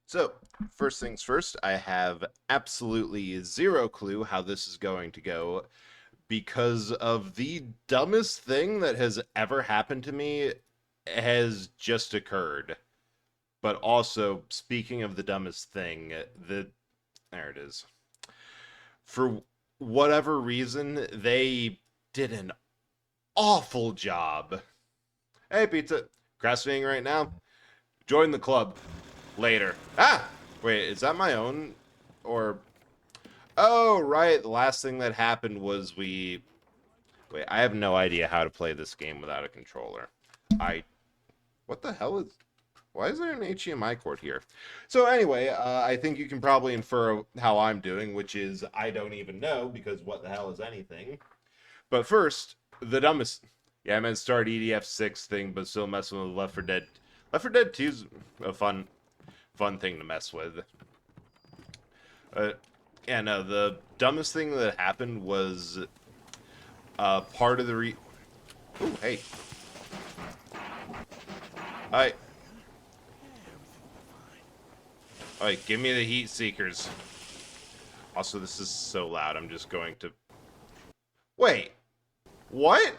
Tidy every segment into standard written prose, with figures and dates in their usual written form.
So, first things first, I have absolutely zero clue how this is going to go because of the dumbest thing that has ever happened to me has just occurred. But also, speaking of the dumbest thing, there it is. For whatever reason, they did an awful job. Hey, pizza, grassfeeding right now. Join the club later. Ah, wait, is that my own or Oh, right. The last thing that happened was we. Wait, I have no idea how to play this game without a controller. I. What the hell is. Why is there an HDMI cord here? So, anyway, I think you can probably infer how I'm doing, which is I don't even know because what the hell is anything? But first, the dumbest. Yeah, I meant start EDF6 thing, but still messing with Left 4 Dead. Left 4 Dead 2 is a fun thing to mess with. Uh, yeah, no, the dumbest thing that happened was part of the Ooh, hey. Alright. Alright, give me the heat seekers. Also, this is so loud, I'm just going to... Wait. What?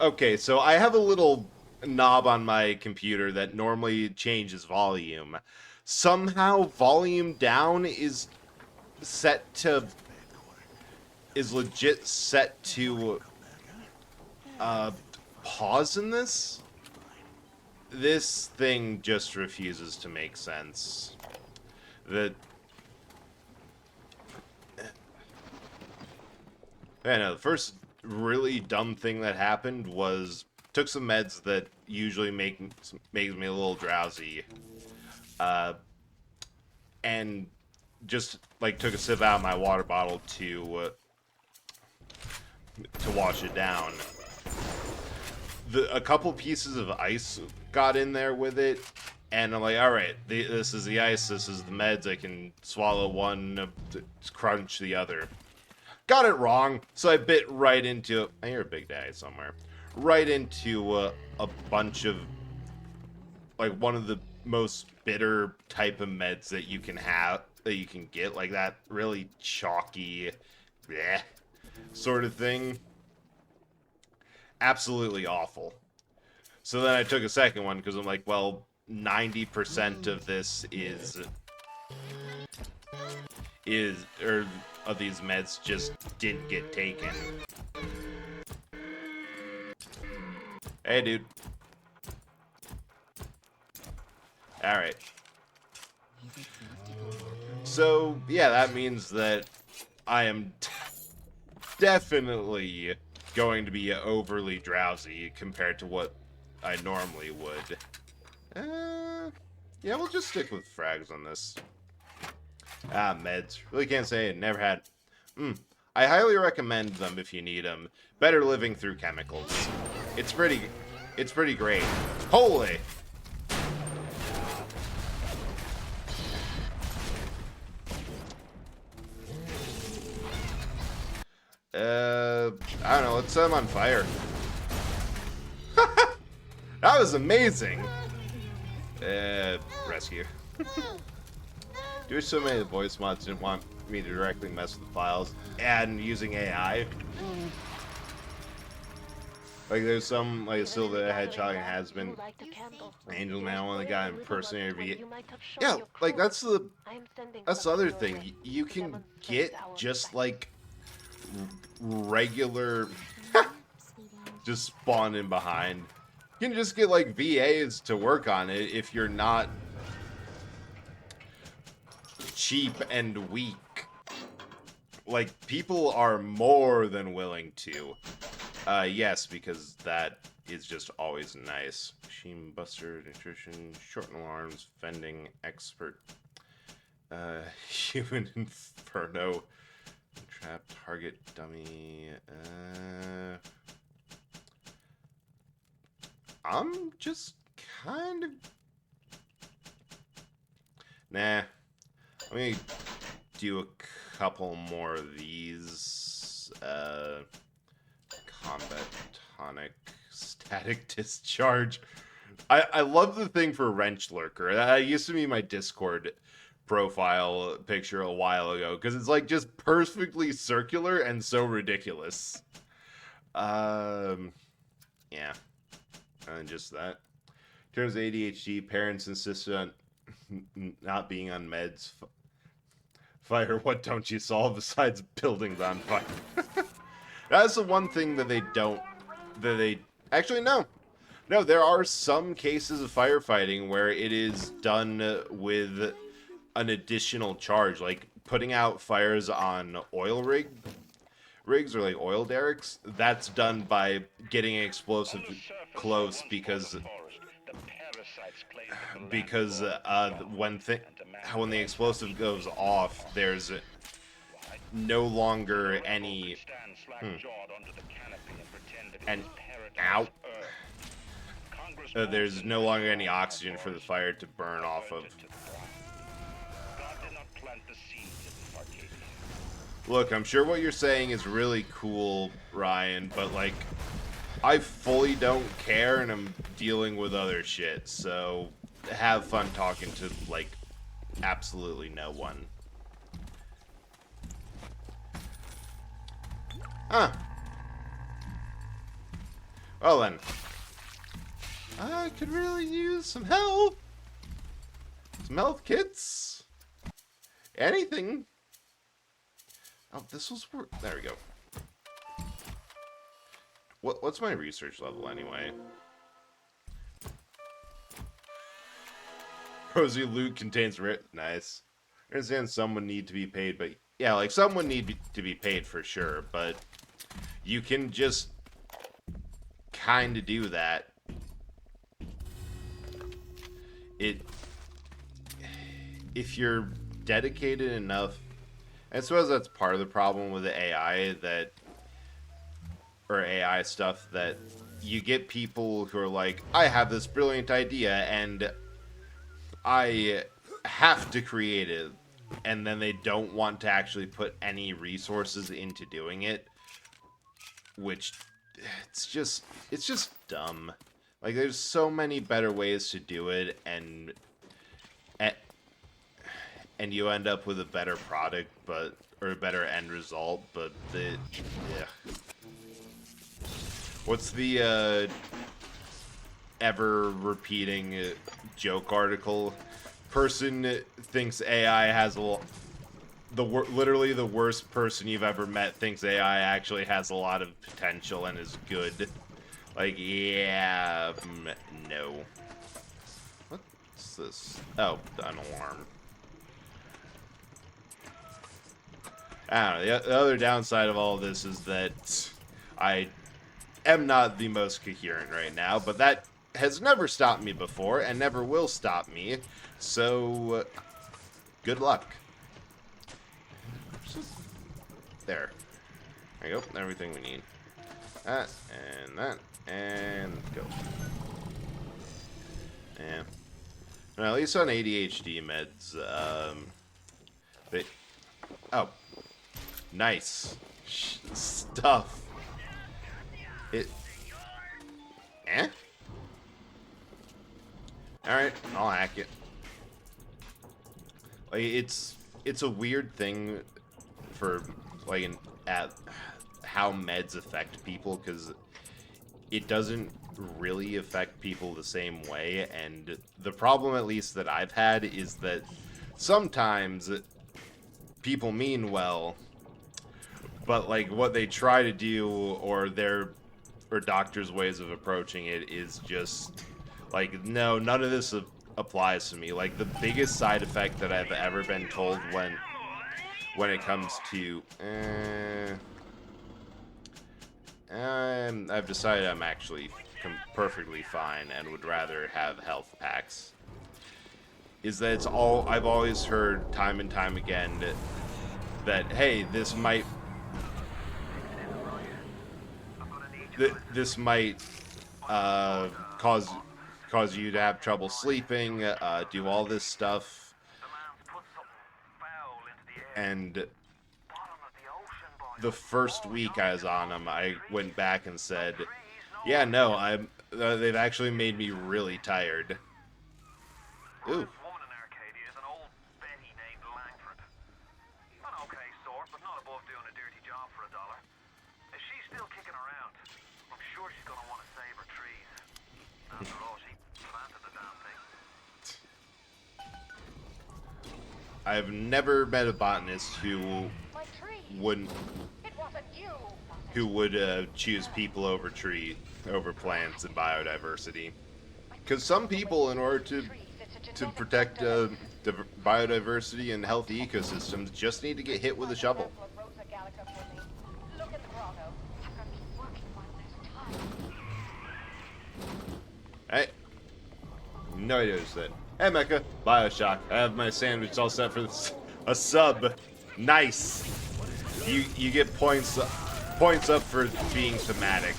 Okay, so I have a little knob on my computer that normally changes volume. Somehow, volume down is set to... is legit set to... uh, pause in this? This thing just refuses to make sense. The I know the first really dumb thing that happened was took some meds that usually makes me a little drowsy, uh, and just like took a sip out of my water bottle to wash it down. A couple pieces of ice got in there with it, and I'm like, all right, this is the ice, this is the meds. I can swallow one, crunch the other. Got it wrong, so I bit right into. I hear a big daddy somewhere. Right into a bunch of like one of the most bitter type of meds that you can have that you can get, like that really chalky, bleh, sort of thing. Absolutely awful. So then I took a second one because I'm like, well, 90% of this is or of these meds just didn't get taken. Hey, dude. All right. So yeah, that means that I am definitely going to be overly drowsy compared to what I normally would. Yeah, we'll just stick with frags on this. Ah, meds. Really can't say it. Never had. I highly recommend them if you need them. Better living through chemicals. It's pretty. It's pretty great. Holy. I don't know. Let's set them on fire. That was amazing. Rescue. Do so many of the voice mods didn't want me to directly mess with the files, and using AI. Like there's some like still the hedgehog and has been Angel Man, one of the guy impersonator V. Yeah, like that's the other thing. You can get just like regular just spawn in behind. You can just get like VAs to work on it if you're not cheap and weak. Like people are more than willing to. Yes, because that is just always nice. Machine buster, nutrition, shorten alarms, vending, expert, human inferno, trap, target, dummy, I'm just kind of... Nah. Let me do a couple more of these. Combat tonic, static discharge. I love the thing for Wrench Lurker. That used to be my Discord profile picture a while ago because it's like just perfectly circular and so ridiculous. Um, yeah, and just that. In terms of ADHD, parents insisted on not being on meds. Fire, what don't you solve besides buildings on fire? That's the one thing that they don't. That they actually no. No, there are some cases of firefighting where it is done with an additional charge, like putting out fires on rigs or like oil derricks. That's done by getting an explosive close because when the explosive goes off, there's no longer any hmm, and out. There's no longer any oxygen for the fire to burn off of. Look, I'm sure what you're saying is really cool, Ryan, but like, I fully don't care and I'm dealing with other shit, so have fun talking to, like, absolutely no one. Huh. Well then. I could really use some help. Some health kits. Anything. Oh, this was work. There we go. What's my research level anyway? Rosy loot contains nice. I understand someone need to be paid, but yeah, like someone need to be paid for sure, but you can just kind of do that. If you're dedicated enough, I suppose that's part of the problem with the AI stuff, that you get people who are like, I have this brilliant idea and I have to create it, and then they don't want to actually put any resources into doing it, which it's just dumb. Like, there's so many better ways to do it, and you end up with a better product, or a better end result, but yeah. What's the ever repeating joke article? Person thinks AI has literally the worst person you've ever met thinks AI actually has a lot of potential and is good. Like, yeah, no. What's this? Oh, an alarm. I don't know. The other downside of all of this is that I am not the most coherent right now, but that has never stopped me before and never will stop me. So, good luck. There. There you go. Everything we need. That, and go. Yeah. Well, at least on ADHD meds, they... Oh. Nice. Stuff. Eh? Alright, I'll hack it. Like, it's a weird thing for, like, at how meds affect people, because it doesn't really affect people the same way, and the problem, at least, that I've had is that sometimes people mean well, but, like, what they try to do, or doctors' ways of approaching it is just, like, no, none of this applies to me. Like, the biggest side effect that I've ever been told when it comes to, I've decided I'm actually perfectly fine and would rather have health packs, is that I've always heard time and time again that hey, this might cause you to have trouble sleeping, do all this stuff, and the first week I was on them, I went back and said, yeah, no, They've actually made me really tired. Ooh. This woman in Arcadia is an old Betty named Langford. An okay sort, but not above doing a dirty job for $1. If she's still kicking around, I'm sure she's gonna want to save her trees. After all, she planted the damn thing. I've never met a botanist who wouldn't choose people over plants and biodiversity. Because some people, in order to protect biodiversity and healthy ecosystems, just need to get hit with a shovel. Hey, no idea who's that. Hey, Mecca, Bioshock. I have my sandwich all set for a sub. Nice. You get points up for being thematic.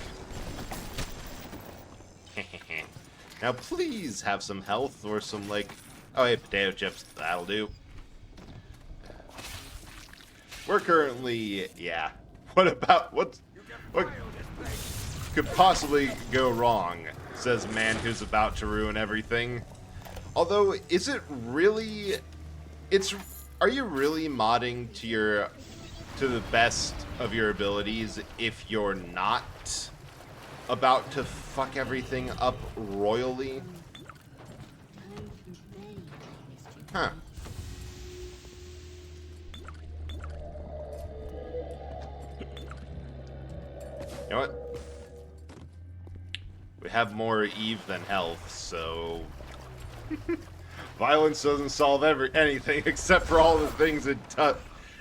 Now, please have some health or some, like... Oh, hey, potato chips. That'll do. We're currently... Yeah. What could possibly go wrong? Says man who's about to ruin everything. Although, is it really... Are you really modding to the best of your abilities if you're not about to fuck everything up royally? Huh. You know what? We have more Eve than health, so... Violence doesn't solve anything except for all the things it does.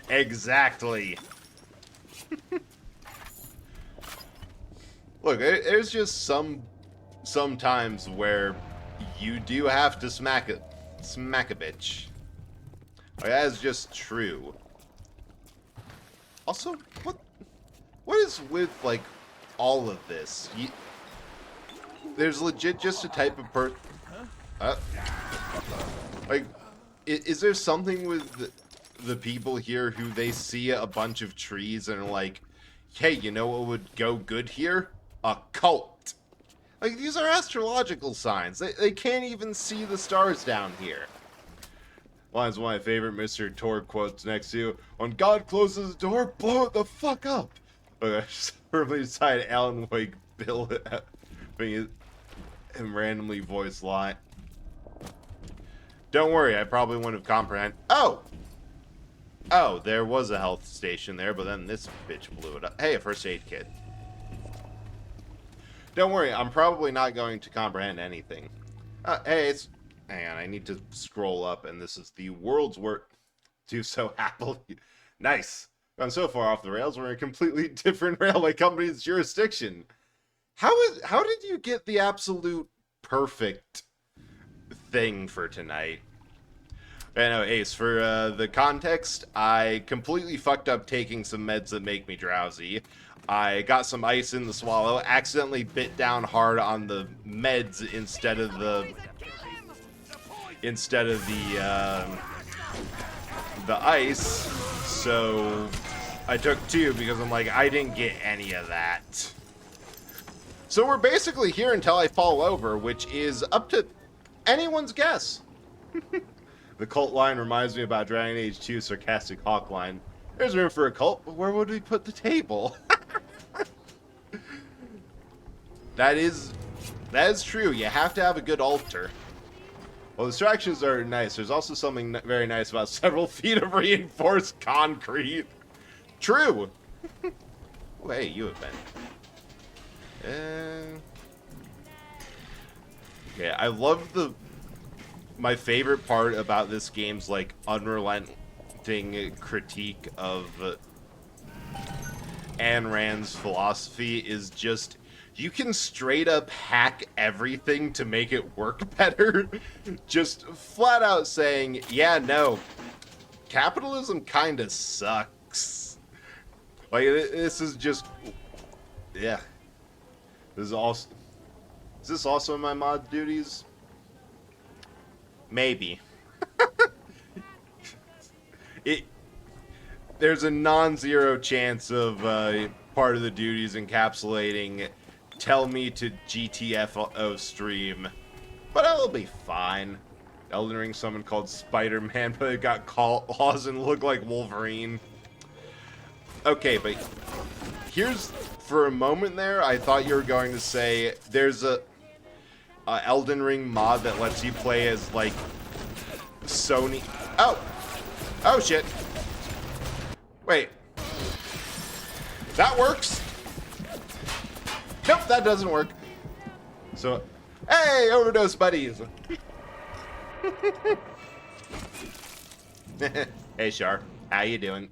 Exactly. Look, there's just some times where you do have to smack a bitch. Like, that is just true. Also, what is with, like, all of this? There's legit just a type of like, is there something with the people here who they see a bunch of trees and are like, hey, you know what would go good here? A cult. Like, these are astrological signs. They can't even see the stars down here. Line's one of my favorite Mr. Torg quotes next to, when God closes the door, blow it the fuck up. Okay, I just firmly decided Alan Wake Bill him randomly voiced line. Don't worry, I probably wouldn't have comprehended. Oh, there was a health station there, but then this bitch blew it up. Hey, a first aid kit. Don't worry, I'm probably not going to comprehend anything. Hey, hang on, I need to scroll up, and this is the world's work. Do so happily. Nice. Gone so far off the rails, we're in a completely different railway company's jurisdiction. How did you get the absolute perfect thing for tonight? I know, Ace, for the context, I completely fucked up taking some meds that make me drowsy. I got some ice in the swallow, accidentally bit down hard on the meds instead of the ice, so I took 2 because I'm like, I didn't get any of that. So we're basically here until I fall over, which is up to anyone's guess. The cult line reminds me about Dragon Age 2 sarcastic hawk line. There's room for a cult, but where would we put the table? That is true. You have to have a good altar. Well, distractions are nice. There's also something very nice about several feet of reinforced concrete. True. Oh, hey, you have been. Okay, I love my favorite part about this game's, like, unrelenting critique of Ayn Rand's philosophy is just, you can straight up hack everything to make it work better. Just flat out saying, yeah, no, capitalism kinda sucks. Like, this is just, yeah. This is also, is this also in my mod duties? Maybe. There's a non-zero chance of part of the duties encapsulating tell me to GTFO stream. But I'll be fine. Elden Ring someone called Spider-Man, but it got claws and looked like Wolverine. Okay, but here's, for a moment there, I thought you were going to say there's a Elden Ring mod that lets you play as, like, Sony. Oh! Oh, shit. Wait. That works? Nope, that doesn't work. So, hey, overdose buddies. Hey, Shar. How you doing?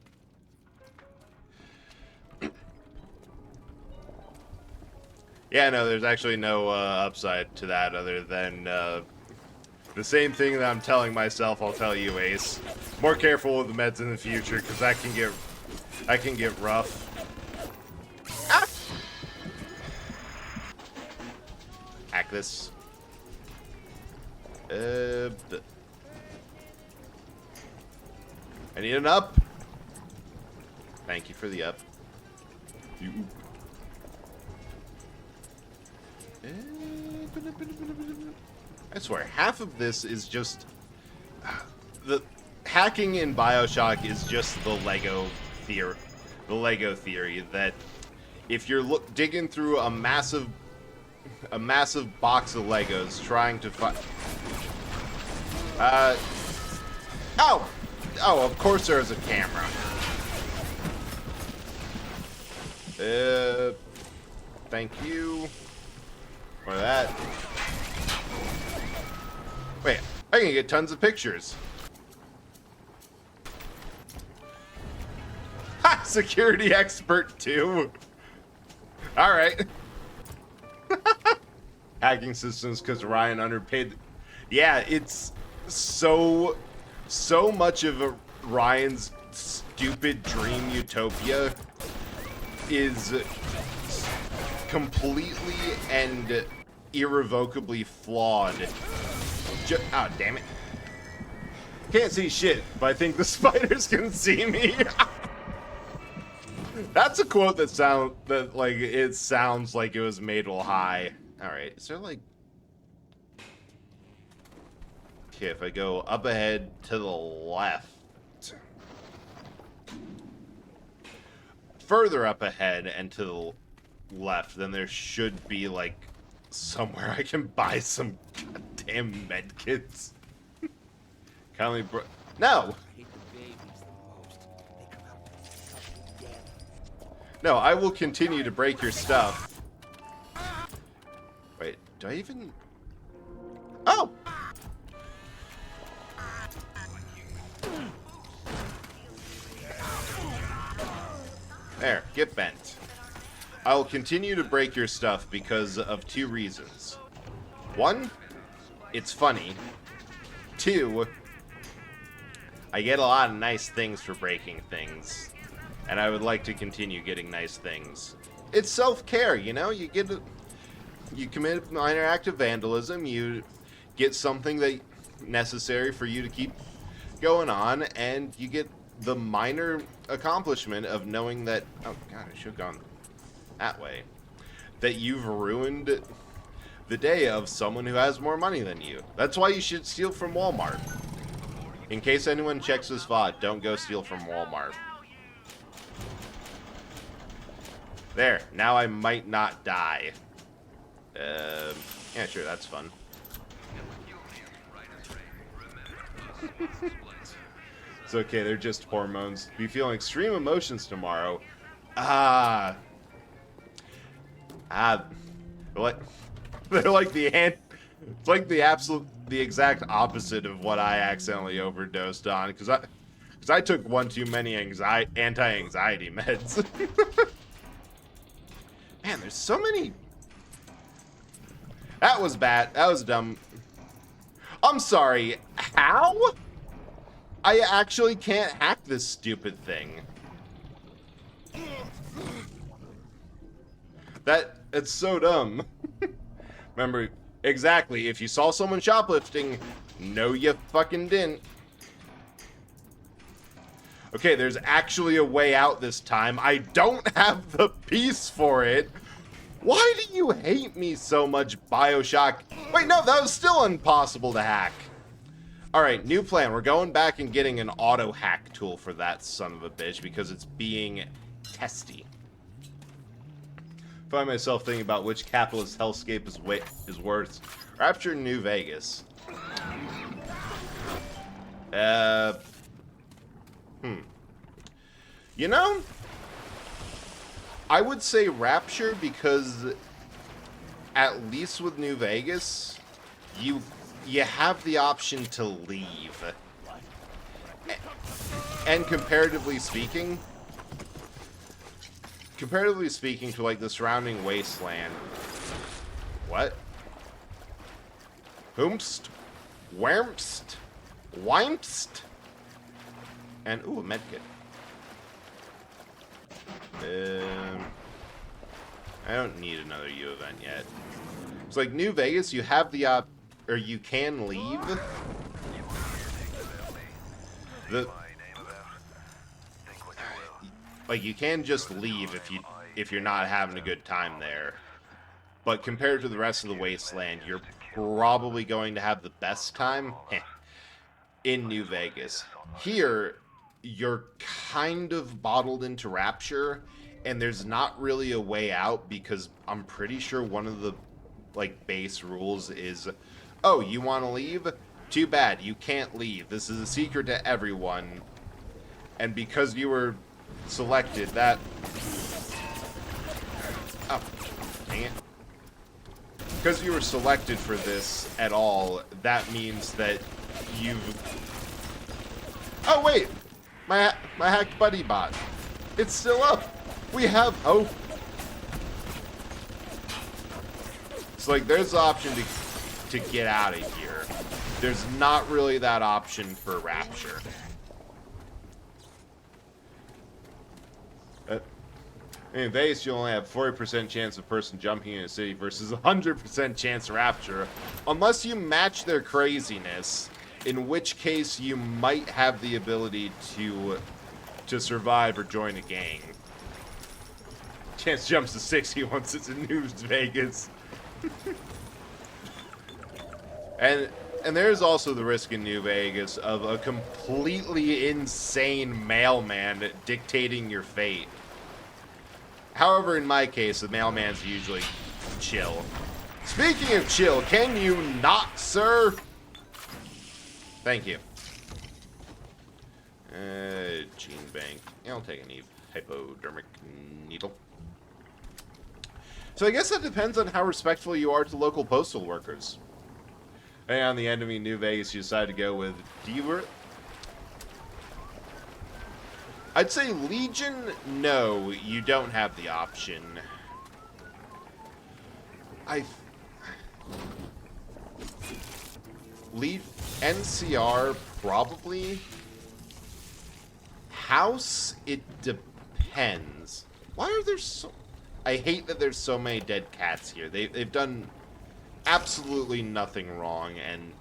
Yeah, no, there's actually no upside to that other than the same thing that I'm telling myself I'll tell you, Ace. More careful with the meds in the future, because that can get rough. Ah! Hack this. I need an up. Thank you for the up. You. I swear, half of this is just the hacking in Bioshock is just the Lego theory. The Lego theory that if you're digging through a massive box of Legos trying to find. Oh, of course there's a camera. Thank you for that. Wait, I can get tons of pictures. Ha! Security expert too. All right. Hacking systems because Ryan underpaid. Yeah, it's so much of Ryan's stupid dream utopia is completely and irrevocably flawed. Oh, damn it. Can't see shit, but I think the spiders can see me. That's a quote that sounds like it was made while high. Alright, is there like... Okay, if I go up ahead to the left. Further up ahead and to the left, then there should be like somewhere I can buy some goddamn medkits. Kindly no! No, I will continue to break your stuff. Wait, do I even... Oh! There, get bent. I will continue to break your stuff because of two reasons. One, it's funny. Two, I get a lot of nice things for breaking things. And I would like to continue getting nice things. It's self-care, you know? You commit a minor act of vandalism, you get something that necessary for you to keep going on, and you get the minor accomplishment of knowing that, oh god, I should have gone that way, that you've ruined the day of someone who has more money than you. That's why you should steal from Walmart. In case anyone checks this VOD, don't go steal from Walmart. There, now I might not die. Yeah, sure, that's fun. It's okay, they're just hormones. Be feeling extreme emotions tomorrow. What? They're like it's like the exact opposite of what I accidentally overdosed on, because I took one too many anti-anxiety meds. Man, there's so many. That was bad. That was dumb. I'm sorry. How? I actually can't hack this stupid thing. It's so dumb. Remember, exactly, if you saw someone shoplifting, no you fucking didn't. Okay, there's actually a way out this time. I don't have the piece for it, Why do you hate me so much, Bioshock? Wait, no, that was still impossible to hack. Alright, new plan. We're going back and getting an auto hack tool for that son of a bitch because it's being testy. Find myself thinking about which capitalist hellscape is worse. Rapture New Vegas. You know, I would say Rapture because at least with New Vegas, you have the option to leave. And comparatively speaking to like the surrounding wasteland. What? Whomst? Whermst? Wimst? And ooh, a medkit. I don't need another U event yet. It's like New Vegas, you have the or you can leave. Like you can just leave if you're not having a good time there. But compared to the rest of the wasteland, you're probably going to have the best time in New Vegas. Here, you're kind of bottled into Rapture, and there's not really a way out because I'm pretty sure one of the like base rules is, oh, you want to leave? Too bad, you can't leave. This is a secret to everyone. And because you were selected, that... Oh, dang it. Because you were selected for this at all, that means that you've... Oh, wait! My hacked buddy bot. It's still up! We have hope! So, like, there's the option to get out of here. There's not really that option for Rapture. In Vegas, you only have 40% chance of a person jumping in a city versus 100% chance of Rapture. Unless you match their craziness, in which case you might have the ability to survive or join a gang. Chance jumps to 60 once it's in New Vegas. And there's also the risk in New Vegas of a completely insane mailman dictating your fate. However, in my case, the mailman's usually chill. Speaking of chill, can you not, sir? Thank you. Gene bank. Yeah, I'll take a hypodermic needle. So I guess that depends on how respectful you are to local postal workers. Hey, on the enemy New Vegas, you decide to go with Deaver. I'd say Legion, no, you don't have the option. NCR, probably. House, it depends. Why are there so... I hate that there's so many dead cats here. They've done absolutely nothing wrong, and...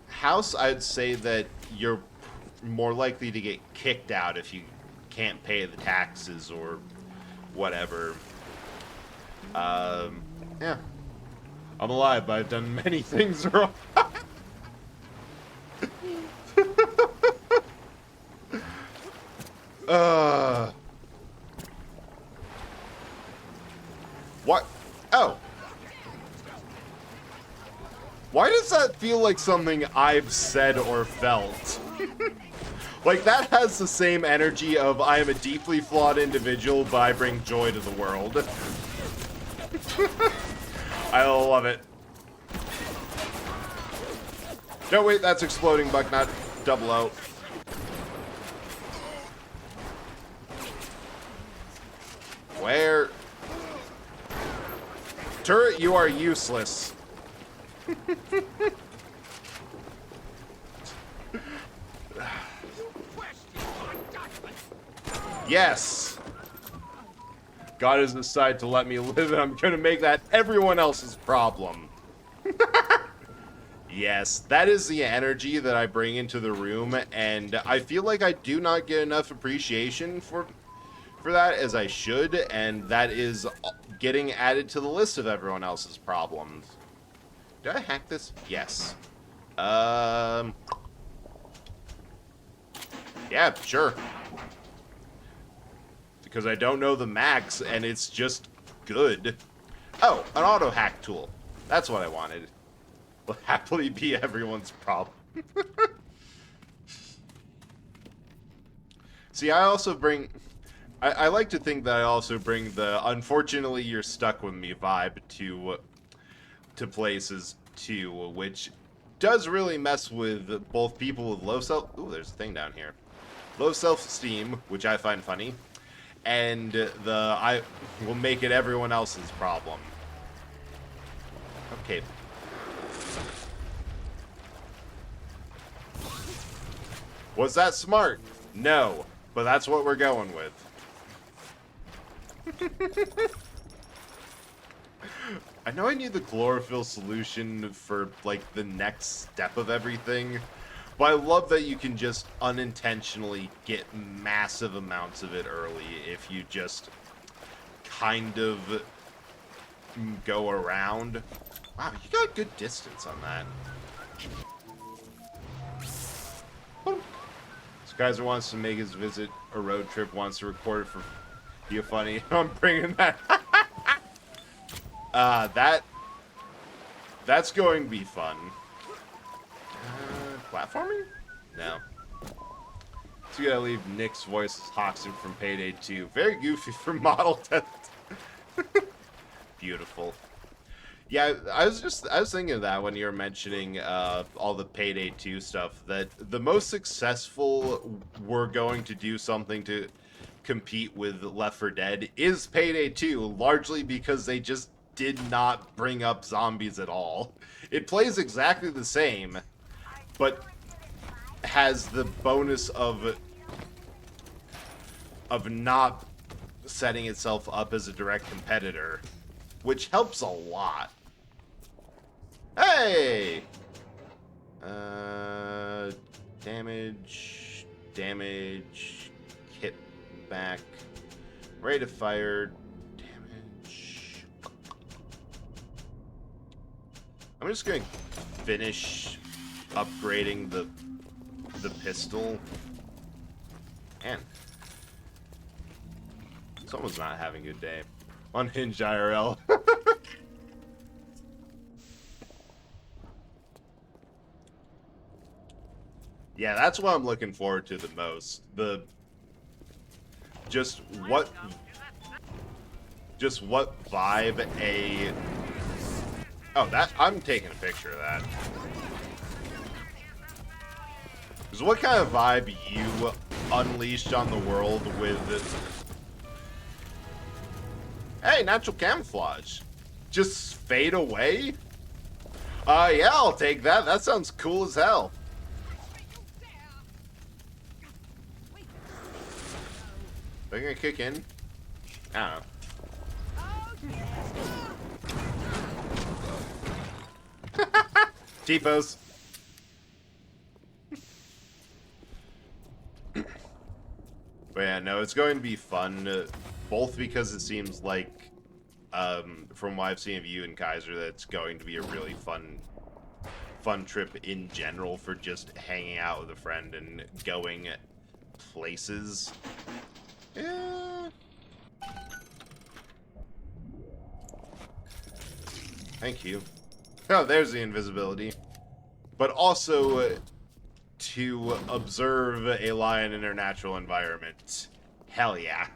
House, I'd say that you're more likely to get kicked out if you can't pay the taxes or whatever. Yeah. I'm alive, but I've done many things wrong. What? Oh. Why does that feel like something I've said or felt? Like, that has the same energy of, I am a deeply flawed individual, but I bring joy to the world. I love it. No, wait, that's exploding bug, not double O. Where? Turret, you are useless. Yes. God has decided to let me live, and I'm gonna make that everyone else's problem. Yes, that is the energy that I bring into the room, and I feel like I do not get enough appreciation for for that as I should, and that is getting added to the list of everyone else's problems. Did I hack this? Yes. Yeah, sure. Because I don't know the max, and it's just good. Oh, an auto hack tool. That's what I wanted. Will happily be everyone's problem. See, I also bring... I like to think that I also bring the unfortunately you're stuck with me vibe to places too, which does really mess with both people with low self... Ooh, there's a thing down here. Low self-esteem, which I find funny, and the I will make it everyone else's problem. Okay. Was that smart? No, but that's what we're going with. I know I need the chlorophyll solution for, like, the next step of everything, but I love that you can just unintentionally get massive amounts of it early if you just kind of go around. Wow, you got good distance on that. Skyzer wants to make his visit a road trip, wants to record it for you funny. I'm bringing that. That's going to be fun. Platforming? No. So you gotta leave Nick's voice as Hoxton from Payday 2. Very goofy for model test. Beautiful. Yeah, I was thinking of that when you were mentioning all the Payday 2 stuff, that the most successful were going to do something to compete with Left 4 Dead is Payday 2, largely because they just did not bring up zombies at all. It plays exactly the same, but has the bonus of not setting itself up as a direct competitor, which helps a lot. Hey! Damage, hit back, rate of fire, damage. I'm just gonna finish upgrading the pistol. Man, someone's not having a good day. Unhinged IRL. Yeah, that's what I'm looking forward to the most. Just what vibe a... Oh, I'm taking a picture of that. Because what kind of vibe you unleashed on the world with... Hey, natural camouflage. Just fade away? Yeah, I'll take that. That sounds cool as hell. They're gonna kick in? I don't know. T-pose. But yeah, no, it's going to be fun, both because it seems like, from what I've seen of you and Kaiser, that it's going to be a really fun trip in general for just hanging out with a friend and going places. Yeah. Thank you. Oh, there's the invisibility. But also to observe a lion in their natural environment. Hell yeah.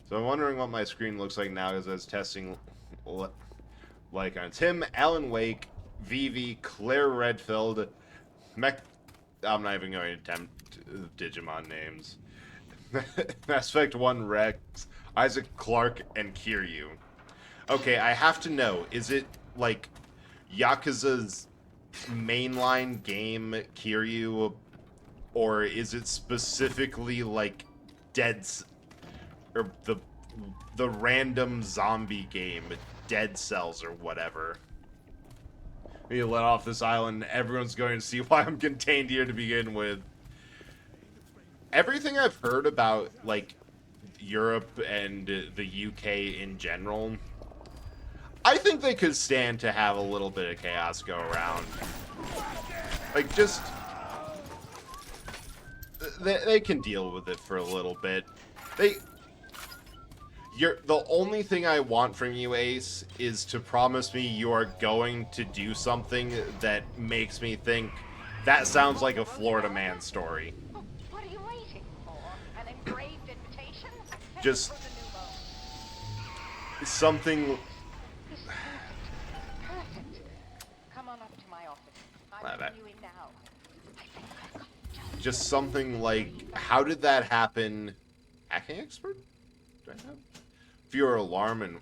So I'm wondering what my screen looks like now as I was testing like on Tim, Alan Wake, Vivi, Claire Redfield, I'm not even going to attempt Digimon names. Mass Effect 1 Rex, Isaac Clarke, and Kiryu. Okay, I have to know, is it like Yakuza's mainline game Kiryu, or is it specifically like or the random zombie game Dead Cells or whatever? We let off this island, everyone's going to see why I'm contained here to begin with. Everything I've heard about, like, Europe and the UK in general, I think they could stand to have a little bit of chaos go around. Like, just... They can deal with it for a little bit. The only thing I want from you, Ace, is to promise me you are going to do something that makes me think that sounds like a Florida Man story. What are you waiting for? An engraved invitation? Just something. This is perfect. Perfect. Come on up to my office. I'm interviewing now. I think I've got just Just something like, how did that happen? Hacking expert? Do I have? Fewer alarm and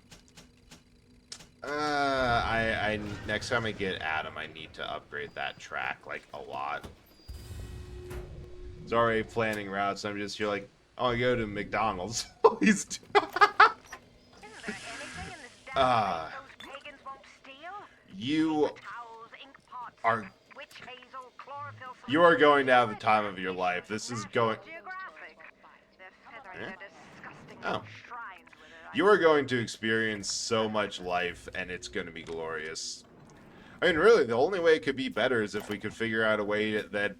I next time I get Adam, I need to upgrade that track like a lot. It's already planning routes. I'm just, you're like, oh, I go to McDonald's. He's Isn't there anything in this damn place those pagans won't steal? you Towels, ink pots, are witch hazel, chlorophyll you are going to have the time of your life. This is going. Geographic. They're feathering Eh? their disgusting Oh. shrines with it. You are going to experience so much life, and it's going to be glorious. I mean, really, the only way it could be better is if we could figure out a way that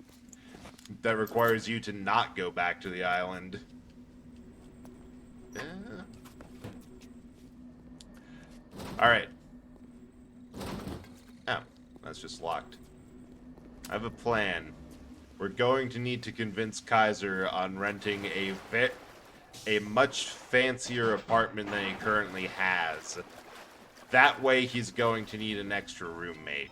requires you to not go back to the island. Yeah. All right. Oh, that's just locked. I have a plan. We're going to need to convince Kaiser on renting a much fancier apartment than he currently has. That way he's going to need an extra roommate.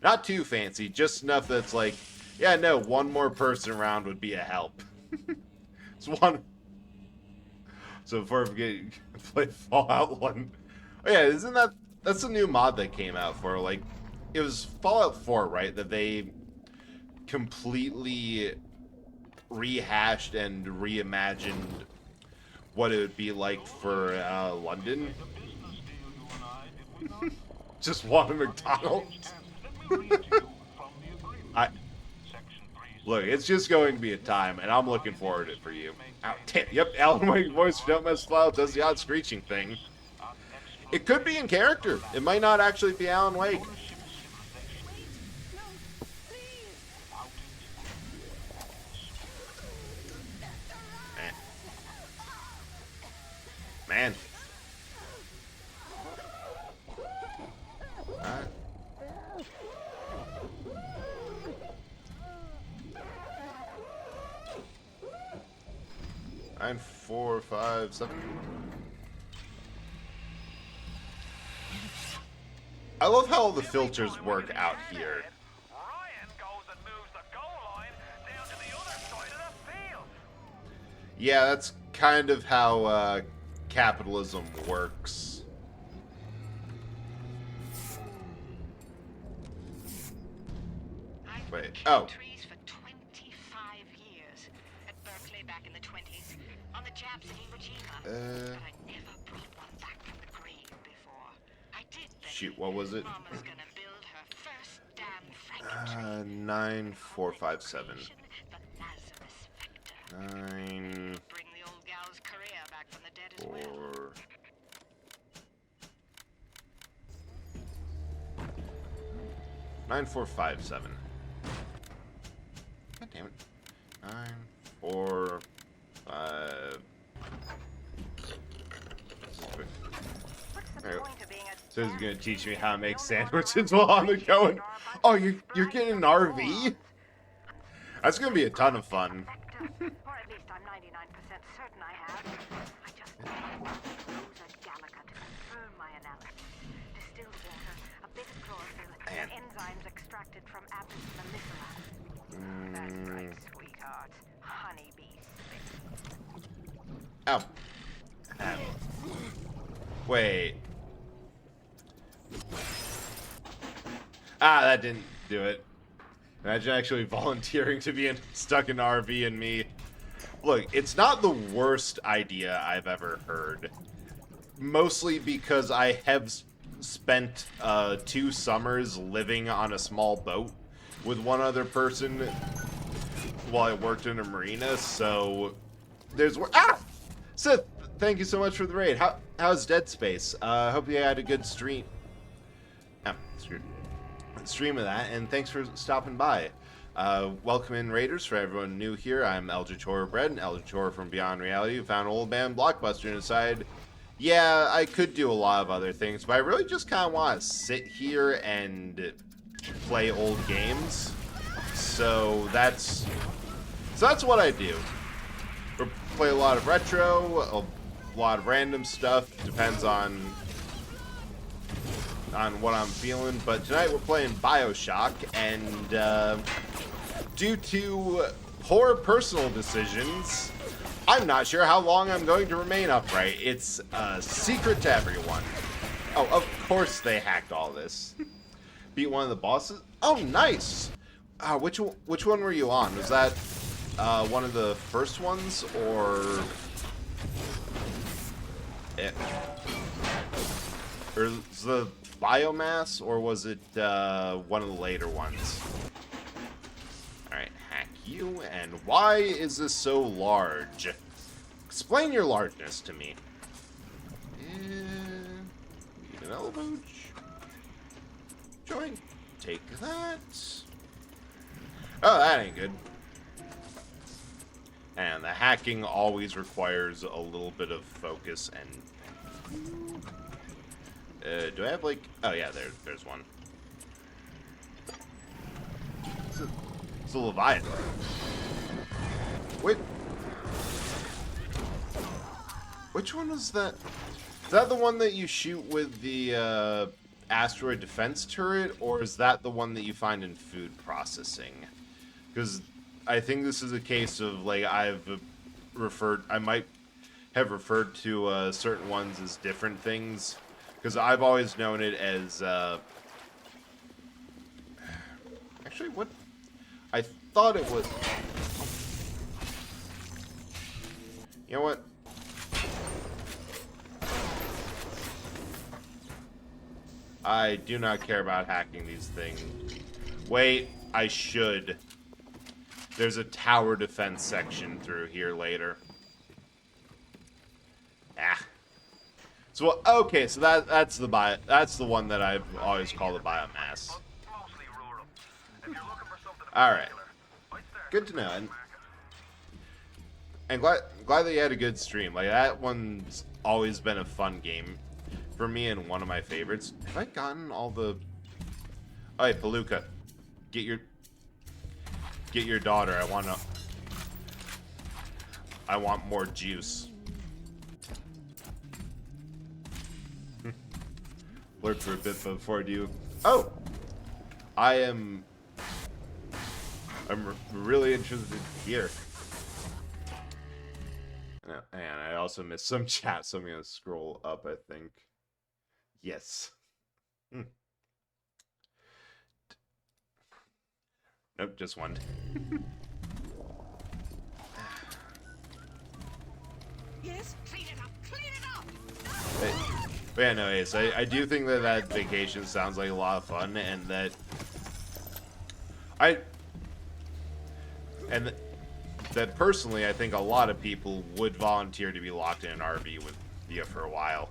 Not too fancy, just enough that's like, yeah, no, one more person around would be a help. It's one. So before we get play Fallout 1. Oh yeah, that's a new mod that came out for, like, it was Fallout 4, right? That they completely rehashed and reimagined what it would be like for London. Just want a McDonald's. Look, it's just going to be a time, and I'm looking forward to it for you. Yep, Alan Wake voice for Don't Mess Loud does the odd screeching thing. It could be in character. It might not actually be Alan Wake. Man. Alright. Nine, 4, 5, 7. I love how all the filters work out here. Ryan goes and moves the goal line down to the other side of the field. Yeah, that's kind of how capitalism works. I've Wait, been oh. killing trees for 25 years. At Berkeley back in the 20s. On the Japs in Iwo Jima. But I never brought one back from the grave before. I did then. Shoot, what was it? Mama's gonna build her first damn Frankentree. 9, 4, 5, 7. The Lazarus Vector. 9, Bring the old gal's career back from the dead as well. 4. 9, 4, 5, 7. God damn it. 9, 4, 5. What's the Alright. point of being a So he's gonna teach me how to make sandwiches while I'm going. Oh, you're getting an RV? That's gonna be a ton of fun. Or at least I'm 99% certain I have. I just Rosa Gallica to confirm my analysis. Distilled water, a bit of chlorophyll, Man. and enzymes extracted from Apis mellifera. That's right, sweetheart. Honeybee spit. Oh. Wait. That didn't do it. Imagine actually volunteering to be stuck in an RV and me. Look, it's not the worst idea I've ever heard. Mostly because I have spent 2 summers living on a small boat with one other person while I worked in a marina, so there's Sith, thank you so much for the raid. How's Dead Space? Hope you had a good stream. Stream of that, and thanks for stopping by. Welcome in, Raiders. For everyone new here, I'm Eldritch Horror Bread, Eldritch Horror from Beyond Reality, who found Old Man Blockbuster and decided, yeah, I could do a lot of other things, but I really just kind of want to sit here and play old games. So that's what I do. We play a lot of retro, a lot of random stuff. Depends on what I'm feeling. But tonight we're playing Bioshock, and due to poor personal decisions, I'm not sure how long I'm going to remain upright. It's a secret to everyone. Oh, of course they hacked all this. Beat one of the bosses. Oh, nice. Which one were you on? Was that one of the first ones, or was the biomass, or was it one of the later ones? All right, hack you. And why is this so large? Explain your largeness to me. Need an elbow. Join. Take that. Oh, that ain't good. And the hacking always requires a little bit of focus and... do I have, like... Oh, yeah, there's one. It's a Leviathan. Wait. Which one was that? Is that the one that you shoot with the, asteroid defense turret, or is that the one that you find in food processing? Because I think this is a case of, like, I might have referred to certain ones as different things, because I've always known it as actually, what I thought it was. You know what? I do not care about hacking these things. Wait, I should. There's a tower defense section through here later. So okay, so that's the one that I've always called a biomass. All right, good to know. And glad that you had a good stream. Like, that one's always been a fun game for me and one of my favorites. Have I gotten all the... Oh, hey, Palooka, get your daughter. I want more juice. Lurk for a bit before I do. Oh, I'm really interested here. And I also missed some chat, so I'm gonna scroll up, I think. Yes. Nope, just one. Yes, clean it up, clean it up! But yeah, no, Ace, I do think that vacation sounds like a lot of fun, and that that personally, I think a lot of people would volunteer to be locked in an RV with you for a while.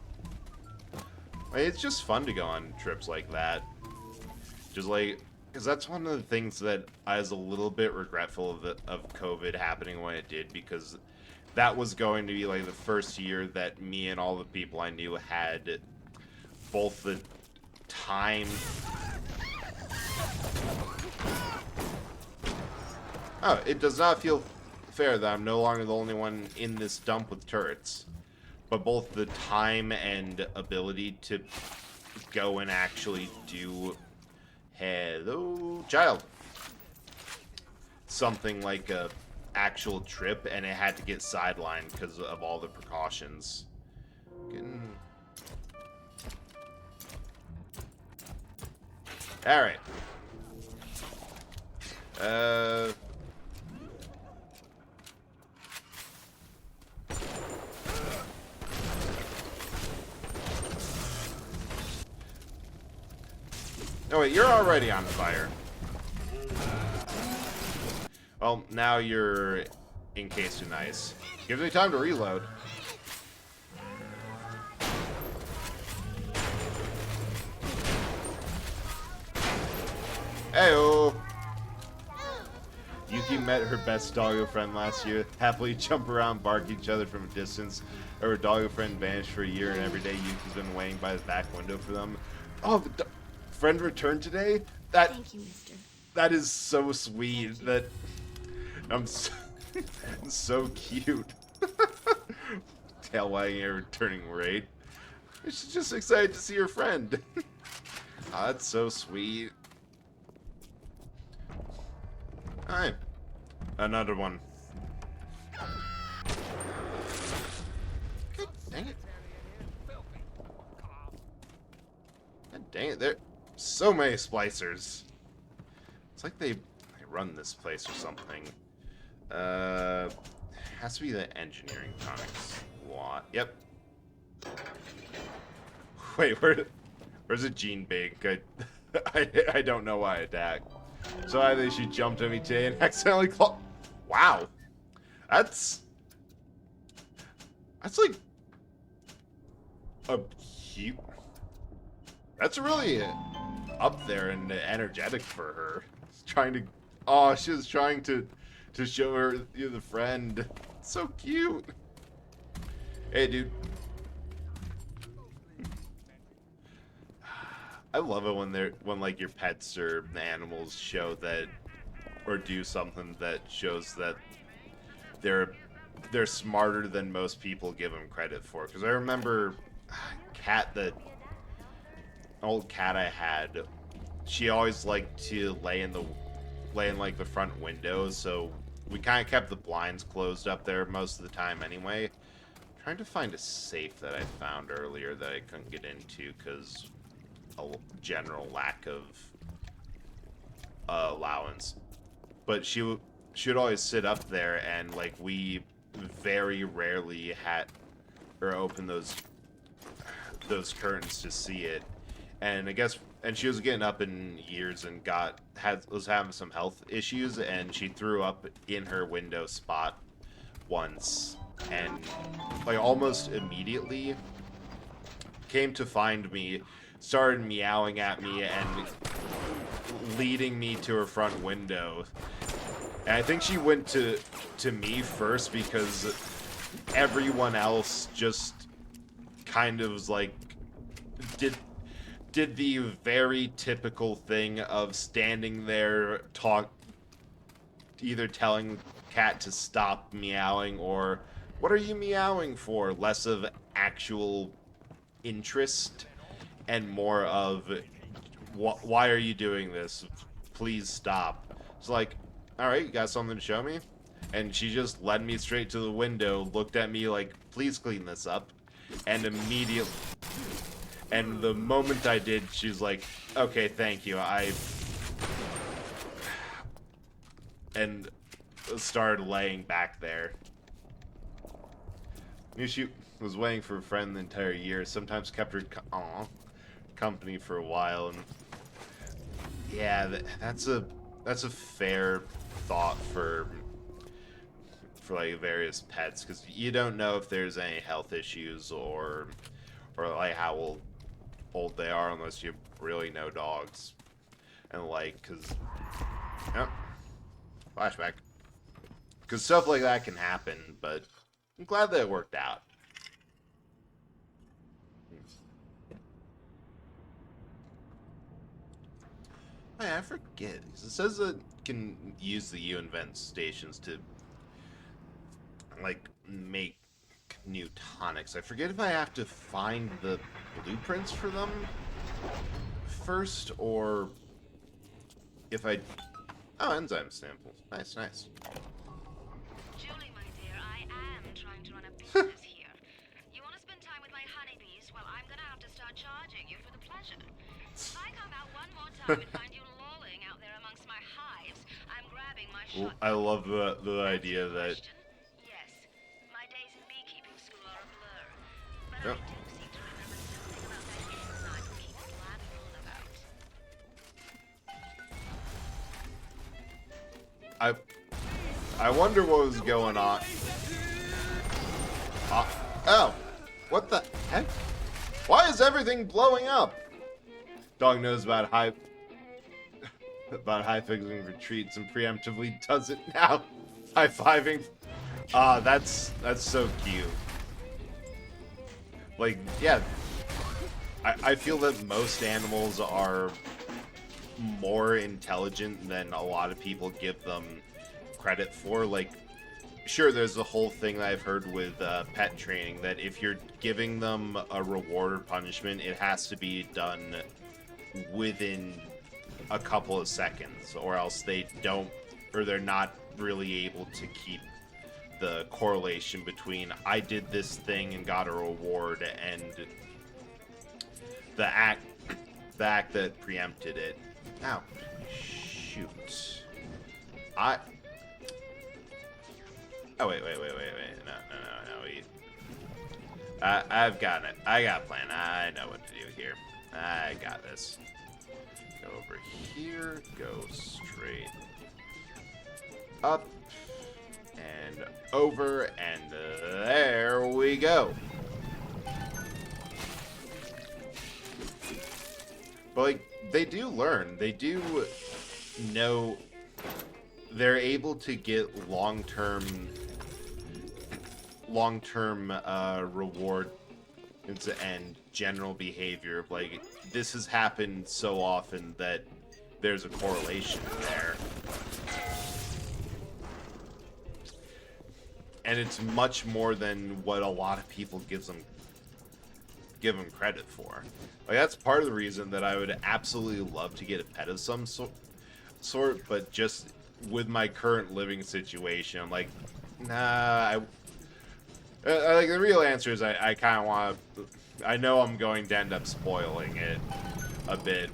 Like, it's just fun to go on trips like that. Just like, because that's one of the things that I was a little bit regretful of COVID happening when it did, because that was going to be like the first year that me and all the people I knew had both the time. Oh, it does not feel fair that I'm no longer the only one in this dump with turrets, but both the time and ability to go and actually do, hello, child, something like a actual trip, and it had to get sidelined because of all the precautions. All right. Oh wait, you're already on fire. Well, now you're encased in ice. Gives me time to reload. Heyo! Yuki met her best doggo friend last year. Happily jump around, bark at each other from a distance. Her doggo friend vanished for a year, and every day Yuki's been waiting by the back window for them. Oh, the friend returned today? Thank you, mister. That is so sweet. That I'm so, so cute. Tail wagging a returning raid. She's just excited to see her friend. Oh, that's so sweet. Alright. Another one. God dang it. God dang it. There are so many splicers. It's like they run this place or something. Has to be the engineering comics. What? Yep. Wait, where's a Gene Big? I don't know why I attacked. So either she jumped at me today and accidentally Wow. That's like a cute. That's really up there and energetic for her. Trying to. Oh, she was trying to show her you're the friend. So cute. Hey, dude. I love it when like your pets or animals show that or do something that shows that they're smarter than most people give them credit for. Because I remember the old cat I had, she always liked to lay in like the front window, so we kind of kept the blinds closed up there most of the time anyway. I'm trying to find a safe that I found earlier that I couldn't get into because a general lack of allowance. But she would always sit up there, and like we very rarely had or open those curtains to see it. And I guess, and she was getting up in years and was having some health issues, and she threw up in her window spot once, and like almost immediately came to find me, started meowing at me and leading me to her front window. And I think she went to me first because everyone else just kind of was like did the very typical thing of standing there either telling cat to stop meowing or what are you meowing for? Less of actual interest and more of why are you doing this? Please stop. It's like, alright, you got something to show me? And she just led me straight to the window, looked at me like, please clean this up. And and the moment I did, she's like, okay, thank you. And started laying back there. Knew she was waiting for a friend the entire year. Sometimes kept her company for a while, and yeah, that's a fair thought for like various pets, because you don't know if there's any health issues or like how old they are unless you really know dogs, and like because flashback, because stuff like that can happen, but I'm glad that it worked out. Oh, yeah, I forget. It says that you can use the U-invent stations to like make new tonics. I forget if I have to find the blueprints for them first or if I... Oh, enzyme samples. Nice, nice. Julie, my dear, I am trying to run a business here. You want to spend time with my honeybees? Well, I'm gonna have to start charging you for the pleasure. If I come out one more time and find you lolling out there amongst my hives, I'm grabbing my Well, shotgun. I love the idea that... Yes, my days in beekeeping school are a blur. But Yep. I do seem to remember something about that enzyme you keep blabbing on about. I wonder what was going on. Oh, what the heck? Why is everything blowing up? Dog knows about high. about high-fixing retreats and preemptively does it now. High-fiving. That's so cute. Like, yeah, I feel that most animals are more intelligent than a lot of people give them credit for. Like, sure, there's the whole thing that I've heard with pet training, that if you're giving them a reward or punishment, it has to be done within a couple of seconds, or else they don't, or they're not really able to keep the correlation between I did this thing and got a reward and the act that preempted it. Ow. Shoot. Oh, wait. No. I've got it. I got a plan. I know what to do here. I got this. Go over here. Go straight up. And over. And there we go. But, like, they do learn. They do know they're able to get long-term reward and general behavior. Like, this has happened so often that there's a correlation there. And it's much more than what a lot of people give them credit for. Like, that's part of the reason that I would absolutely love to get a pet of some sort, but just with my current living situation, I'm like, nah. Like, the real answer is I kind of want to. I know I'm going to end up spoiling it a bit,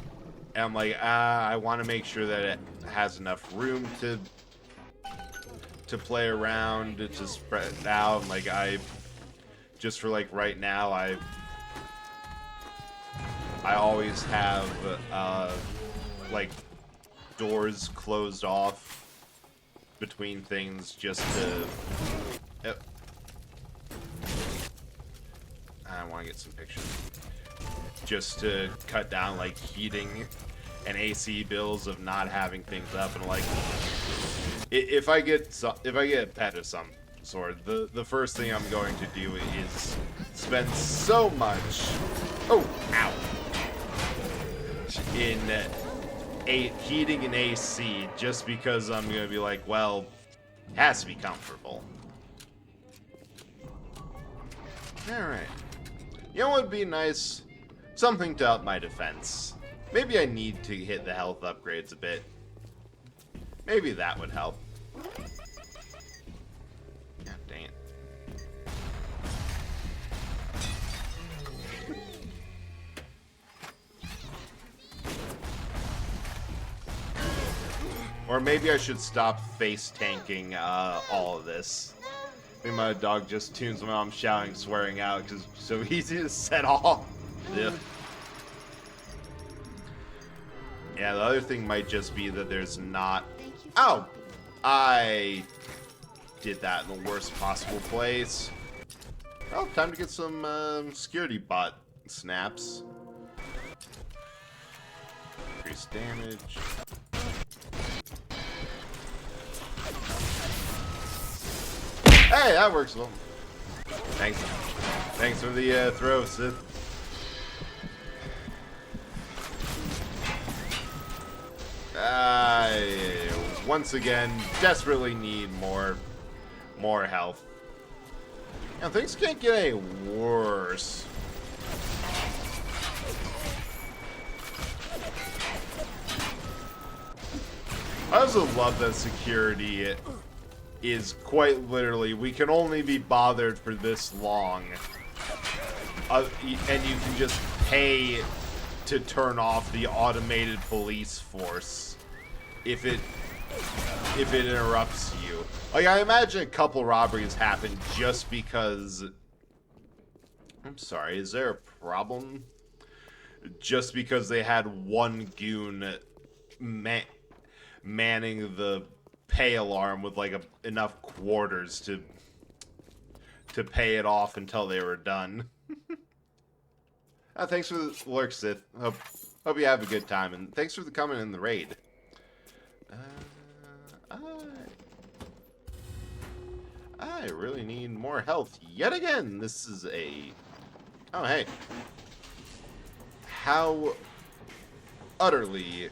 and I'm like, I want to make sure that it has enough room to play around, to spread out. Like, just for, like, right now, I always have like, doors closed off between things just to. I want to get some pictures. Just to cut down, like, heating and AC bills of not having things up. And, like, if I get a pet of some sort, the first thing I'm going to do is spend so much. Oh, ow. In heating and AC, just because I'm gonna be like, well, it has to be comfortable. Alright. You know what would be nice? Something to up my defense. Maybe I need to hit the health upgrades a bit. Maybe that would help. God dang it. Or maybe I should stop face tanking all of this. I think my dog just tunes when I'm shouting, swearing out, because it's so easy to set off. Ugh. Yeah, the other thing might just be that there's not. Oh! I did that in the worst possible place. Well, time to get some security bot snaps. Increase damage. Hey, that works well. Thanks. Thanks for the throw, Sith. I once again desperately need more health. And things can't get any worse. I also love that security is quite literally, we can only be bothered for this long. And you can just pay to turn off the automated police force if it interrupts you. Like, I imagine a couple robberies happen just because. I'm sorry, is there a problem? Just because they had one goon manning the pay alarm with, like, enough quarters to pay it off until they were done. Thanks for the lurk, Sith. Hope you have a good time, and thanks for the coming in the raid. I really need more health yet again. This is a... Oh, hey. How utterly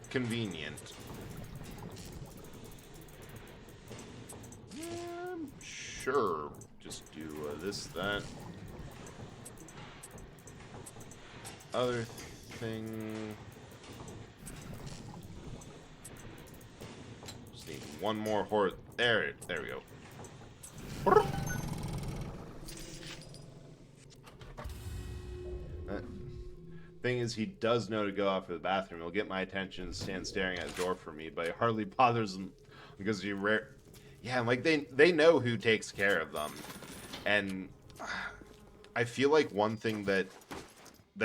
convenient. Sure. Just do this, that. Other thing... Just need one more horse. There we go. Thing is, he does know to go out for the bathroom. He'll get my attention and stand staring at the door for me, but it hardly bothers him because he yeah, like they know who takes care of them, and I feel like one thing that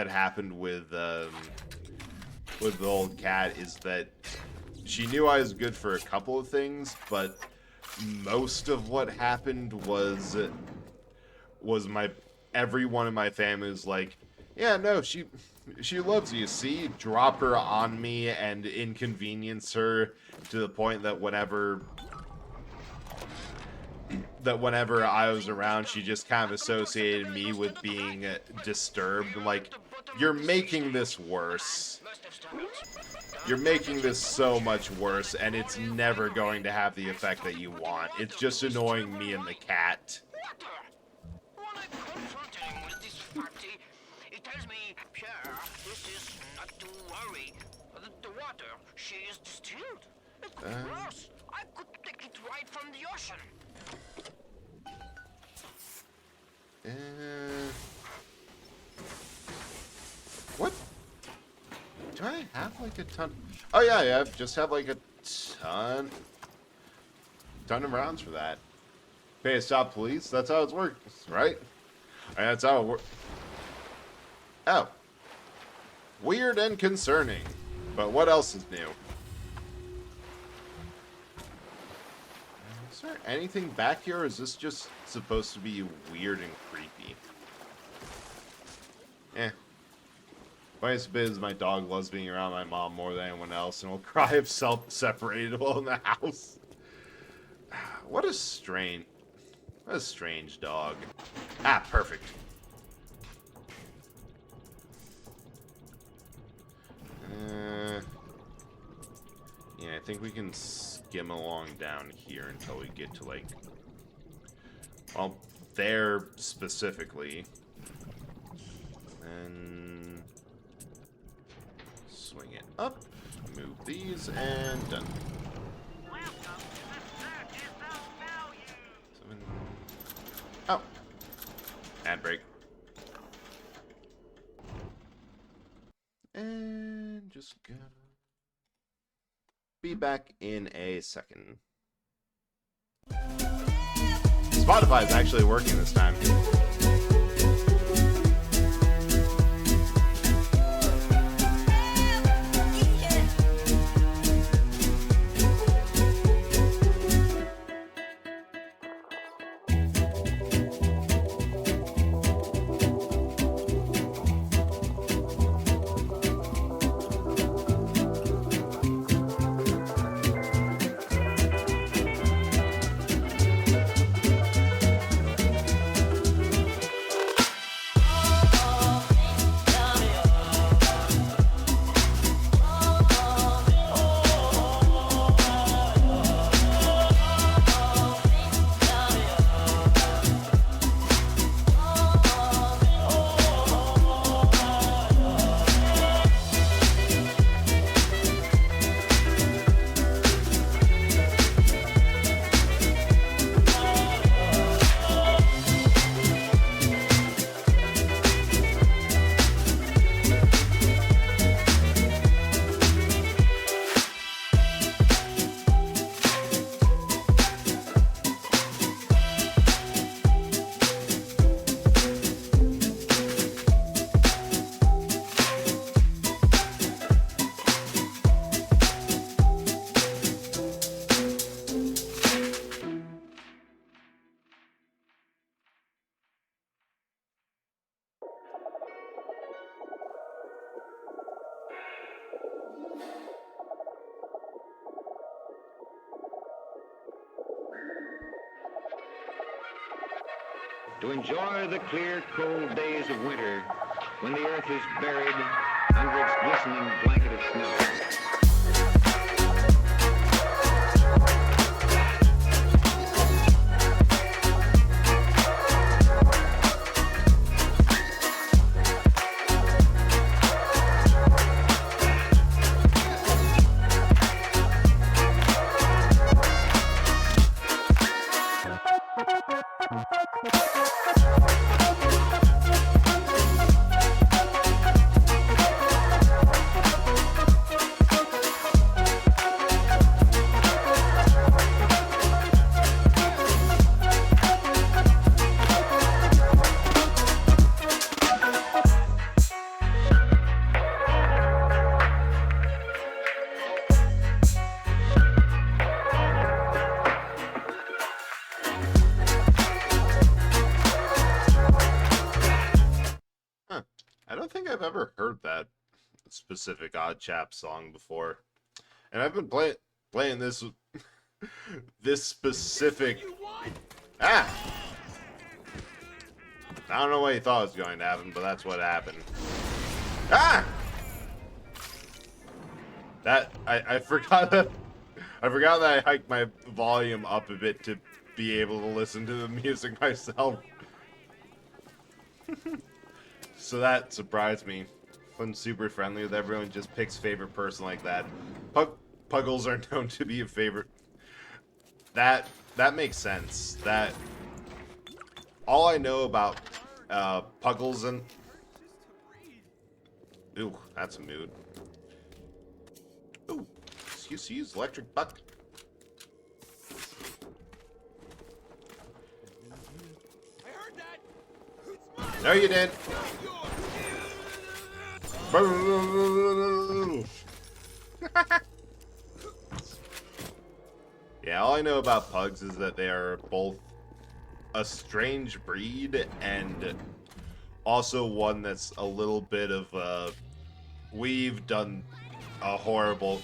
happened with the old cat is that she knew I was good for a couple of things, but most of what happened was everyone in my family was like, yeah, no, she loves you. See, drop her on me and inconvenience her to the point that whenever I was around, she just kind of associated me with being disturbed. Like, you're making this worse. You're making this so much worse, and it's never going to have the effect that you want. It's just annoying me and the cat. When I confront him with this fatty, he tells me, Pierre, this is not to worry. The water, she is distilled. It's gross. I could take it right from the ocean. What? Do I have like a ton? Oh yeah, I just have like a ton of rounds for that. Pay a stop, police. That's how it works, right? That's how it works. Oh, weird and concerning. But what else is new? Is there anything back here, or is this just supposed to be weird and creepy? Eh. Funniest bit is my dog loves being around my mom more than anyone else, and will cry if separated while in the house. What a strange dog. Ah, perfect. Yeah, I think we can skim along down here until we get to, like, well, there specifically. And swing it up, move these, and done. Oh. Ad break. And just gonna be back in a second. Spotify is actually working this time. to enjoy the clear, cold days of winter when the earth is buried under its glistening blanket of snow. Huh. I don't think I've ever heard that specific Odd Chap song before. And I've been playing this this specific Ah! I don't know what you thought was going to happen, but that's what happened. Ah! That I forgot that I forgot that I hiked my volume up a bit to be able to listen to the music myself. So that surprised me. Fun, super friendly with everyone, just picks favorite person like that. Puggles are known to be a favorite. That makes sense. That all I know about Puggles and ooh, that's a mood. Ooh, use electric buck. I heard that. No, you did. Yeah, all I know about pugs is that they are both a strange breed and also one that's a little bit of we've done a horrible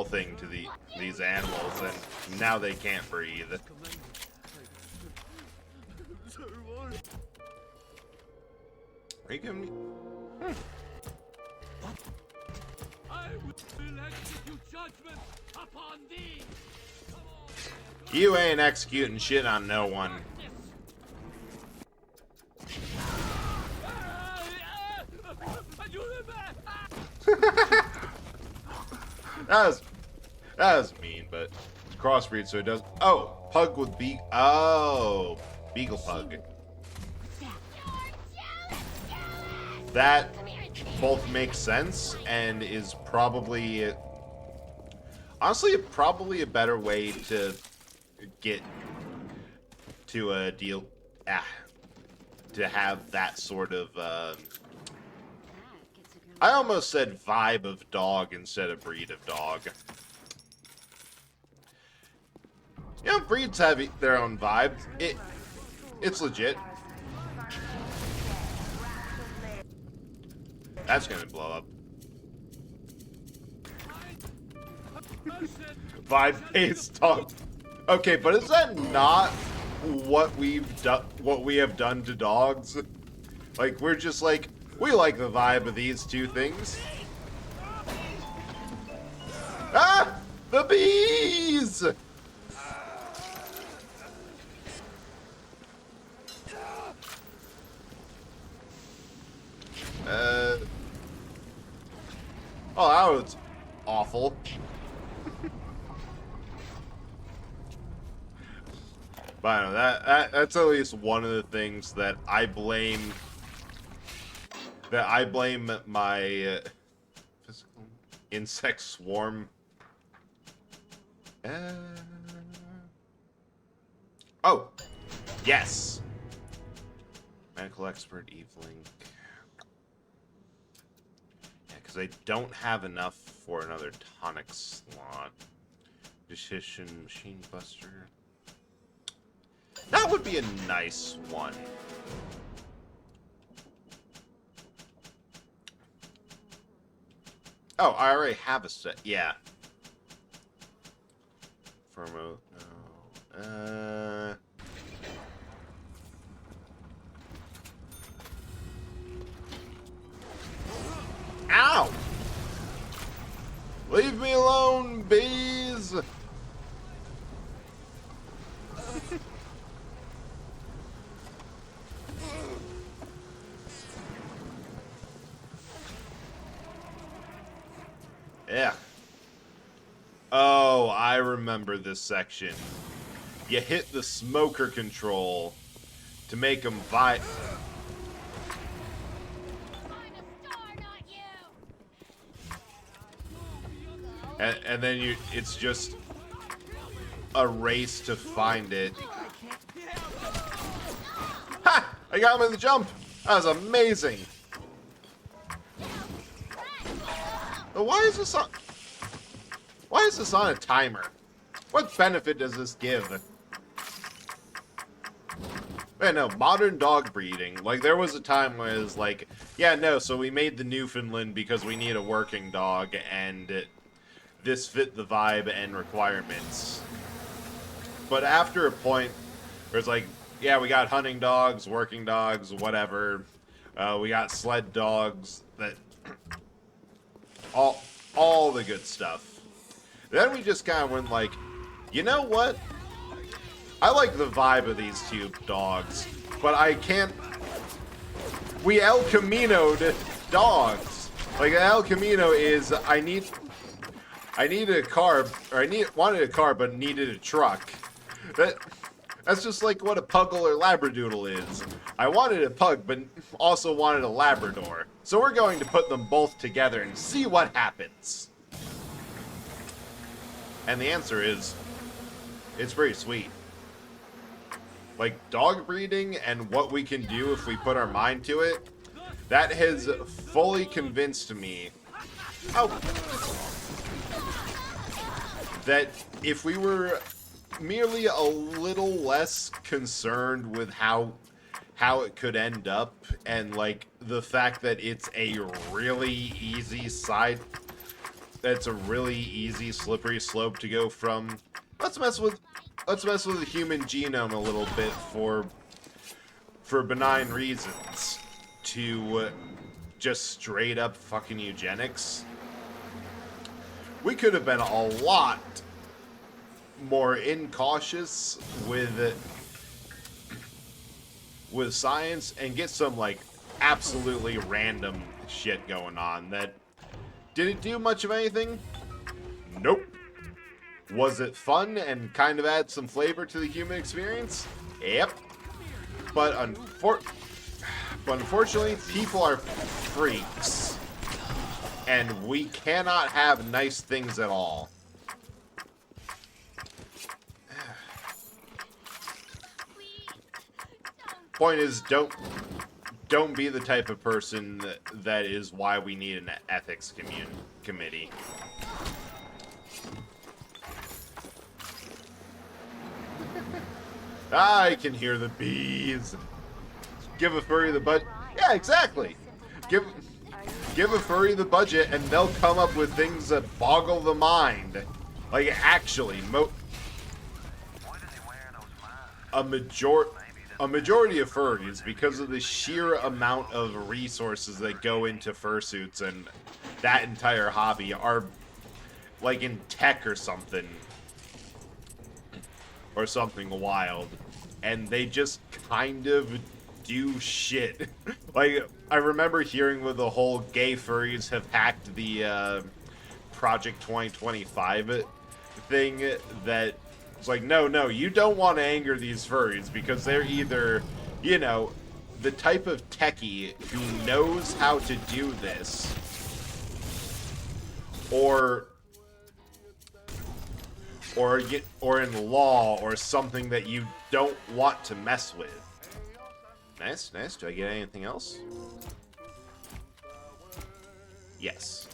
thing to these animals and now they can't breathe. Are you giving me? I will execute judgment upon thee. Come on. You ain't executing shit on no one. That was mean, but it's crossbreed, so it does. Oh, pug with oh, beagle pug. That both makes sense and is probably, honestly, probably a better way to get to a deal. To have that sort of. I almost said vibe of dog instead of breed of dog. You know, breeds have their own vibe. It's legit. That's gonna blow up. Vibe-based dog. Okay, but is that not what we've done? What we have done to dogs? Like we're just like we like the vibe of these two things. Ah, the bees! Oh, that was awful. But I don't know, that's at least one of the things that I blame. That I blame my physical insect swarm. Oh, yes. Medical expert Eve Link. Because I don't have enough for another tonic slot. Decision Machine Buster. That would be a nice one. Oh, I already have a set. Yeah. Firmo. No. Leave me alone, bees! Yeah. Oh, I remember this section. You hit the smoker control to make them I'm a star, not you! and then it's just a race to find it. Ha! I got him in the jump! That was amazing! But why is this on a timer? What benefit does this give? Man, no, modern dog breeding. Like, there was a time where it was like, yeah, no, so we made the Newfoundland because we need a working dog, and this fit the vibe and requirements. But after a point where it's like, yeah, we got hunting dogs, working dogs, whatever. We got sled dogs, that all the good stuff. Then we just kind of went like, you know what? I like the vibe of these two dogs, but I can't. We El Camino'd dogs. Like El Camino is I needed a car, or wanted a car but needed a truck. That's just like what a Puggle or Labradoodle is. I wanted a pug, but also wanted a Labrador. So we're going to put them both together and see what happens. And the answer is, it's pretty sweet. Like, dog breeding and what we can do if we put our mind to it, that has fully convinced me that if we were merely a little less concerned with how it could end up, and like the fact that it's a really easy slippery slope to go from let's mess with the human genome a little bit for benign reasons to just straight up fucking eugenics. We could have been a lot more incautious with science and get some like absolutely random shit going on that did it do much of anything? Nope. Was it fun and kind of add some flavor to the human experience? Yep. But unfortunately, people are freaks. And we cannot have nice things at all. Point is, don't be the type of person that is why we need an ethics committee. I can hear the bees. Give a furry the budget. Yeah, exactly. Give a furry the budget, and they'll come up with things that boggle the mind. Like actually, a majority of furries, because of the sheer amount of resources that go into fursuits and that entire hobby, are like in tech or something wild, and they just kind of do shit. Like, I remember hearing with the whole gay furries have hacked the Project 2025 thing, that it's like, no, you don't want to anger these furries because they're either, you know, the type of techie who knows how to do this, or in law, or something that you don't want to mess with. Nice. Do I get anything else? Yes.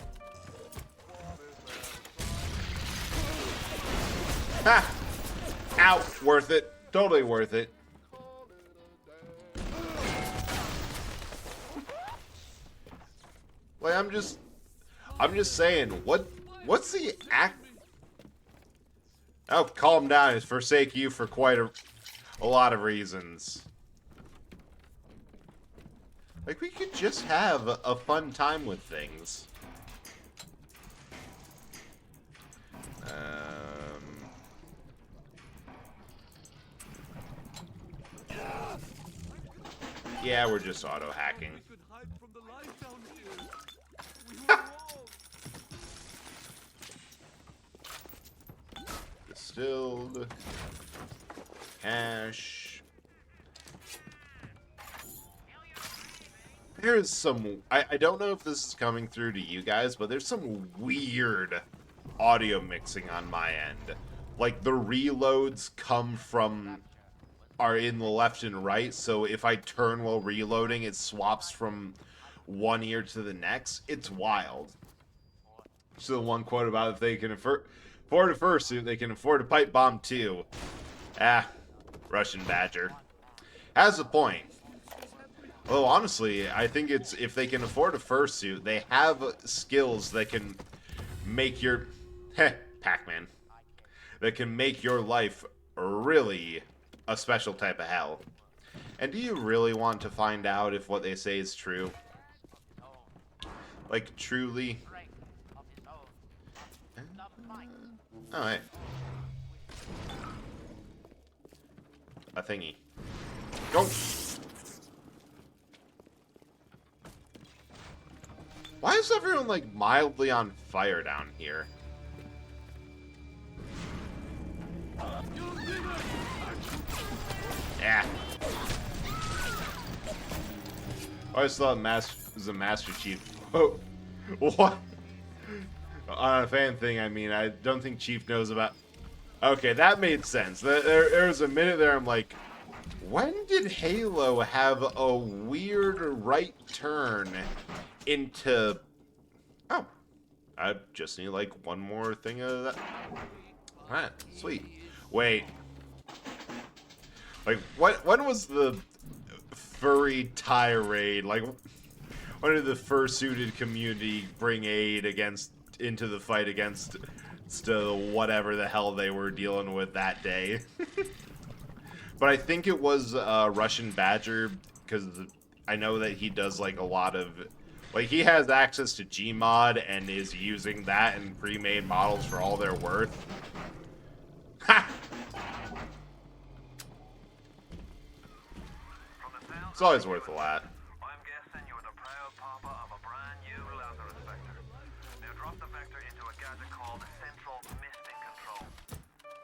Ha! Ow! Worth it. Totally worth it. Like, I'm just saying, what's the act? Oh, calm down. It's forsake you for quite a lot of reasons. Like, we could just have a fun time with things. Yeah, we're just auto-hacking. We could hide from the light down here. We were wrong. Distilled. Cash. There's some... I don't know if this is coming through to you guys, but there's some weird audio mixing on my end. Like, the reloads are in the left and right, so if I turn while reloading, it swaps from one ear to the next. It's wild. So the one quote about if they can afford a fursuit, they can afford a pipe bomb too. Ah, Russian Badger. Has a point. Well, honestly, I think it's if they can afford a fursuit, they have skills that can make your... Pac-Man. That can make your life really a special type of hell. And do you really want to find out if what they say is true? Like, truly? Oh, hey. A thingy. Go! Why is everyone, like, mildly on fire down here? Yeah. I always thought was a Master Chief. Oh, what? On a fan thing, I mean, I don't think Chief knows about... Okay, that made sense. There was a minute there I'm like, when did Halo have a weird right turn into... Oh, I just need, like, one more thing of that. Alright, sweet. Wait. Like, when was the furry tirade? Like, when did the fursuited community bring aid into the fight against whatever the hell they were dealing with that day? But I think it was Russian Badger, because I know that he does, like, a lot of... Like, he has access to Gmod and is using that and pre-made models for all they're worth. Ha! It's always worth a lot. I'm guessing you're the proud papa of a brand new Lazarus Vector. Now drop the Vector into a gadget called Central Misting Control.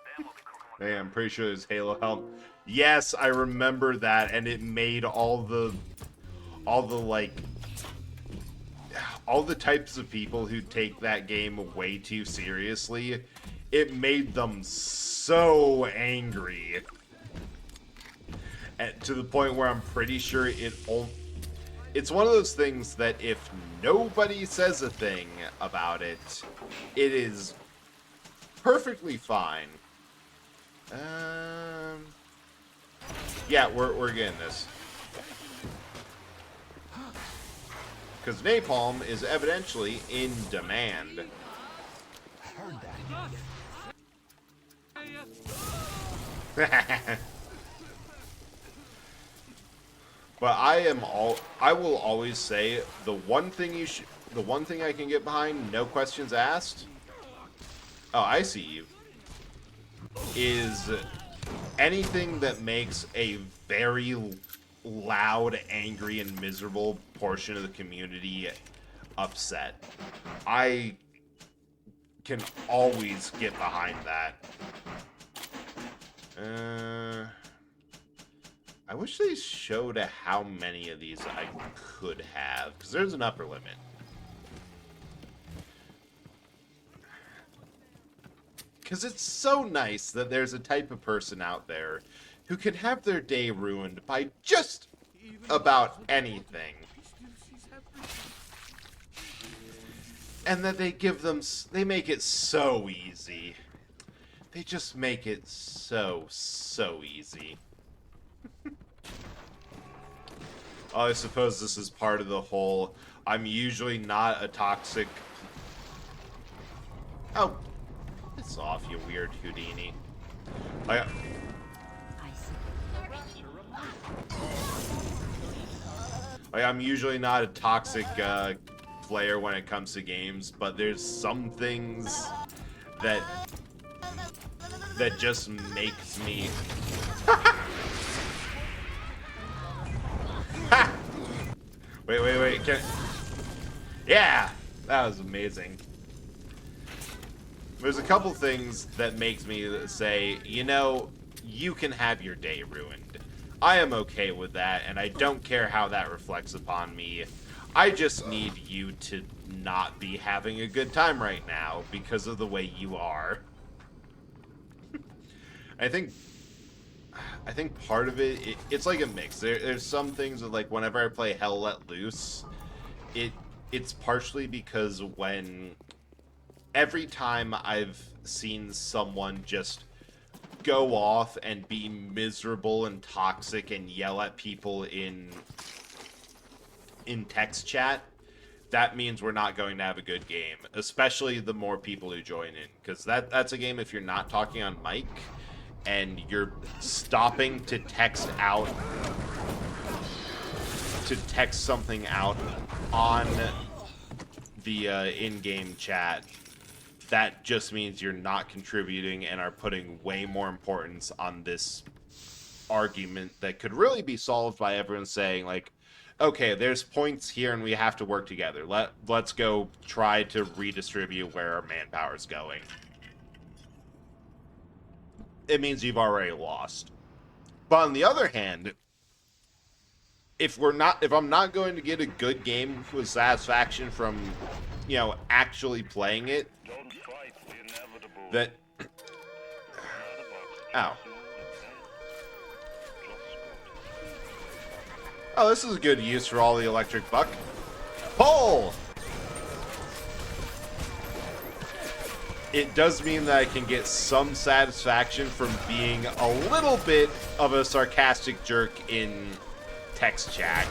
Then we'll be cooking with... Hey, I'm pretty sure there's Halo help. Yes, I remember that, and it made all the types of people who take that game way too seriously, it made them so angry. To the point where I'm pretty sure it's one of those things that if nobody says a thing about it, it is perfectly fine. Yeah, we're getting this. Because napalm is evidently in demand. But I will always say the one thing I can get behind, no questions asked. Oh, I see you. Is anything that makes a very loud, angry, and miserable portion of the community upset. I can always get behind that. I wish they showed how many of these I could have, because there's an upper limit. Because it's so nice that there's a type of person out there who can have their day ruined by just about anything. And that they make it so easy. They just make it so easy. Oh, I suppose this is part of the whole, I'm usually not a toxic... Oh, it's off, you weird Houdini. I'm usually not a toxic player when it comes to games, but there's some things that just makes me... Wait. Yeah! That was amazing. There's a couple things that makes me say, you know, you can have your day ruined. I am okay with that, and I don't care how that reflects upon me. I just need you to not be having a good time right now because of the way you are. I think part of it's like a mix. There's some things that, like, whenever I play Hell Let Loose, it's partially because every time I've seen someone just go off and be miserable and toxic and yell at people in text chat, that means we're not going to have a good game, especially the more people who join in, because that's a game if you're not talking on mic and you're stopping to text something out on the in-game chat. That just means you're not contributing and are putting way more importance on this argument that could really be solved by everyone saying, like, okay, there's points here and we have to work together. Let's go try to redistribute where our manpower's going. It means you've already lost. But on the other hand, if I'm not going to get a good game with satisfaction from, you know, actually playing it, that... Ow. Oh, this is a good use for all the electric buck. Pull! It does mean that I can get some satisfaction from being a little bit of a sarcastic jerk in text chat.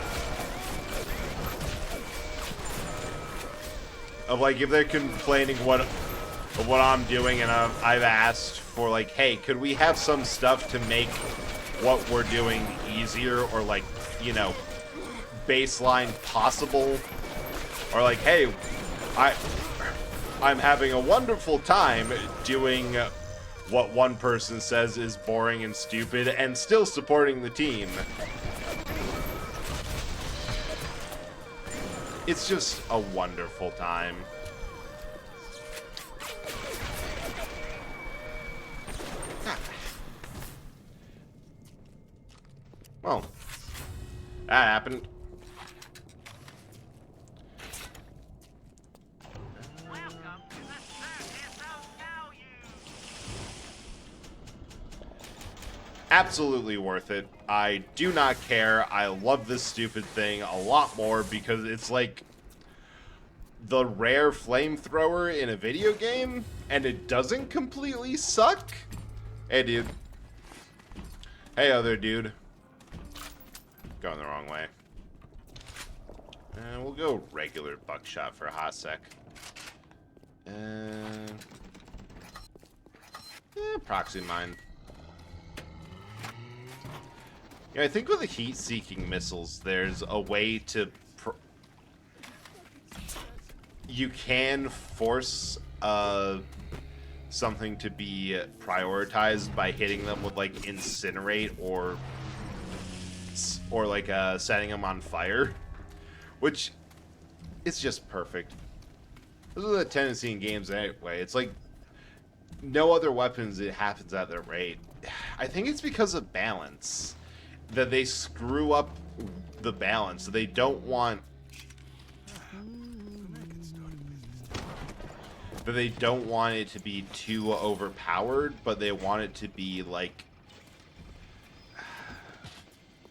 Of, like, if they're complaining what I'm doing and I've asked for, like, hey, could we have some stuff to make what we're doing easier, or, like, you know, baseline possible, or like, hey, I'm having a wonderful time doing what one person says is boring and stupid and still supporting the team. It's just a wonderful time. Well, that happened. Welcome to the circus of value. Absolutely worth it. I do not care. I love this stupid thing a lot more because it's like the rare flamethrower in a video game, and it doesn't completely suck. Hey, dude. Hey, other dude. Going the wrong way. We'll go regular buckshot for a hot sec. Proxy mine. Yeah, I think with the heat-seeking missiles, there's a way to... you can force something to be prioritized by hitting them with, like, incinerate or like setting them on fire, which is just perfect. This is a tendency in games anyway. It's like no other weapons, it happens at that rate. I think it's because of balance that they screw up the balance. They don't want it to be too overpowered, but they want it to be like...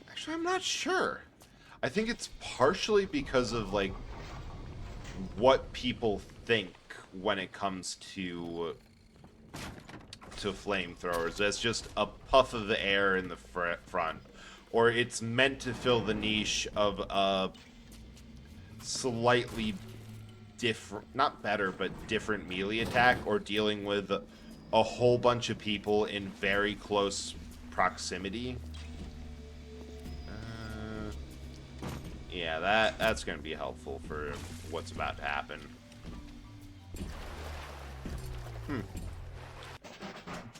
Actually, I'm not sure. I think it's partially because of, like, what people think when it comes to flamethrowers. That's just a puff of the air in the front. Or it's meant to fill the niche of a slightly different, not better, but different melee attack, or dealing with a whole bunch of people in very close proximity. Yeah, that's going to be helpful for what's about to happen.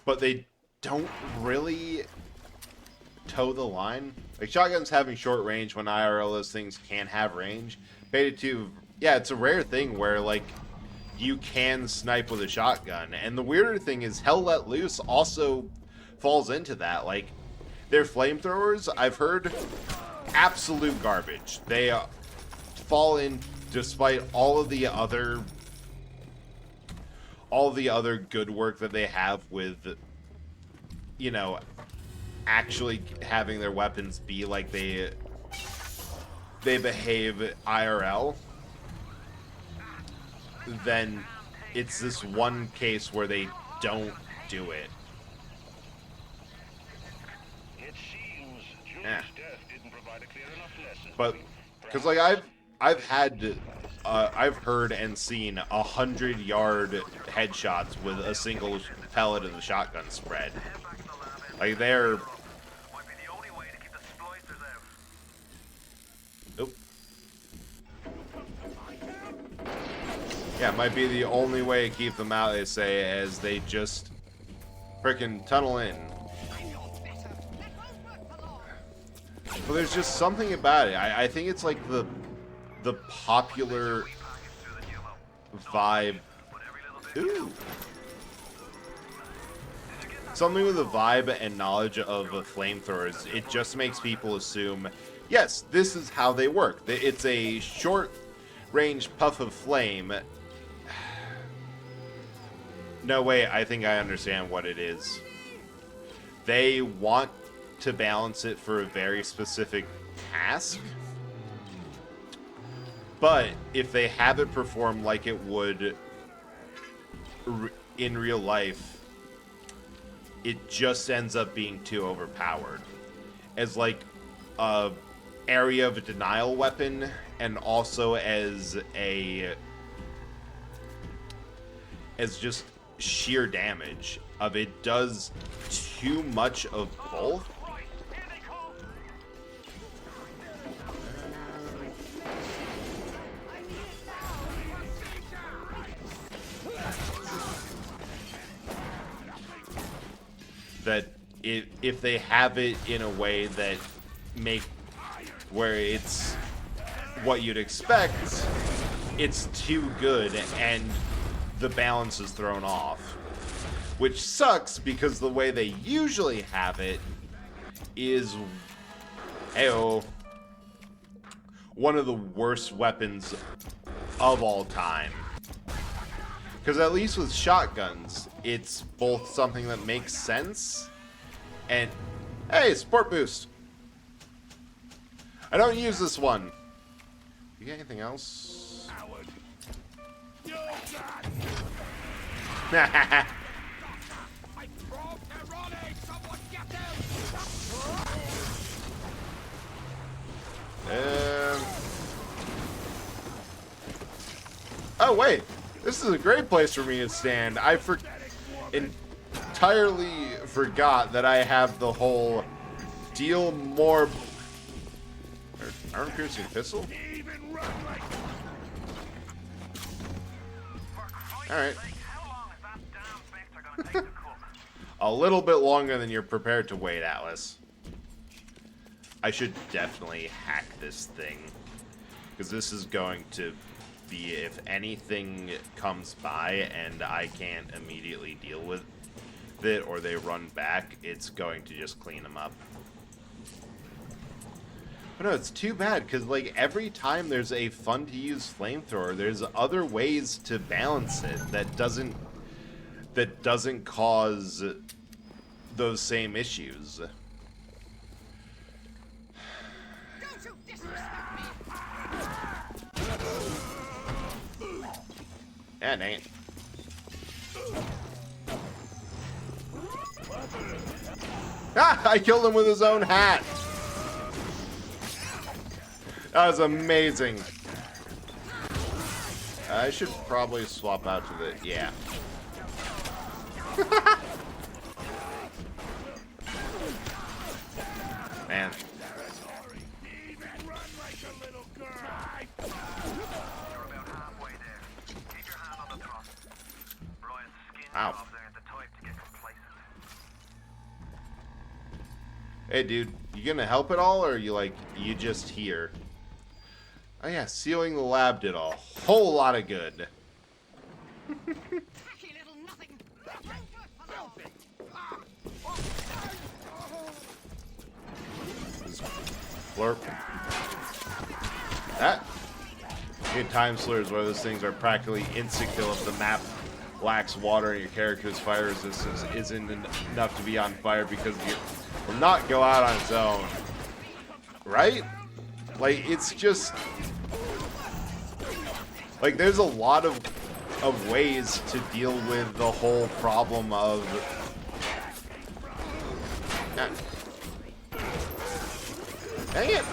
But they don't really toe the line. Like, shotguns having short range when IRL those things can have range. Beta 2, yeah, it's a rare thing where, like, you can snipe with a shotgun. And the weirder thing is Hell Let Loose also falls into that. Like, their flamethrowers, I've heard, absolute garbage. They fall in despite all of the other good work that they have with, you know, actually having their weapons be like they behave IRL. Then it's this one case where they don't do it. It seems Julie's Yeah. death didn't provide a clear enough lesson. But because like I've heard and seen 100-yard headshots with a single pellet of the shotgun spread. Like they're Might be the only way to keep the splicers out. oop. Yeah, it might be the only way to keep them out, they say, as they just frickin' tunnel in. But there's just something about it. I think it's like the popular vibe. Ooh. Something with the vibe and knowledge of flamethrowers, it just makes people assume, yes, this is how they work. It's a short-range puff of flame. No way, I think I understand what it is. They want to balance it for a very specific task. But if they have it perform like it would in real life, it just ends up being too overpowered. As like a area of denial weapon, and also as just sheer damage of it does too much of both. That if they have it in a way that where it's what you'd expect, it's too good and the balance is thrown off. Which sucks because the way they usually have it is one of the worst weapons of all time. Because at least with shotguns, it's both something that makes sense and... Hey, sport boost! I don't use this one. You got anything else? Oh, wait. This is a great place for me to stand. I entirely forgot that I have the whole deal more... Armor-piercing pistol? Alright. A little bit longer than you're prepared to wait, Atlas. I should definitely hack this thing. Because this is going to be, if anything comes by and I can't immediately deal with it, or they run back, it's going to just clean them up. But no, it's too bad, because like every time there's a fun-to-use flamethrower, there's other ways to balance it that doesn't cause those same issues. Yeah, dang it. Ah! I killed him with his own hat! That was amazing. I should probably swap out to the... yeah. Man. Ow. Hey, dude, you gonna help at all, or are you like, you just here? Oh yeah, sealing the lab did a whole lot of good. Flurp. That. Good time slurs where those things are practically insta-kill if the map lacks water and your character's fire resistance isn't enough to be on fire because you will not go out on its own. Right? Like, it's just... Like, there's a lot of ways to deal with the whole problem of... Dang it!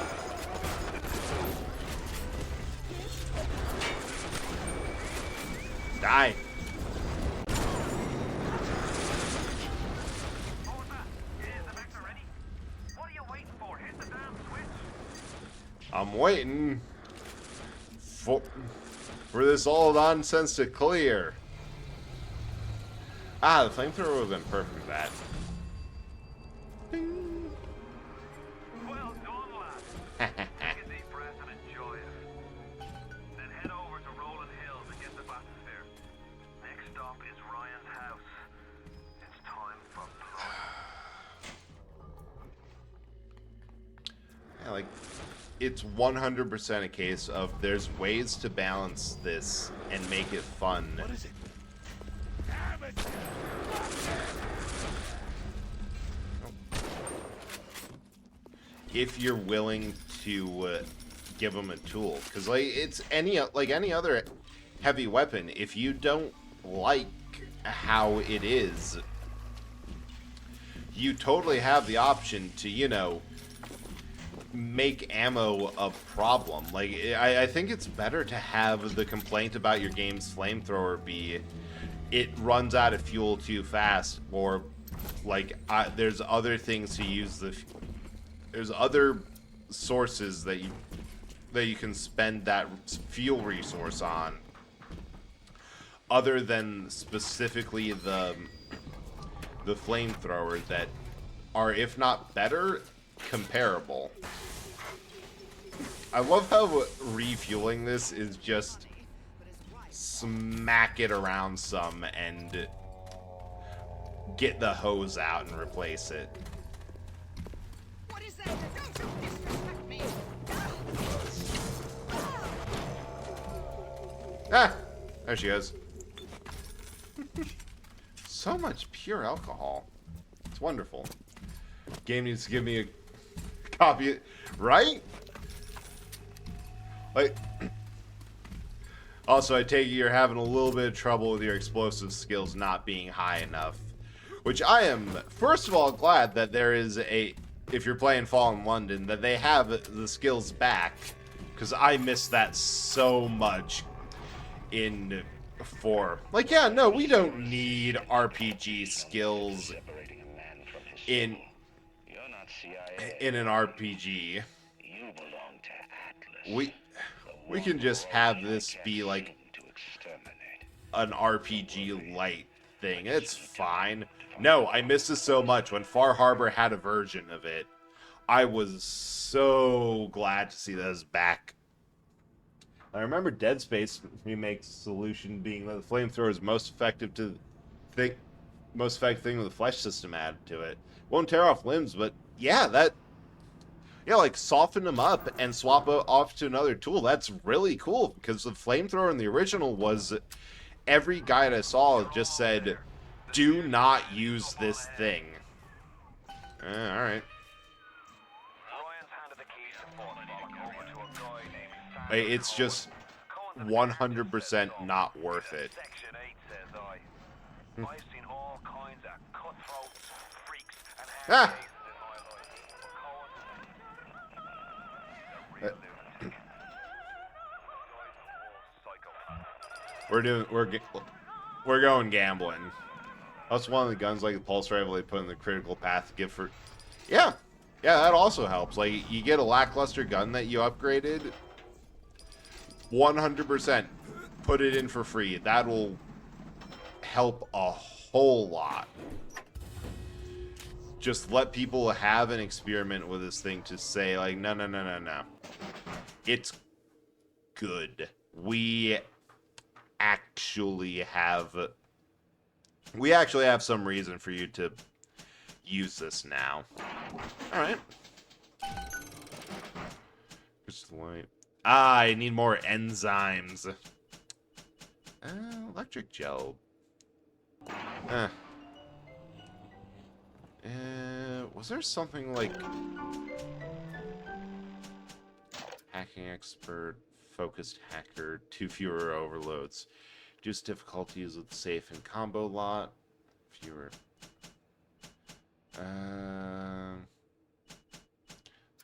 Die. I'm waiting for this all nonsense to clear. Ah, the flamethrower would have been perfect for that. Well done, lad. Take a deep breath and enjoy it. Then head over to Rolling Hills and get the bathysphere. Next stop is Ryan's house. It's time for blood. Yeah, like, it's 100% a case of there's ways to balance this and make it fun. What is it? If you're willing to give them a tool, because like it's any other heavy weapon, if you don't like how it is, you totally have the option to, you know, make ammo a problem. Like, I think it's better to have the complaint about your game's flamethrower be it runs out of fuel too fast, or like there's other things to use there's other sources that you can spend that fuel resource on other than specifically the flamethrower that are, if not better, comparable. I love how refueling this is just smack it around some and get the hose out and replace it. What is that? Don't disrespect me! Ah! There she goes. So much pure alcohol. It's wonderful. Game needs to give me a copy, right? Like, also, I take it you're having a little bit of trouble with your explosive skills not being high enough. Which I am, first of all, glad that there is a, if you're playing Fallen London, that they have the skills back. Because I miss that so much in 4. Like, yeah, no, we don't need RPG skills in an RPG. We can just have this be like an RPG light thing. It's fine. No, I missed this so much. When Far Harbor had a version of it, I was so glad to see those back. I remember Dead Space Remake's solution being that the flamethrower is most effective thing with the flesh system added to it. Won't tear off limbs, but yeah, like soften them up and swap it off to another tool. That's really cool, because the flamethrower in the original was, every guide I saw just said, do not use this thing. Alright. It's just 100% not worth it. Section 8 says I. I've seen all kinds of cutthroats, freaks, and Ah! cases in my life. But Cohen, a real lunatic. We're going gambling. That's one of the guns like the pulse rifle they put in the critical path to give for. Yeah, that also helps. Like, you get a lackluster gun that you upgraded. 100% put it in for free. That'll help a whole lot. just let people have an experiment with this thing to say, like, no, no, no, no, no. It's good. We actually have some reason for you to use this now. All right. Crystalloid. Ah, I need more enzymes. Electric gel. Was there something like hacking expert, focused hacker, 2 fewer overloads, reduce difficulties with safe and combo lot, fewer.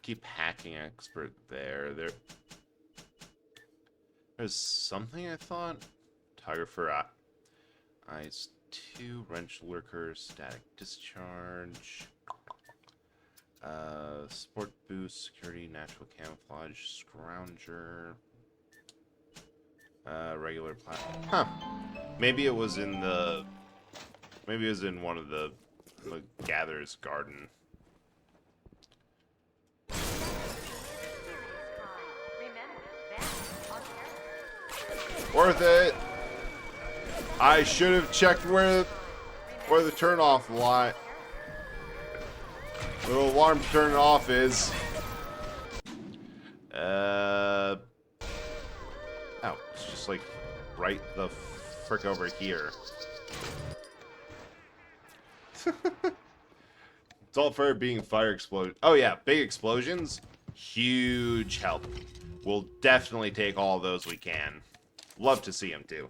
Keep hacking expert there. There's something I thought. Photographer, Ice 2, wrench lurker, static discharge, sport boost, security, natural camouflage, scrounger, regular platform. Huh. Maybe it was in one of the gatherer's garden. Worth it. I should have checked where the turn-off light, where the alarm to turn it off is. Oh, it's just like right the frick over here. It's all fair being fire explosion. Oh yeah, big explosions, huge help. We'll definitely take all those we can. Love to see them too.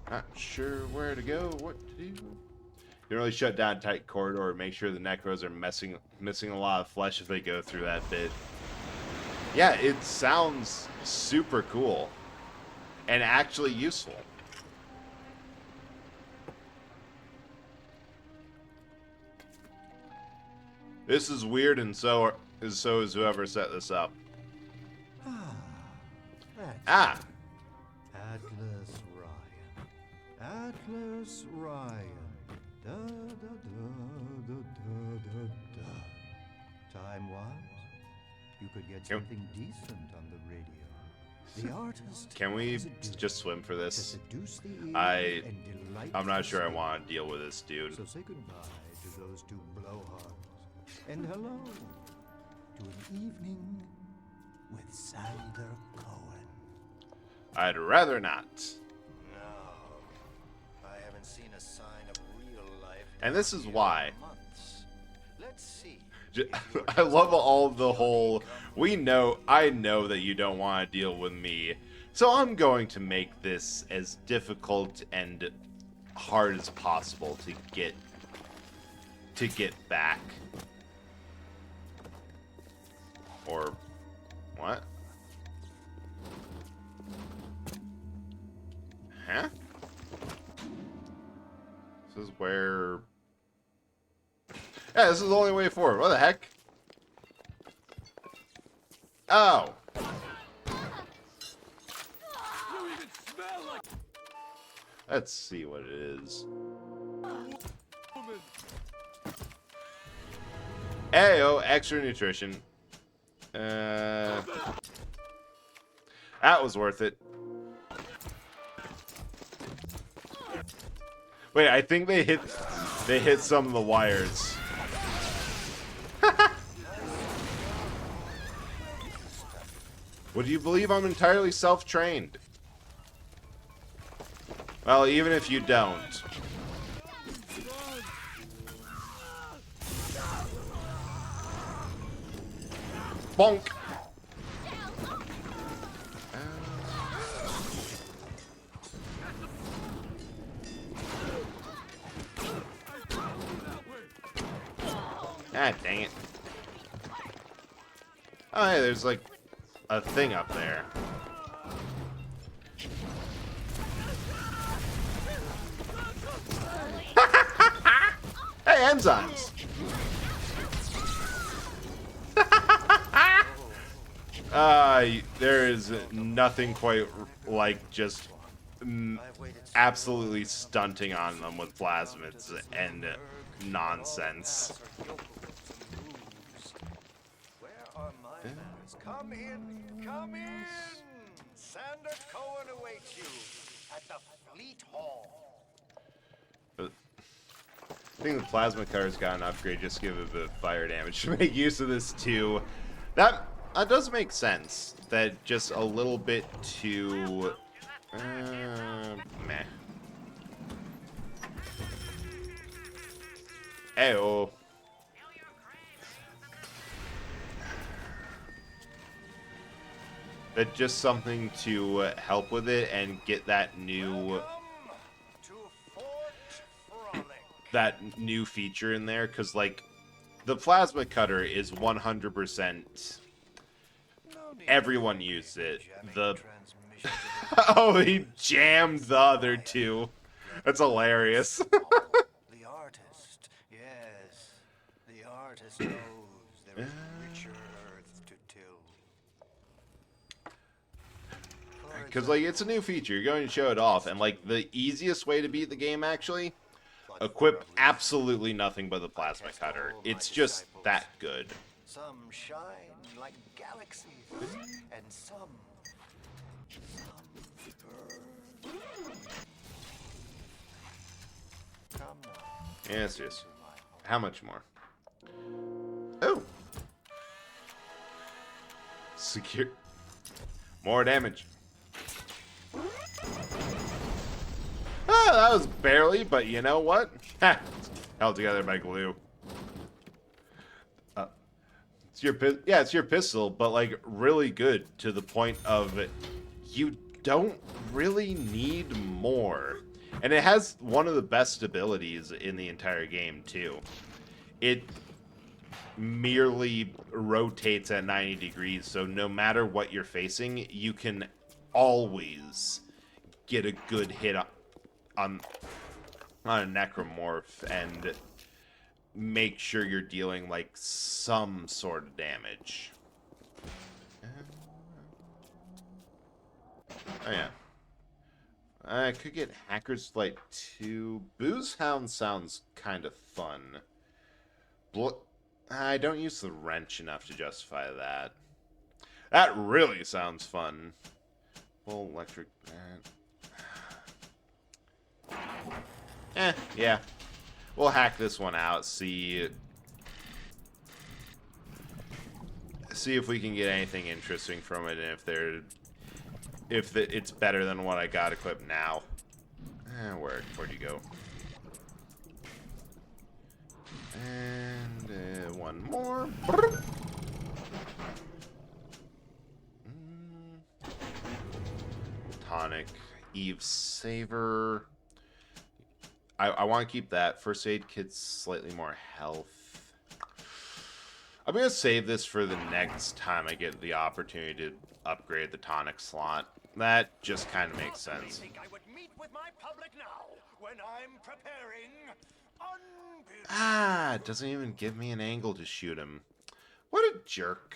Not sure where to go, what to do. You can really shut down a tight corridor and make sure the necros are missing a lot of flesh if they go through that bit. Yeah, it sounds super cool and actually useful. This is weird, and so is whoever set this up. Ah. Atlas Ryan. Atlas Ryan. Da da da da da da da. Time-wise, you could get something decent on the radio. The artist. Can we just swim for this? I'm not sure I want to deal with this dude. So say goodbye to those two blowhards. And hello to an evening with Sander Cohen. I'd rather not. No, I haven't seen a sign of real life. And this is why. Months. Let's see. I love all the whole, I know that you don't want to deal with me, so I'm going to make this as difficult and hard as possible to get back. Or what? Huh? This is where... Yeah, this is the only way forward. What the heck? Oh. Let's see what it is. Ayo, extra nutrition. That was worth it. Wait, I think they hit some of the wires. Would you believe I'm entirely self-trained? Well, even if you don't. Bonk! God dang it. Oh, hey, there's like a thing up there. Hey, enzymes! There is nothing quite like just absolutely stunting on them with plasmids and nonsense. Where are my manners? Come in, come in! Sander Cohen awaits you at the Fleet Hall. But I think the plasma cutter's got an upgrade, just give it a bit of fire damage to make use of this too. That does make sense. That just a little bit too meh. Ayo. That just something to help with it and get that new that new feature in there, because like the plasma cutter is 100%. Everyone used it. The oh, he jammed the other two. That's hilarious. The artist, yes, the artist knows there is richer earth to till. Because like it's a new feature, you're going to show it off, and like the easiest way to beat the game actually, equip absolutely nothing but the plasma cutter. It's just that good. Some shine like galaxies, and some burn. Come now. Yes, yes. How much more? Oh. Secure. More damage. Ah, that was barely, but you know what? Ha! Held together by glue. It's your yeah, it's your pistol, but like really good to the point of you don't really need more. And it has one of the best abilities in the entire game too. It merely rotates at 90 degrees, so no matter what you're facing, you can always get a good hit on a necromorph and make sure you're dealing like some sort of damage. Oh yeah. I could get Hacker's Light 2. Booze Hound sounds kind of fun. I don't use the wrench enough to justify that. That really sounds fun. Full electric. Yeah. We'll hack this one out. See if we can get anything interesting from it, and if it's better than what I got equipped now. Where'd you go? And one more. Tonic, Eve Saver. I want to keep that. First aid kit's slightly more health. I'm going to save this for the next time I get the opportunity to upgrade the tonic slot. That just kind of makes sense. I would meet with my public now when I'm preparing Ah, it doesn't even give me an angle to shoot him. What a jerk.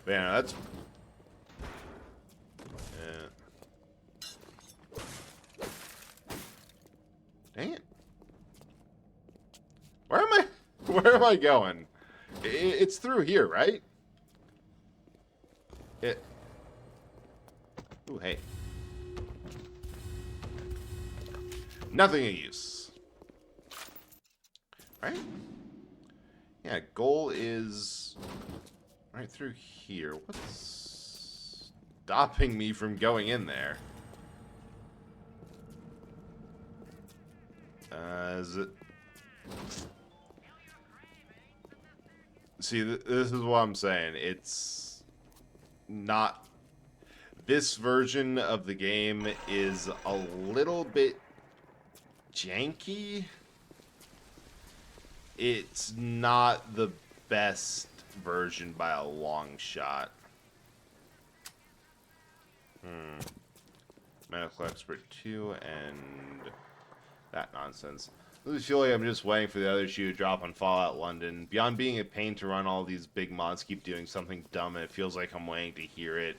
But yeah, that's... Dang it. Where am I? Where am I going? It's through here, right? Ooh, hey. Nothing of use. Right? Yeah, goal is right through here. What's stopping me from going in there? Is it... See, this is what I'm saying. It's not... This version of the game is a little bit janky. It's not the best version by a long shot. Medical Expert 2 and that nonsense. I really feel like I'm just waiting for the other shoe to drop on Fallout London. Beyond being a pain to run, all these big mods keep doing something dumb, and it feels like I'm waiting to hear it.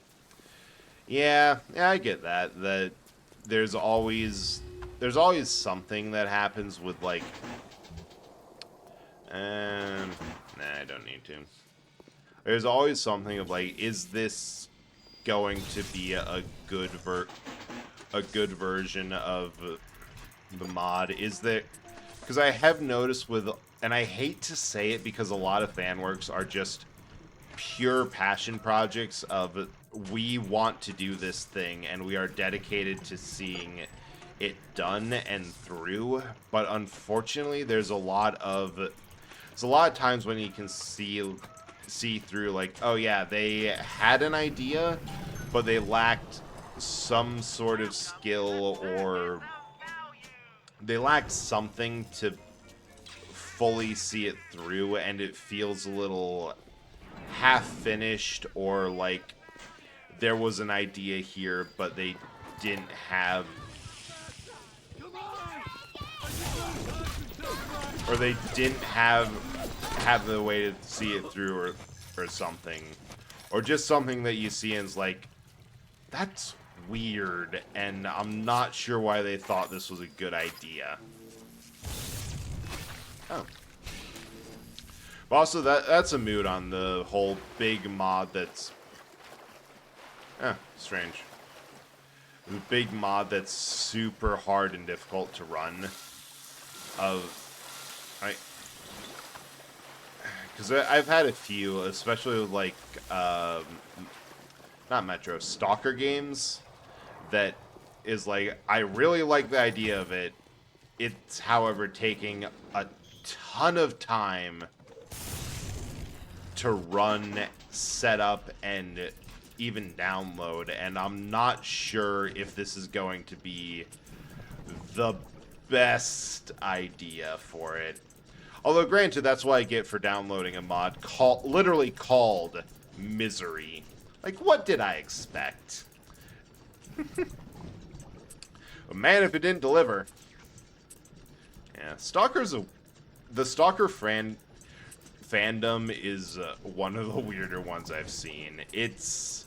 Yeah, I get that. That there's always something that happens with like. Nah, I don't need to. There's always something of like, is this going to be a good version of the mod? Is there? Because I have noticed with, and I hate to say it because a lot of fan works are just pure passion projects of we want to do this thing and we are dedicated to seeing it done and through. But unfortunately, there's a lot of times when you can see through like, oh yeah, they had an idea, but they lacked some sort of skill or they lacked something to fully see it through, and it feels a little half-finished, or like there was an idea here, but they didn't have, or they didn't have the way to see it through, or something, or just something that you see and is like, that's weird, and I'm not sure why they thought this was a good idea. Oh. But also, that's a mood on the whole big mod that's... strange. The big mod that's super hard and difficult to run. Because I've had a few, especially with, like, not Metro, Stalker games, that is like, I really like the idea of it. It's, however, taking a ton of time to run, set up, and even download, and I'm not sure if this is going to be the best idea for it. Although, granted, that's what I get for downloading a mod literally called Misery. Like, what did I expect? But man, if it didn't deliver. Yeah, the Stalker fandom is one of the weirder ones I've seen. It's,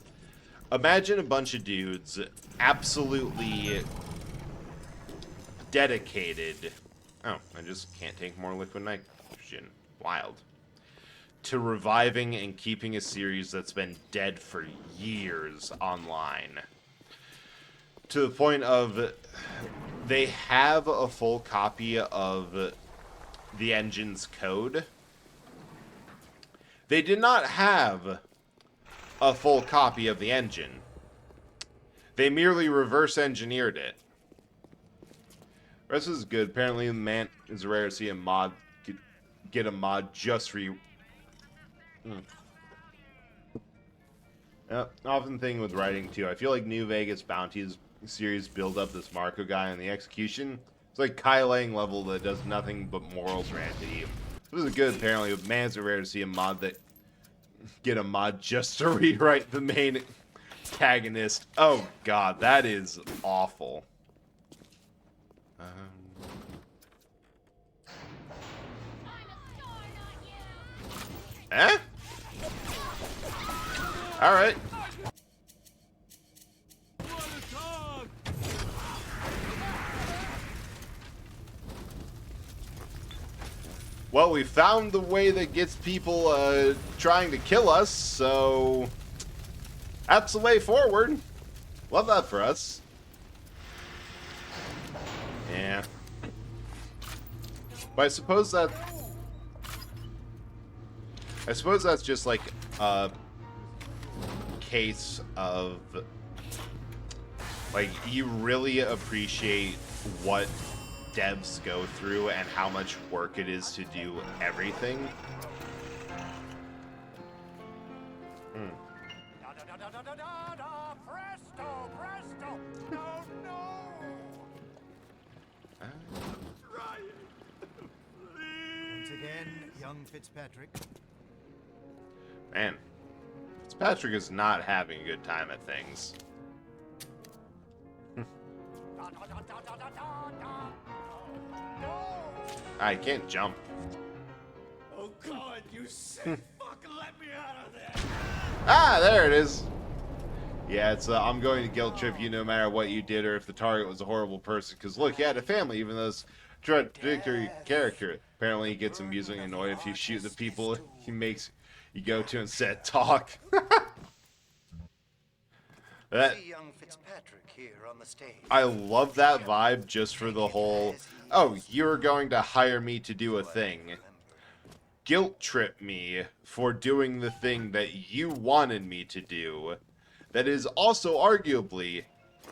imagine a bunch of dudes absolutely dedicated. Oh, I just can't take more liquid nitrogen. Wild. To reviving and keeping a series that's been dead for years online. To the point of they have a full copy of the engine's code. They did not have a full copy of the engine. They merely reverse engineered it. The rest is good. Apparently, man, it's rare to see a mod get a mod just for you. Often thing with writing too. I feel like New Vegas Bounties series build up this Marco guy, and the execution, it's like Kai Lang level that does nothing but morals rant at you. This is good. Apparently, but man, it's rare to see a mod that get a mod just to rewrite the main antagonist. Oh god, that is awful. Eh? Alright. Well, we found the way that gets people trying to kill us, so that's the way forward. Love that for us. Yeah. But I suppose that's just like a case of like you really appreciate what devs go through and how much work it is to do everything. Presto, presto! No, no! Once again, young Fitzpatrick. Man, Fitzpatrick is not having a good time at things. No! I can't jump. Oh God, you sick fuck, let me out of there! Ah, there it is. Yeah, it's I'm going to guilt trip you no matter what you did or if the target was a horrible person. Because look, you had a family, even though it's contradictory character. Apparently, he gets amusing and annoyed if you shoot the people he makes you go to instead talk. That See young Fitzpatrick here on the stage. I love that vibe just for the whole. Oh, you're going to hire me to do a thing. Guilt trip me for doing the thing that you wanted me to do. That is also arguably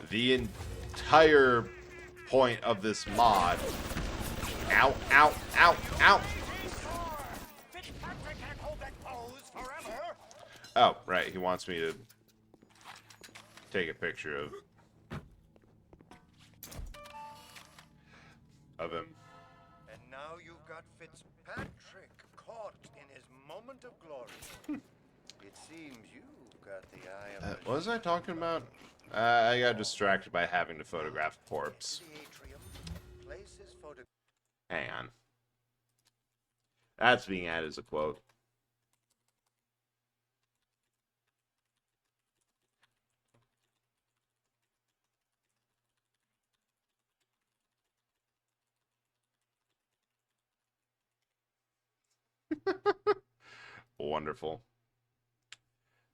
the entire point of this mod. Ow, ow, ow, ow. Fitzpatrick can't hold that pose forever. Oh, right, he wants me to take a picture of him. And now you've got Fitzpatrick caught in his moment of glory. It seems you've got the eye of a What was I talking about? I got distracted by having to photograph a corpse. the atrium. Place his photograph. Hang on. That's being added as a quote. Wonderful.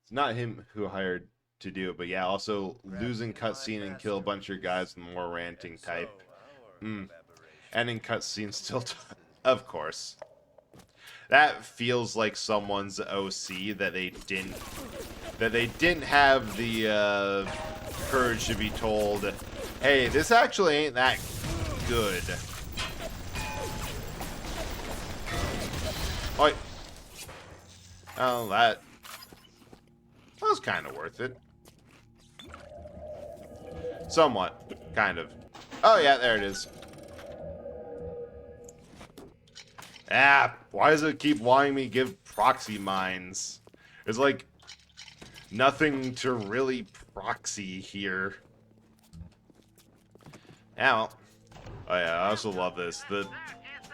It's not him who hired to do it, but yeah, also losing cutscene and kill a bunch of guys with more ranting type. Ending cutscene still, of course. That feels like someone's OC that they didn't have the courage to be told, hey, this actually ain't that good. Oi. Oh, that was kind of worth it. Somewhat, kind of. Oh yeah, there it is. Ah, why does it keep wanting me to give proxy mines? There's like nothing to really proxy here. Now, oh yeah, I also love this.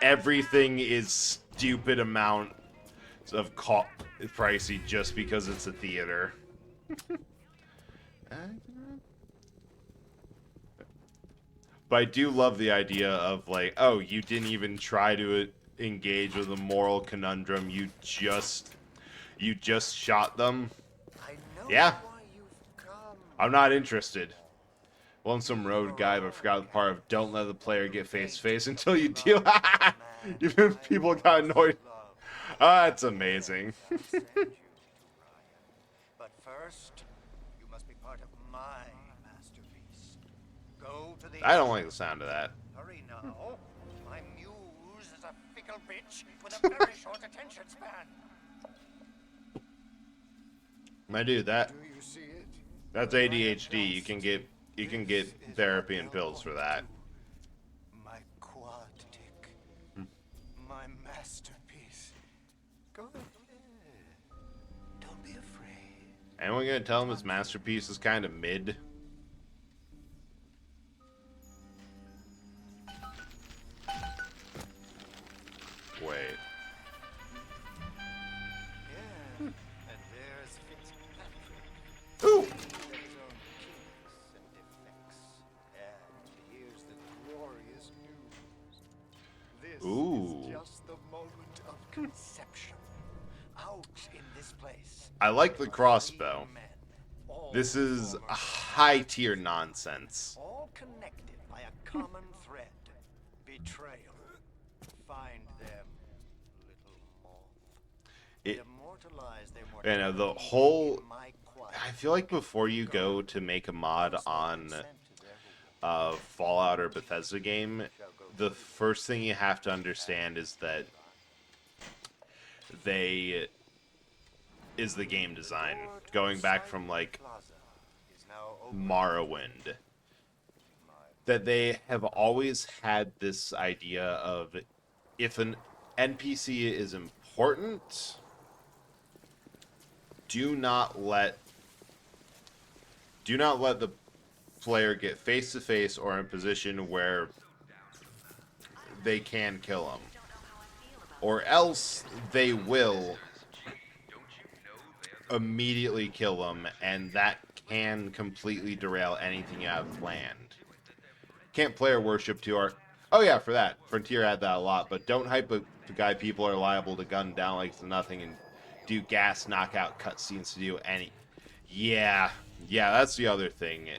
Everything is stupid amount of pricey just because it's a theater. But I do love the idea of like, oh, you didn't even try to engage with a moral conundrum. You just shot them. I know Yeah. why you've come. I'm not interested. Well, I'm some road guy, but I forgot the part of don't let the player get face to face until you deal. Even people got annoyed. Ah, that's amazing. But first, you must be part of my masterpiece. Go to the. I don't like the sound of that. Hurry now. My muse is a fickle bitch with a very short attention span. My dude, Do you see it? that's ADHD. You can get therapy and pills for that. My quad tick. My masterpiece. Go ahead. Don't be afraid. Anyone gonna tell him his masterpiece is kind of mid? Wait. Yeah. And there's Fitzpatrick. Ooh. His own kinks and defects. And here's the glorious news. This Ooh. is just the moment of conception. Out in this place. I like the crossbow. 3 men, all This is former a high tier nonsense. all connected by a common thread. Betrayal. Find them, little moth. It, Immortalize their you know, mortality the whole. in my quiet. I feel like before you go to make a mod on Fallout or Bethesda game, the first thing you have to understand is that is the game design. Going back from like Plaza is now open. Morrowind. That they have always had this idea of if an NPC is important, do not let the player get face to face or in a position where they can kill him. Or else they will immediately kill him, and that can completely derail anything you have planned. Can't player worship too hard. Oh yeah, for that. Frontier had that a lot, but don't hype a guy people are liable to gun down like it's nothing and do gas knockout cutscenes to do any... Yeah, that's the other thing.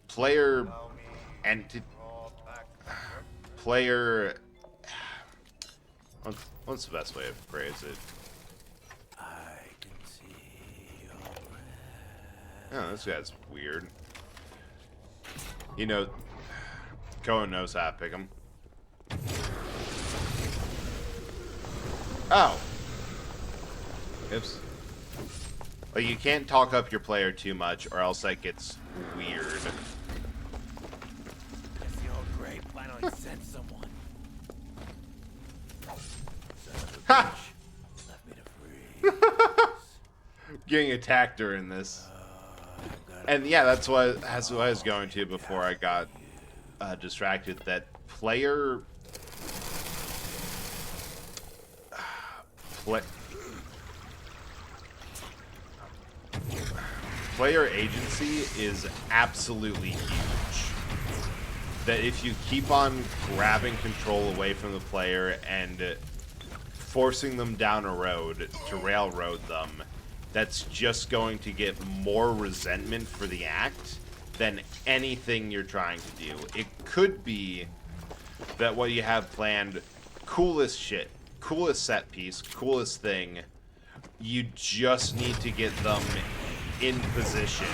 Player... Allow me and to draw back the curtain. player... What's the best way to phrase it? I can see your breath. Oh, this guy's weird. You know, Cohen knows how to pick him. Oh. Oops. Like, you can't talk up your player too much, or else that gets weird. Guess the old gray finally sent someone. Son of a Ha! bitch. Left me to freeze. Getting attacked during this. And yeah, that's what I was going to before I got distracted. That player... Player agency is absolutely huge. That if you keep on grabbing control away from the player and forcing them down a road to railroad them, that's just going to get more resentment for the act than anything you're trying to do. It could be that what you have planned, coolest shit, coolest set piece, coolest thing, you just need to get them in position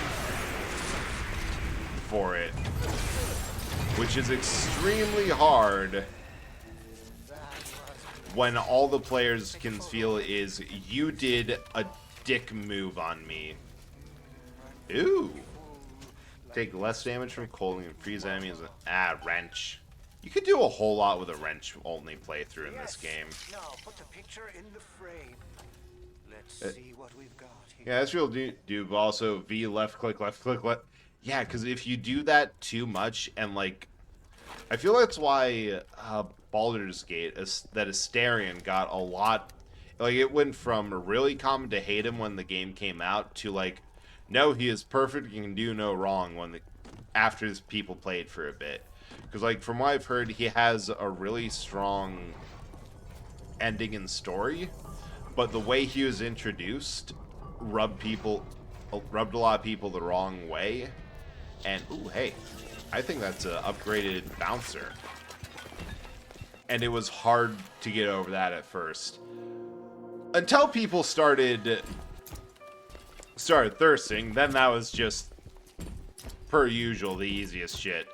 for it, which is extremely hard when all the players can feel is you did a dick move on me. Ooh. Take less damage from cold and freeze enemies. Wrench. You could do a whole lot with a wrench only playthrough in this game. Now put the picture in the frame. Let's see what we've got here. Yeah, that's real do, but also V left click, left. Yeah, because if you do that too much, and like, I feel that's why Baldur's Gate, that Astarion got a lot, like it went from really common to hate him when the game came out to like, no, he is perfect, he can do no wrong after his people played for a bit. Because like, from what I've heard, he has a really strong ending and story, but the way he was introduced rubbed a lot of people the wrong way. And ooh, hey, I think that's an upgraded bouncer. And it was hard to get over that at first, until people started thirsting. Then that was just, per usual, the easiest shit.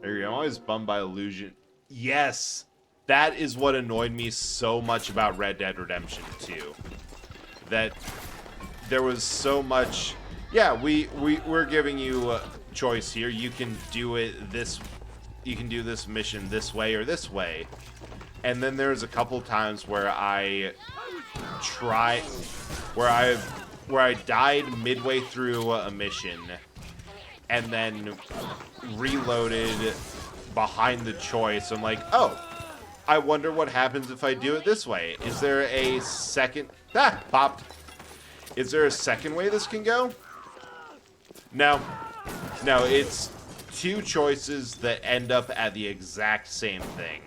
There you go. I'm always bummed by illusion. Yes, that is what annoyed me so much about Red Dead Redemption 2. That there was so much. Yeah, we're giving you a choice here. You can do it this. You can do this mission this way or this way. And then there's a couple times where I died midway through a mission, and then reloaded behind the choice. I'm like, oh, I wonder what happens if I do it this way. Is there a second... popped. Is there a second way this can go? No, it's two choices that end up at the exact same thing.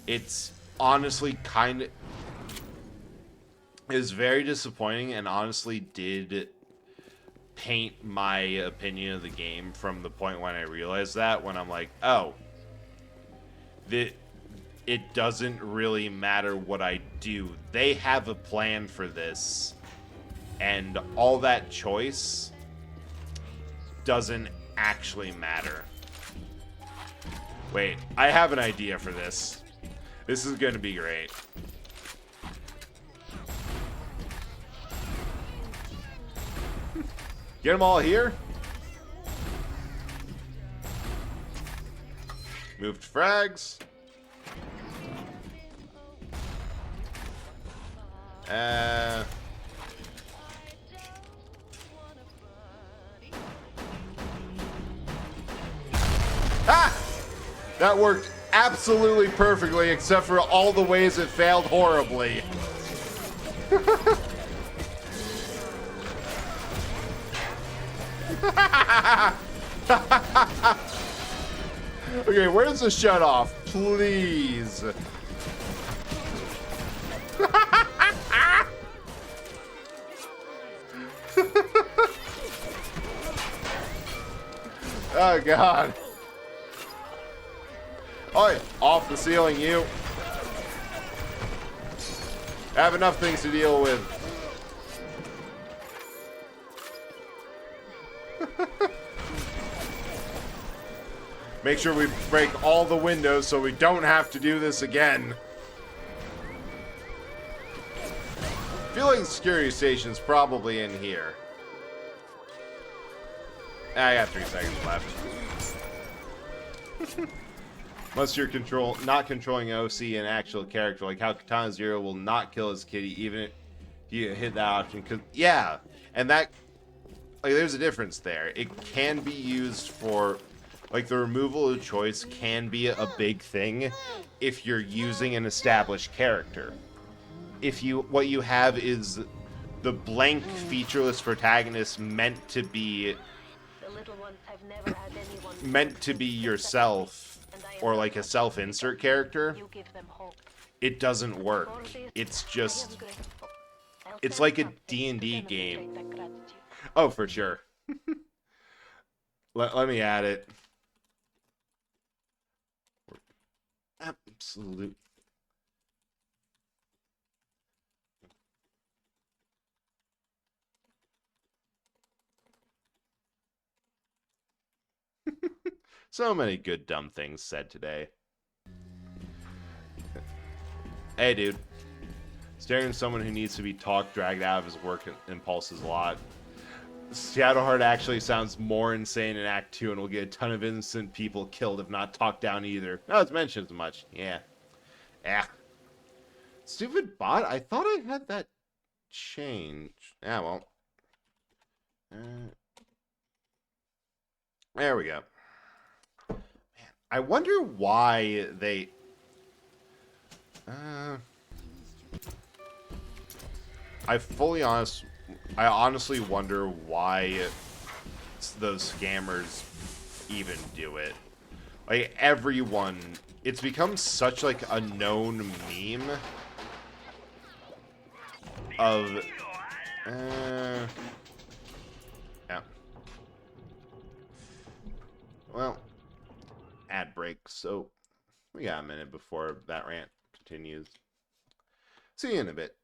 It's honestly is very disappointing, and honestly did paint my opinion of the game from the point when I realized that, when I'm like, oh, it doesn't really matter what I do. They have a plan for this, and all that choice doesn't actually matter. Wait, I have an idea for this. This is going to be great. Get them all here. Moved frags. That worked absolutely perfectly, except for all the ways it failed horribly. Okay, where's the shut off? Please. Oh, God. Oi, off the ceiling, you. I have enough things to deal with. Make sure we break all the windows so we don't have to do this again. I feel like the security station's probably in here. I got 3 seconds left. Unless you're not controlling OC an actual character, like how Katana Zero will not kill his kitty even if you hit that option. Cause yeah, and that, like, there's a difference there. It can be used for, like, the removal of choice can be a big thing if you're using an established character. If what you have is the blank featureless protagonist meant to be yourself, or like a self-insert character, it doesn't work. It's just, it's like a D&D game. Oh, for sure. Let me add it. Absolute. So many good dumb things said today. Hey, dude. Staring at someone who needs to be talked dragged out of his work impulses a lot. Shadowheart actually sounds more insane in Act 2 and will get a ton of innocent people killed if not talked down either. No, it's mentioned as much. Yeah. Stupid bot? I thought I had that change. Yeah, well. There we go. I wonder why they... I honestly wonder why those scammers even do it. Like, everyone... It's become such, like, a known meme of... yeah. Well... ad break, so we got a minute before that rant continues. See you in a bit.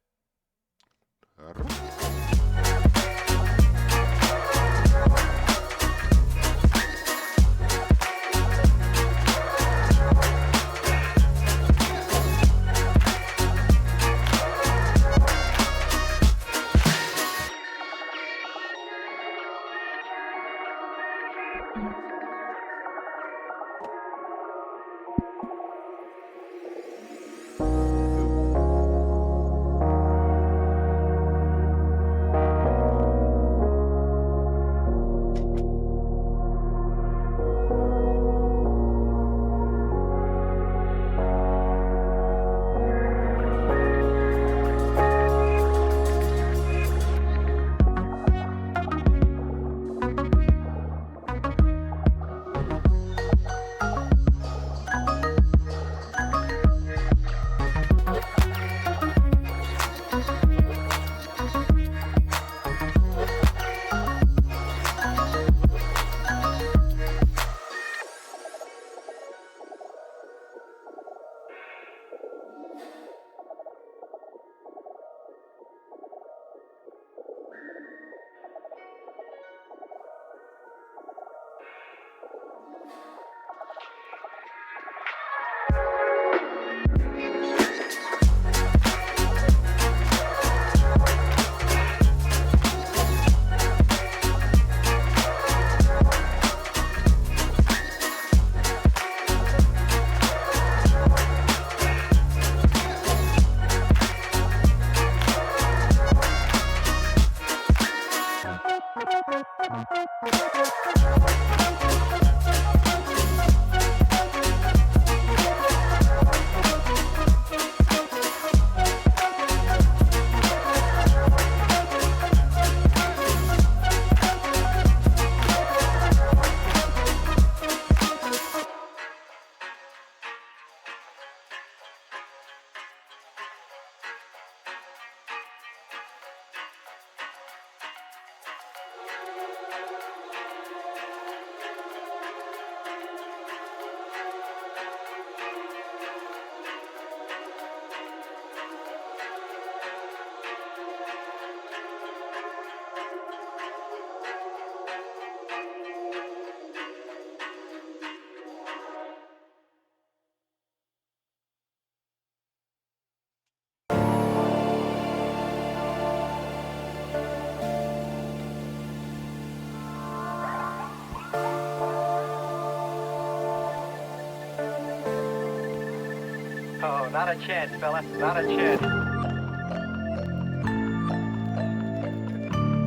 Not a chance, fella. Not a chance.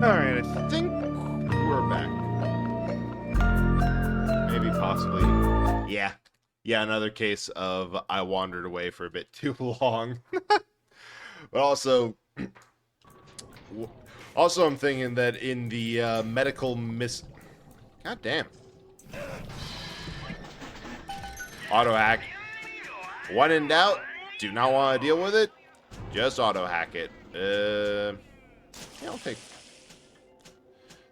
Alright, I think we're back. Maybe, possibly. Yeah. Yeah, another case of I wandered away for a bit too long. But also... Also, I'm thinking that in the medical God damn. Auto hack. When in doubt, do not want to deal with it, just auto hack it. Yeah, I'll take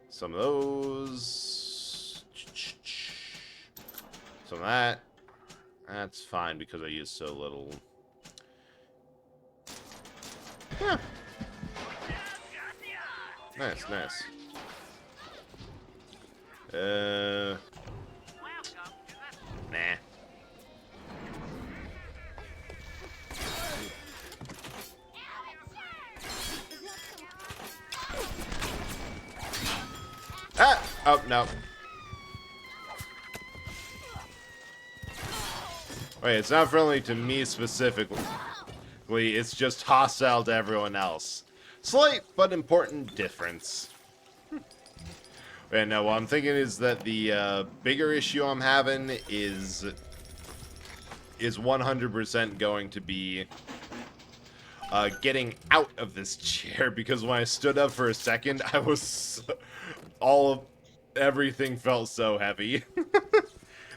some of those. Some of that. That's fine because I use so little. Yeah. Nice, nice. Nah. Ah! Oh, no. Wait, it's not friendly to me specifically. It's just hostile to everyone else. Slight but important difference. Wait, no, what I'm thinking is that the bigger issue I'm having is 100% going to be getting out of this chair, because when I stood up for a second, I was everything felt so heavy.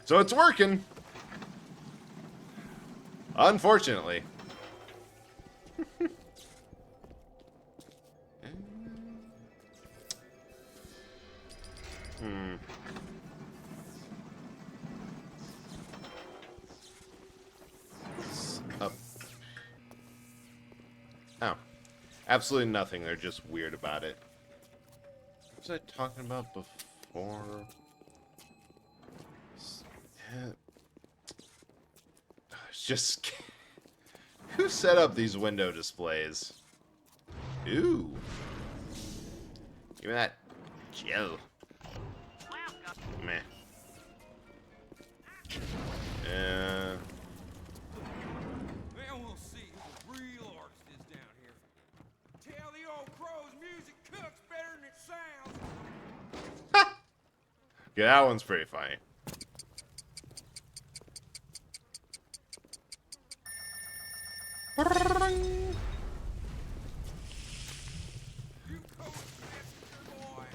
So it's working. Unfortunately. Up. Oh. Absolutely nothing. They're just weird about it. What was I talking about before? It's just... Who set up these window displays? Ooh. Give me that gel. Meh. Now we'll see who the real artist is down here. Tell the old crow's music cooks better than it sounds. Yeah, that one's pretty funny. You coach messenger boy.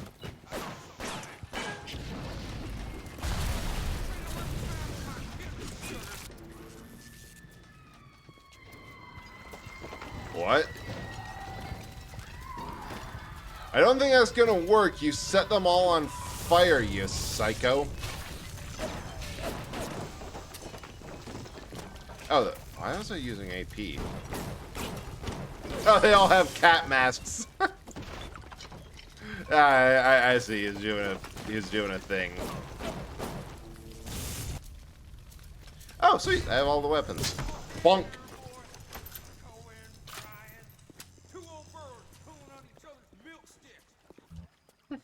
What? I don't think that's gonna work. You set them all on fire, you psycho. Oh, why was I using AP? Oh, they all have cat masks. I see. He's doing a thing. Oh, sweet! I have all the weapons. Bonk. Two old birds pulling on each other's milk sticks.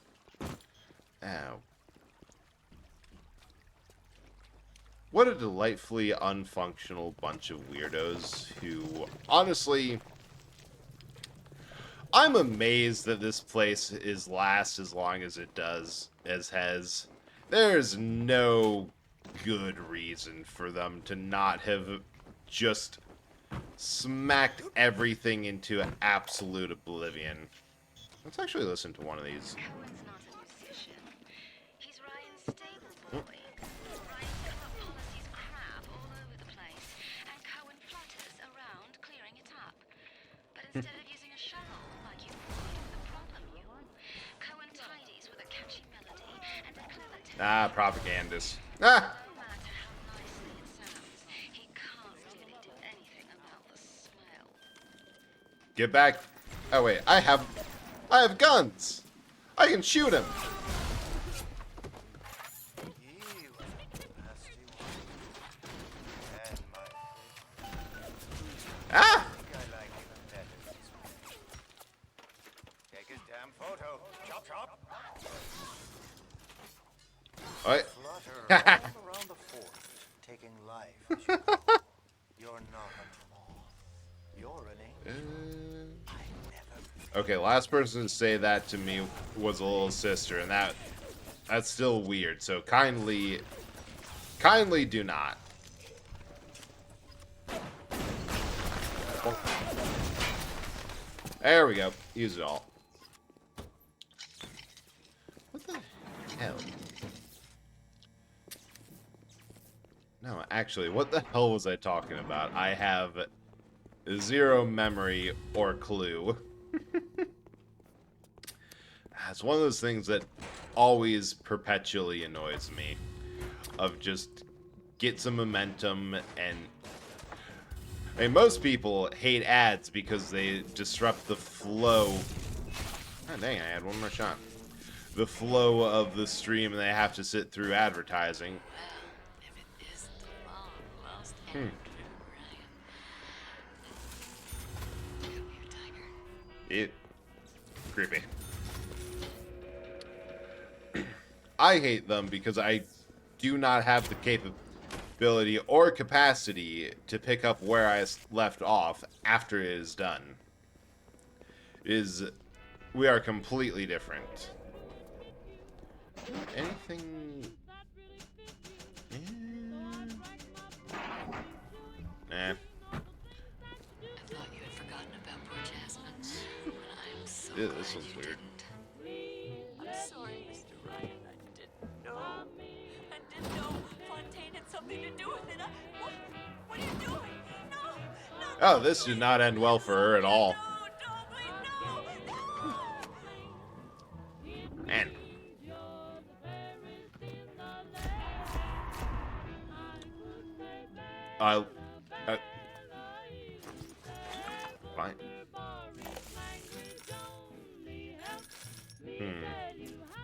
Ow. What a delightfully unfunctional bunch of weirdos who, honestly, I'm amazed that this place is last as long as it does, has. There's no good reason for them to not have just smacked everything into absolute oblivion. Let's actually listen to one of these. Cohen's not a musician. He's Ryan's stable boy. Ryan's corrupt policies crap all over the place, and Cohen flutters around clearing it up. But instead of using a shovel like you would with a problem, Cohen tidies with a catchy melody and a clever technique. Propagandist. Ah! No matter how nicely it sounds, he can't really do anything about the smell. Get back. Oh, wait. I have guns. I can shoot him. You nasty one. And my Ah! think I like him better this way. Take his damn photo. Chop chop. What? Flutter all around the fort, taking life as you go. You're not a moth. Okay, last person to say that to me was a little sister, and that's still weird. So kindly do not. There we go. Use it all. What the hell? No, actually, what the hell was I talking about? I have zero memory or clue. It's one of those things that always perpetually annoys me. Of just get some momentum and... I mean, most people hate ads because they disrupt the flow. Oh, dang, I had one more shot. The flow of the stream, and they have to sit through advertising. Creepy. I hate them because I do not have the capability or capacity to pick up where I left off after it is done. We are completely different. Anything? Eh. I thought you had forgotten about poor Jasmine. I'm so Ew, glad this one's you weird. didn't. I'm sorry, Mr. Ryan. I didn't know. I didn't know Fontaine had something to do with it. What are you doing? No, no. Oh, this did not end well for her at all. Man. Fine.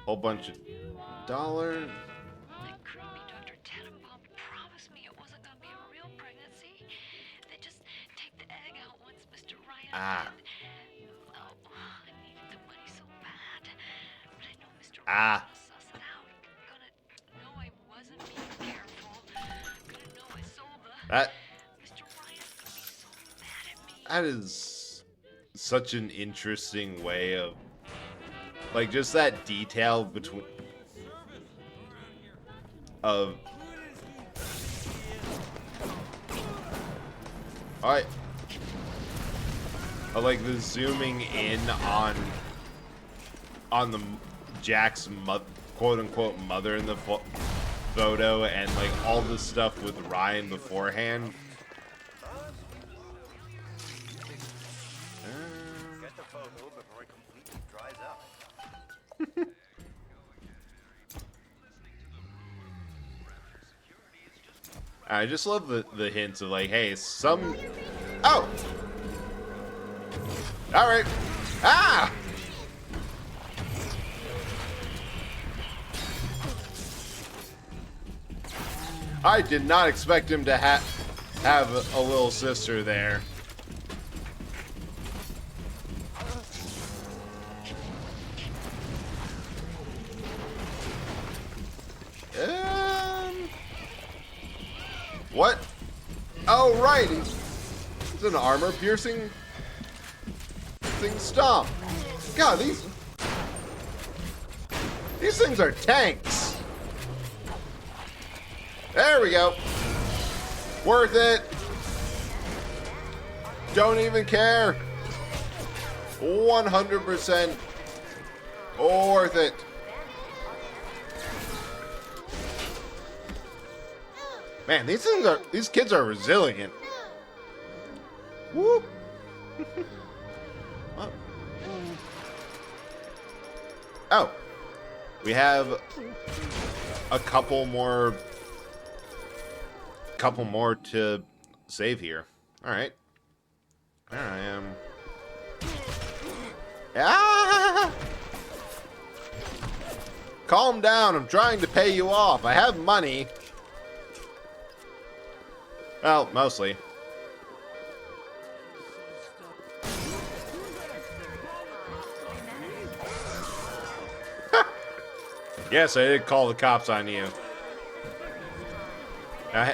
Whole bunch of dollars. That creepy Dr. Tenenbaum promised me it wasn't gonna be a real pregnancy. They just take the egg out once Mr. Ryan. Oh, I needed the money so bad. But I know Mr. Ryan will suss it out. Gonna know I wasn't being careful. Gonna know I sold the... Mr. Ryan's gonna be so mad at me. That is such an interesting way of, like, just that detail between of I like the zooming in on the Jack's quote unquote mother in the photo, and like all the stuff with Ryan beforehand. Get the photo before it completely dries out. I just love the hints of like, hey, some... Oh! Alright. Ah! I did not expect him to have a little sister there. What? Oh, right. He's an armor-piercing thing. Stomp. God, these things are tanks. There we go. Worth it. Don't even care. 100% worth it. Man, these kids are resilient. Woo! Oh, we have a couple more to save here. All right. There I am. Ah! Calm down. I'm trying to pay you off. I have money. Well, mostly. Yes, I did call the cops on you. Now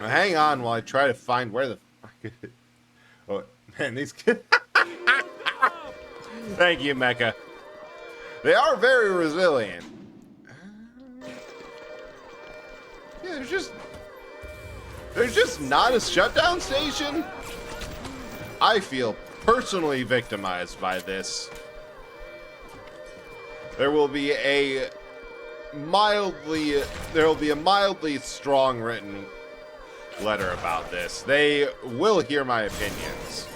hang on while I try to find where the fuck And these Thank you, Mecha. They are very resilient. Yeah, there's just not a shutdown station. I feel personally victimized by this. There will be a mildly strong written letter about this. They will hear my opinions.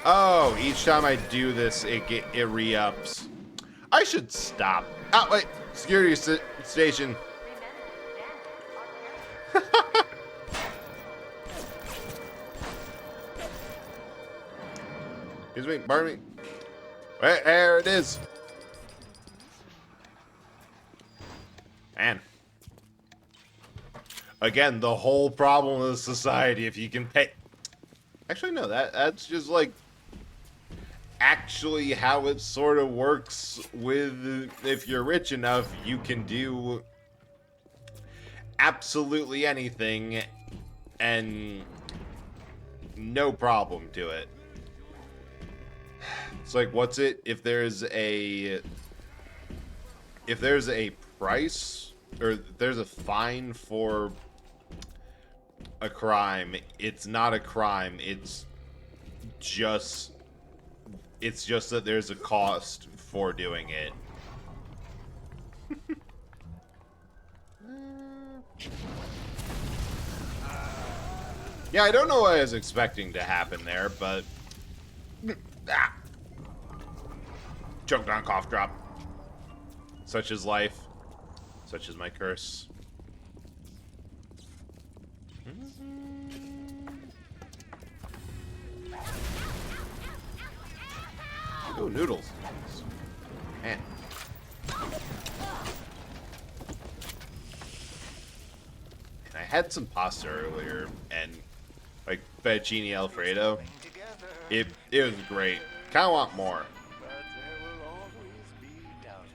Oh, each time I do this, it re-ups. I should stop. Oh, wait. Security station. Excuse me, pardon me. Wait, there it is. Man. Again, the whole problem of society, if you can pay... Actually, no, that's just like... actually how it sort of works with... if you're rich enough, you can do... absolutely anything, and... no problem to it. It's like, what's it? If there's a price, or there's a fine for a crime, it's not a crime, it's just that there's a cost for doing it. Yeah, I don't know what I was expecting to happen there, but... ah. Choke down, cough drop. Such is life. Such is my curse. Ooh, noodles. Man. And I had some pasta earlier, and like fettuccine alfredo. It was great. Kinda want more. But there will always be doubters.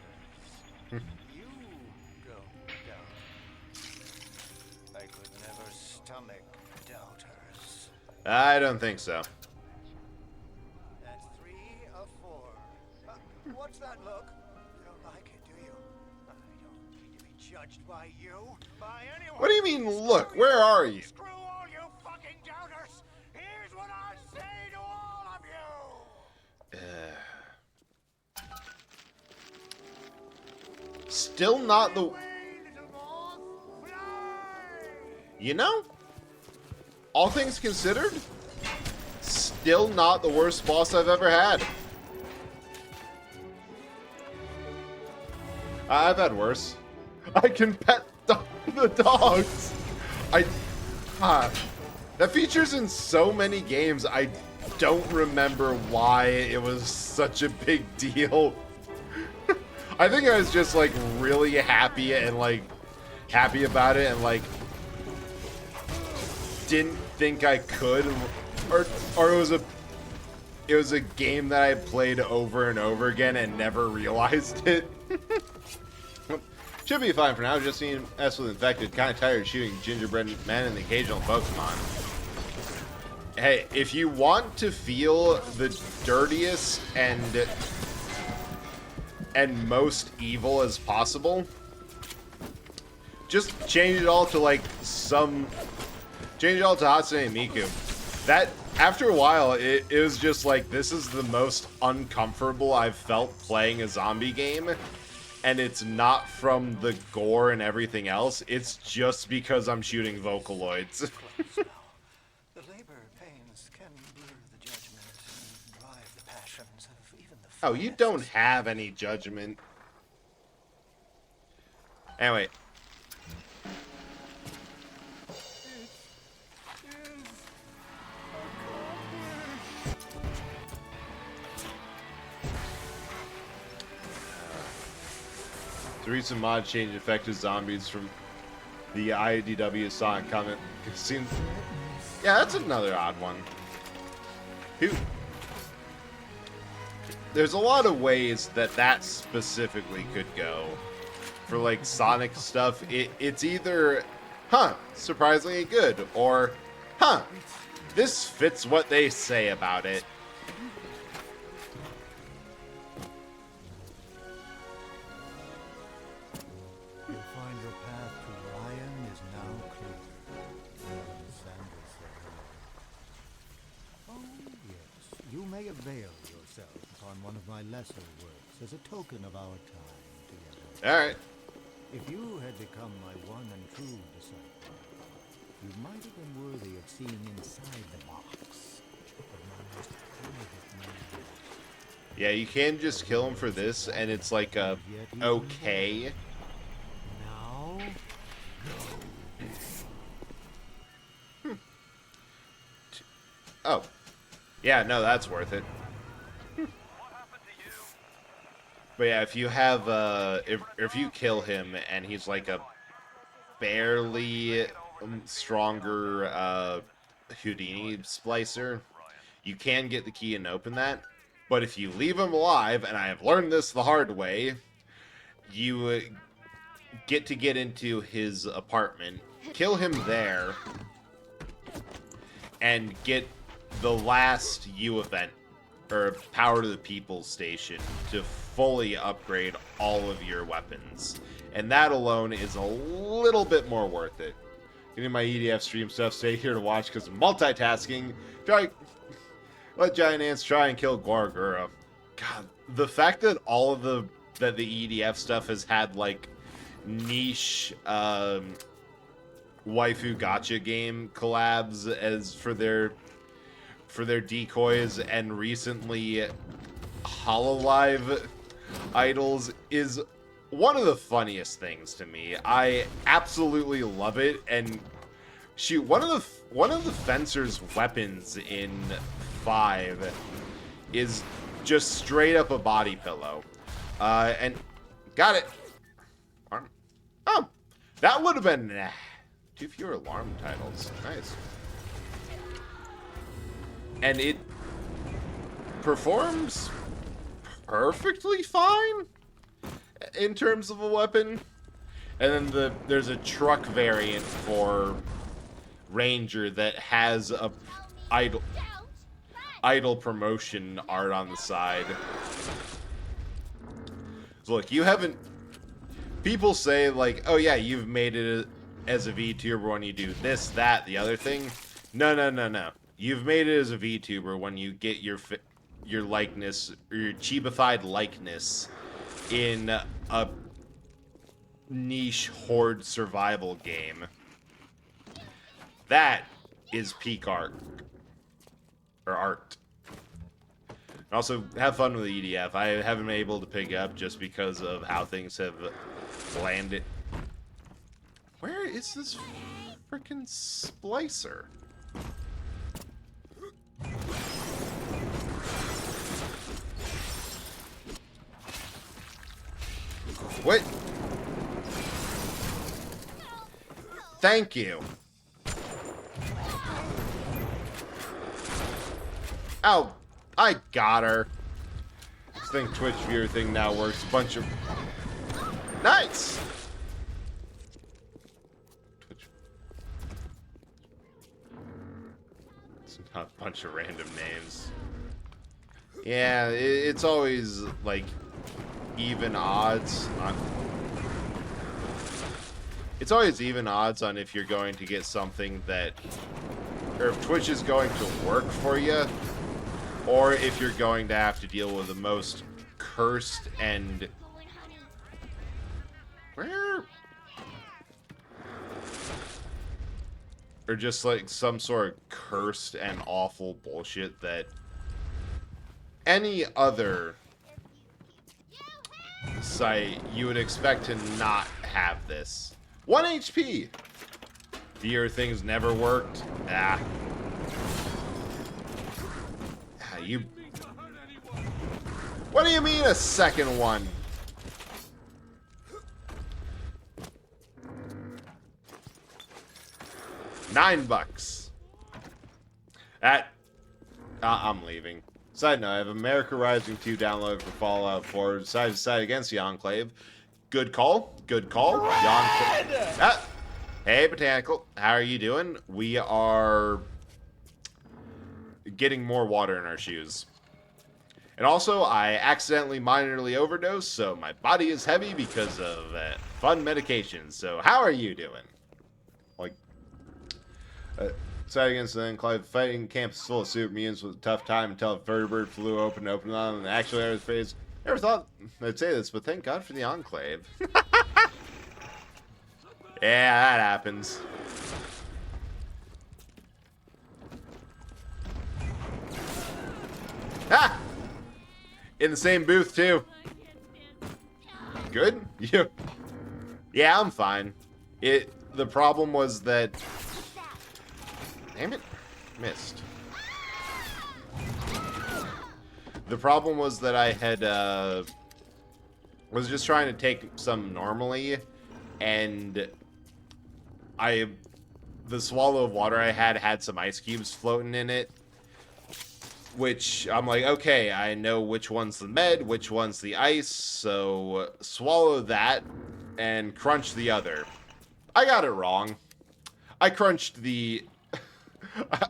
You don't doubt. I could never stomach doubters. I don't think so. That's 3 of 4. What's that look? You don't like it, do you? I don't need to be judged by you, by anyone. What do you mean, look? Where are you? Screw all you fucking doubters. Here's what I say to all of you. Still not the... You know? All things considered, still not the worst boss I've ever had. I've had worse. I can pet the dogs. That features in so many games. I don't remember why it was such a big deal. I think I was just like really happy about it, and like didn't think I could, or it was a game that I played over and over again and never realized it. Should be fine for now. Just seeing S with infected. Kind of tired of shooting gingerbread men and the occasional Pokemon. Hey, if you want to feel the dirtiest and most evil as possible, just change it all to like change it all to Hatsune Miku. That, after a while, it was just like, this is the most uncomfortable I've felt playing a zombie game. And it's not from the gore and everything else. It's just because I'm shooting Vocaloids. The labor pains can blur the judgment and drive the passions of even the Oh, you don't have any judgment. Anyway. The recent mod change affected zombies from the IDW Sonic comment. Seems, yeah, that's another odd one. There's a lot of ways that specifically could go. For like Sonic stuff, it's either, surprisingly good, or, This fits what they say about it. You'll find your path to Ryan is now clear. Madam Sanders said hello. Oh, yes, you may avail yourself upon one of my lesser works as a token of our time together. Alright. If you had become my one and true disciple, you might have been worthy of seeing inside the box of my most private knowledge. Yeah, you can just kill him for this, and it's like a okay. Now, Oh. Yeah, no, that's worth it. But yeah, if you have, if you kill him and he's like a barely stronger, Houdini splicer, you can get the key and open that. But if you leave him alive, and I have learned this the hard way, you get to get into his apartment, kill him there, and get the last U event, or Power to the People station, to fully upgrade all of your weapons. And that alone is a little bit more worth it. Getting my EDF stream stuff, stay here to watch because of multitasking. Let Giant Ants try and kill Gorgura. God, the fact that all of the EDF stuff has had like niche waifu gacha game collabs as for their decoys, and recently Hololive idols is one of the funniest things to me. I absolutely love it. And shoot, one of the fencer's weapons in 5 is just straight up a body pillow. And got it. Oh, that would have been 2 fewer alarm titles. Nice. And it performs perfectly fine in terms of a weapon. And then there's a truck variant for Ranger that has a idle promotion art on the side. So look, you haven't... People say, like, oh yeah, you've made it as a VTuber when you do this, that, the other thing. No. You've made it as a VTuber when you get your likeness, or your chibified likeness, in a niche horde survival game. That is peak art. Or art. Also, have fun with the EDF. I haven't been able to pick it up just because of how things have landed. Where is this freaking splicer? What? Thank you. Oh, I got her. This thing Twitch viewer thing now works. A bunch of... Nice! Twitch. It's not a bunch of random names. Yeah, it's always, like, even odds on... It's always even odds on if you're going to get something that... Or if Twitch is going to work for you, or if you're going to have to deal with the most cursed and... Where? Or just like some sort of cursed and awful bullshit that any other site you would expect to not have this. 1 HP! Fear things never worked. You... What do you mean a second one? $9. That... I'm leaving. Side note, I have America Rising 2 downloaded for Fallout 4. Decided to side against the Enclave. Good call. Good call. Hey, Botanical. How are you doing? We are getting more water in our shoes. And also, I accidentally minorly overdosed, so my body is heavy because of fun medications. So how are you doing? Like, side against the enclave, fighting campus full of super mutants was a tough time until a vertibird flew open on them, and actually I was phased. Never thought I'd say this, but thank God for the enclave. Yeah, that happens. Ah! In the same booth, too. Good? You? Yeah, I'm fine. The problem was that... Damn it. Missed. The problem was that I had, was just trying to take some normally, and the swallow of water I had some ice cubes floating in it, which I'm like, okay, I know which one's the med, which one's the ice, so swallow that and crunch the other. I got it wrong. I crunched the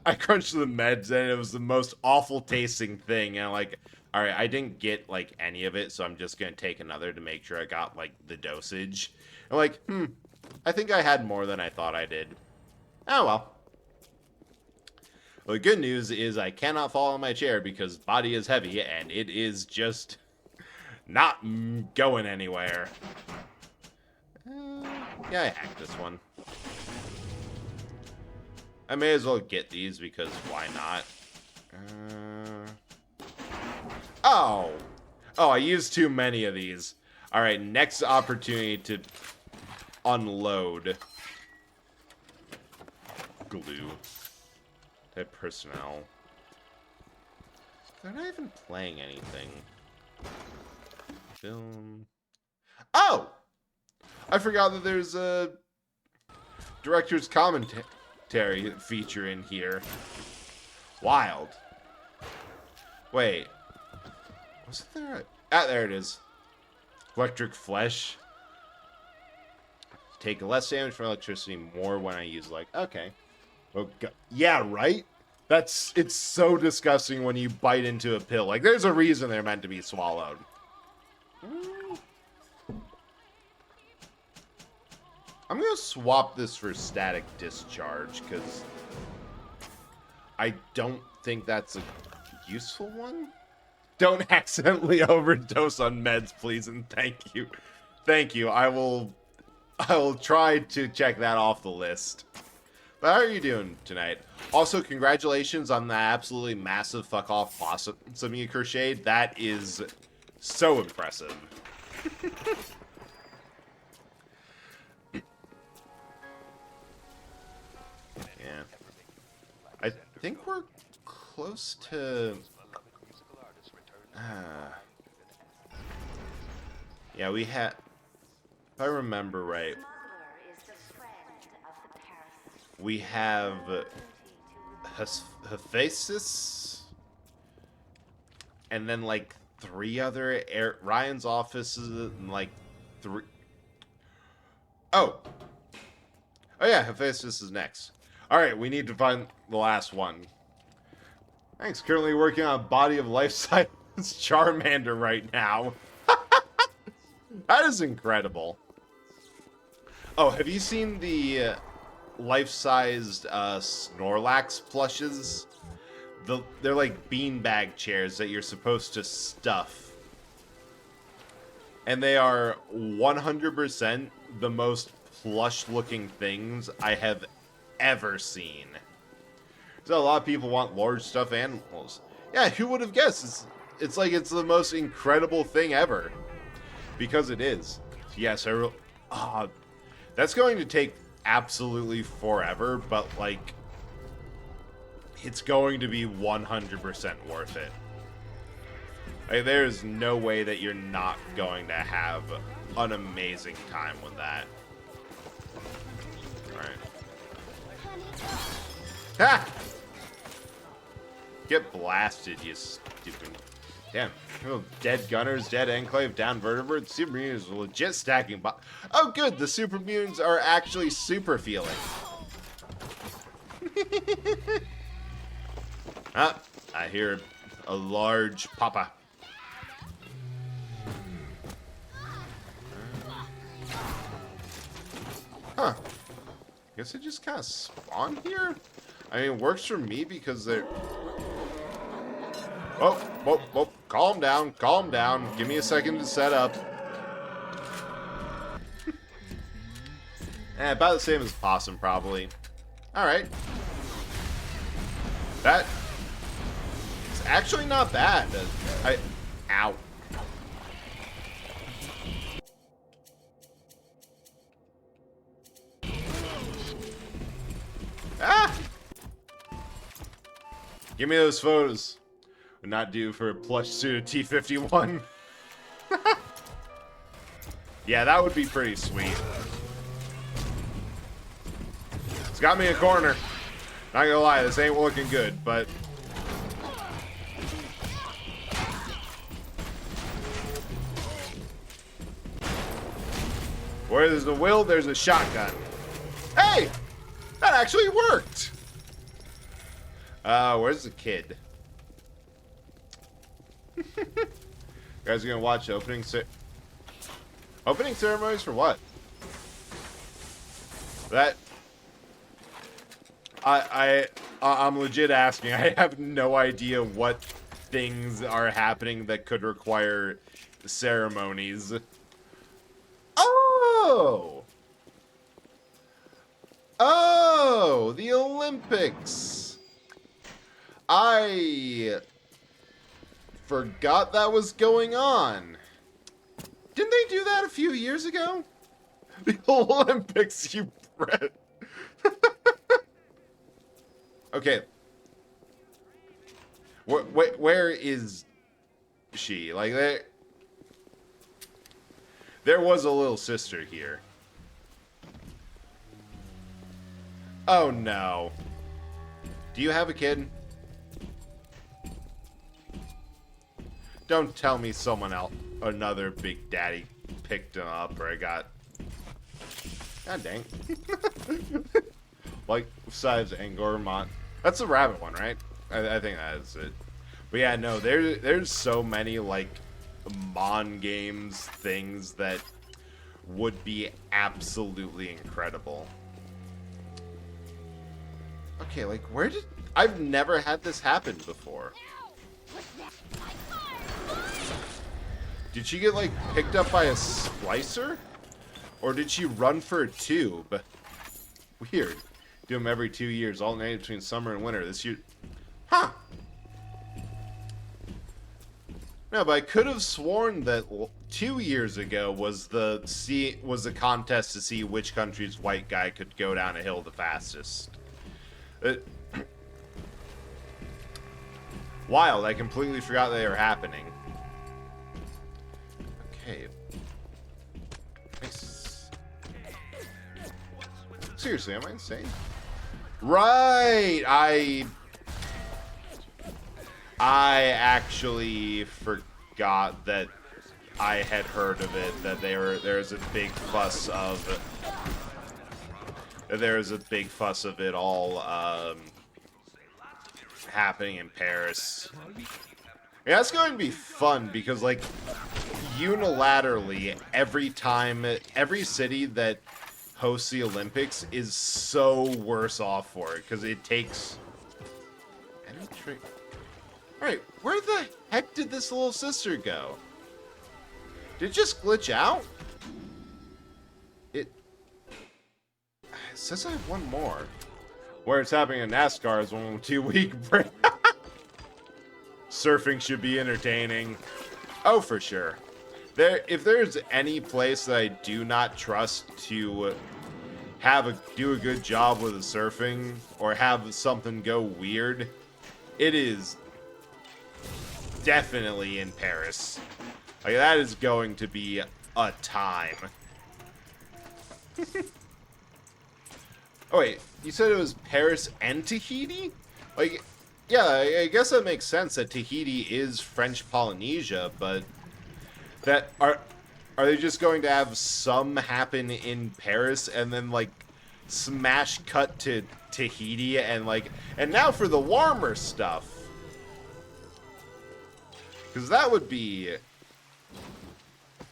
I crunched the meds and it was the most awful tasting thing, and I'm like, all right, I didn't get like any of it, so I'm just gonna take another to make sure I got like the dosage. I'm like, I think I had more than I thought I did. Oh well. Well, the good news is I cannot fall on my chair because body is heavy and it is just not going anywhere. Yeah, I hacked this one. I may as well get these because why not? Oh, I used too many of these. All right, next opportunity to unload. Glue. Type personnel. They're not even playing anything. Film. Oh! I forgot that there's a director's commentary feature in here. Wild. Wait. Wasn't there a... there it is. Electric flesh. Take less damage from electricity, more when I use like... Okay. Oh, God. Yeah, right? It's so disgusting when you bite into a pill. Like, there's a reason they're meant to be swallowed. I'm gonna swap this for static discharge, because I don't think that's a useful one. Don't accidentally overdose on meds, please, and thank you. Thank you. I will try to check that off the list. But how are you doing tonight? Also, congratulations on the absolutely massive fuck off possum you crocheted. That is so impressive. Yeah. I think we're close to... yeah, we had... If I remember right... We have Hephaestus, and then like 3 other Ryan's offices, and like 3. Oh yeah, Hephaestus is next. All right, we need to find the last one. Thanks. Currently working on a body of life-size Charmander right now. That is incredible. Oh, have you seen the life-sized Snorlax plushes? They're like beanbag chairs that you're supposed to stuff. And they are 100% the most plush-looking things I have ever seen. So a lot of people want large stuffed animals. Yeah, who would have guessed? It's like it's the most incredible thing ever. Because it is. Yes, that's going to take absolutely forever, but like it's going to be 100% worth it. Like, there's no way that you're not going to have an amazing time with that. Alright. Ha! Get blasted, you stupid. Damn. Oh, dead gunners, dead enclave, down vertebrates. Super mutants are legit stacking. Oh, good. The super mutants are actually super feeling. I hear a large papa. Huh. Guess it just kind of spawned here? I mean, it works for me because they're... Oh, whoa, whoa. Calm down, calm down. Give me a second to set up. About the same as possum, probably. Alright. That... It's actually not bad. Ow. Ah! Give me those photos. Would not do for a plush suit of T-51. Yeah, that would be pretty sweet. It's got me a corner. Not gonna lie, this ain't looking good, but... Where there's a will, there's a shotgun. Hey! That actually worked! Where's the kid? You guys are gonna watch opening ceremonies for what? That... I'm legit asking. I have no idea what things are happening that could require ceremonies. Oh! Oh! The Olympics! I forgot that was going on. Didn't they do that a few years ago? The Olympics, you brat. Okay. Where is she? Like, there was a little sister here. Oh, no. Do you have a kid? Don't tell me someone else, another big daddy picked him up, or I got... God dang. Like, besides Angormont. That's the rabbit one, right? I think that is it. But yeah, no, there's so many, like, Mon Games things that would be absolutely incredible. Okay, like, where did... I've never had this happen before. Did she get, like, picked up by a splicer? Or did she run for a tube? Weird. Do them every 2 years, alternating between summer and winter. This year... Huh! No, but I could have sworn that 2 years ago was the contest to see which country's white guy could go down a hill the fastest. Wild, I completely forgot they were happening. Okay. Nice. Seriously, am I insane? Right! I actually forgot that I had heard of it, that there's a big fuss of... There's a big fuss of it all happening in Paris. Yeah, that's going to be fun because, like, unilaterally, every city that hosts the Olympics is so worse off for it because it takes... Alright, where the heck did this little sister go? Did it just glitch out? It says I have one more. Where it's happening in NASCAR is 1 2-week break. Surfing should be entertaining. Oh, for sure. If there's any place that I do not trust to do a good job with the surfing or have something go weird, it is definitely in Paris. Like, that is going to be a time. Oh, wait. You said it was Paris and Tahiti? Like, yeah, I guess that makes sense that Tahiti is French Polynesia, but are they just going to have some happen in Paris and then, like, smash cut to Tahiti and, like... And now for the warmer stuff. Because that would be...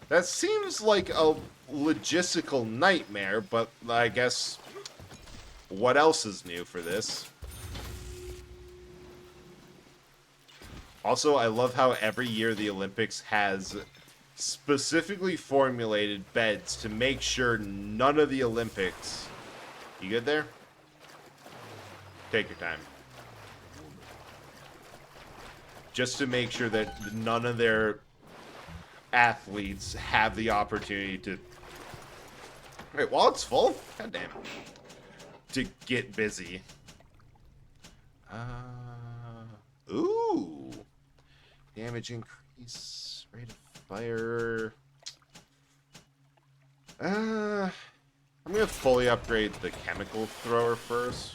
That seems like a logistical nightmare, but I guess... What else is new for this? Also, I love how every year the Olympics has specifically formulated beds to make sure none of the Olympics... You good there? Take your time. Just to make sure that none of their athletes have the opportunity to... Wait, while it's full? God damn it. To get busy. Ooh. Damage increase. Rate of fire. I'm gonna fully upgrade the chemical thrower first.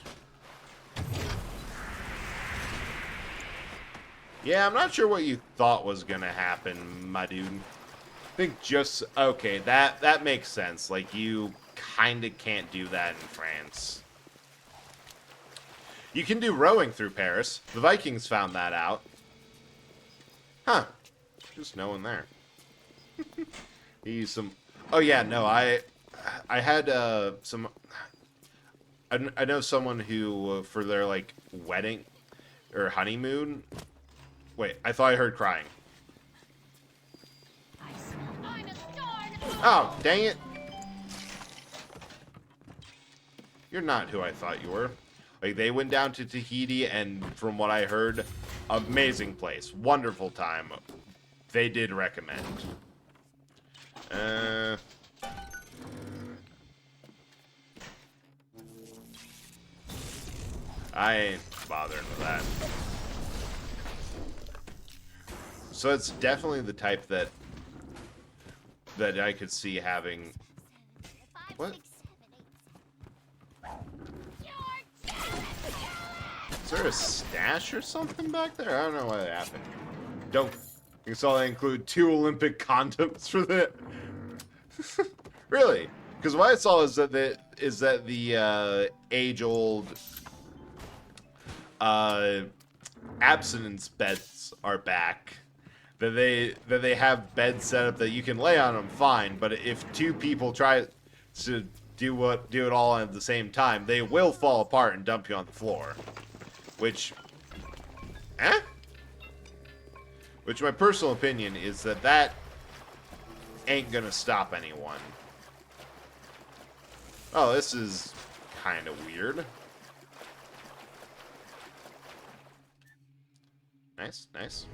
Yeah, I'm not sure what you thought was gonna happen, my dude. I think just... Okay, that makes sense. Like, you kinda can't do that in France. You can do rowing through Paris. The Vikings found that out. Huh. Just no one there. Use some... Oh, yeah, no, I had, some... I know someone who, for their, like, wedding or honeymoon... Wait, I thought I heard crying. Oh, dang it. You're not who I thought you were. Like, they went down to Tahiti, and from what I heard, amazing place. Wonderful time. They did recommend. I ain't bothering with that. So it's definitely the type that I could see having... What? Is there a stash or something back there? I don't know what happened. Don't. You saw that include 2 Olympic condoms for the... Really? Because what I saw is that the age-old abstinence beds are back. That they have beds set up that you can lay on them fine, but if 2 people try to do it all at the same time, they will fall apart and dump you on the floor. Which my personal opinion is that ain't gonna stop anyone. Oh, this is kind of weird. Nice, nice.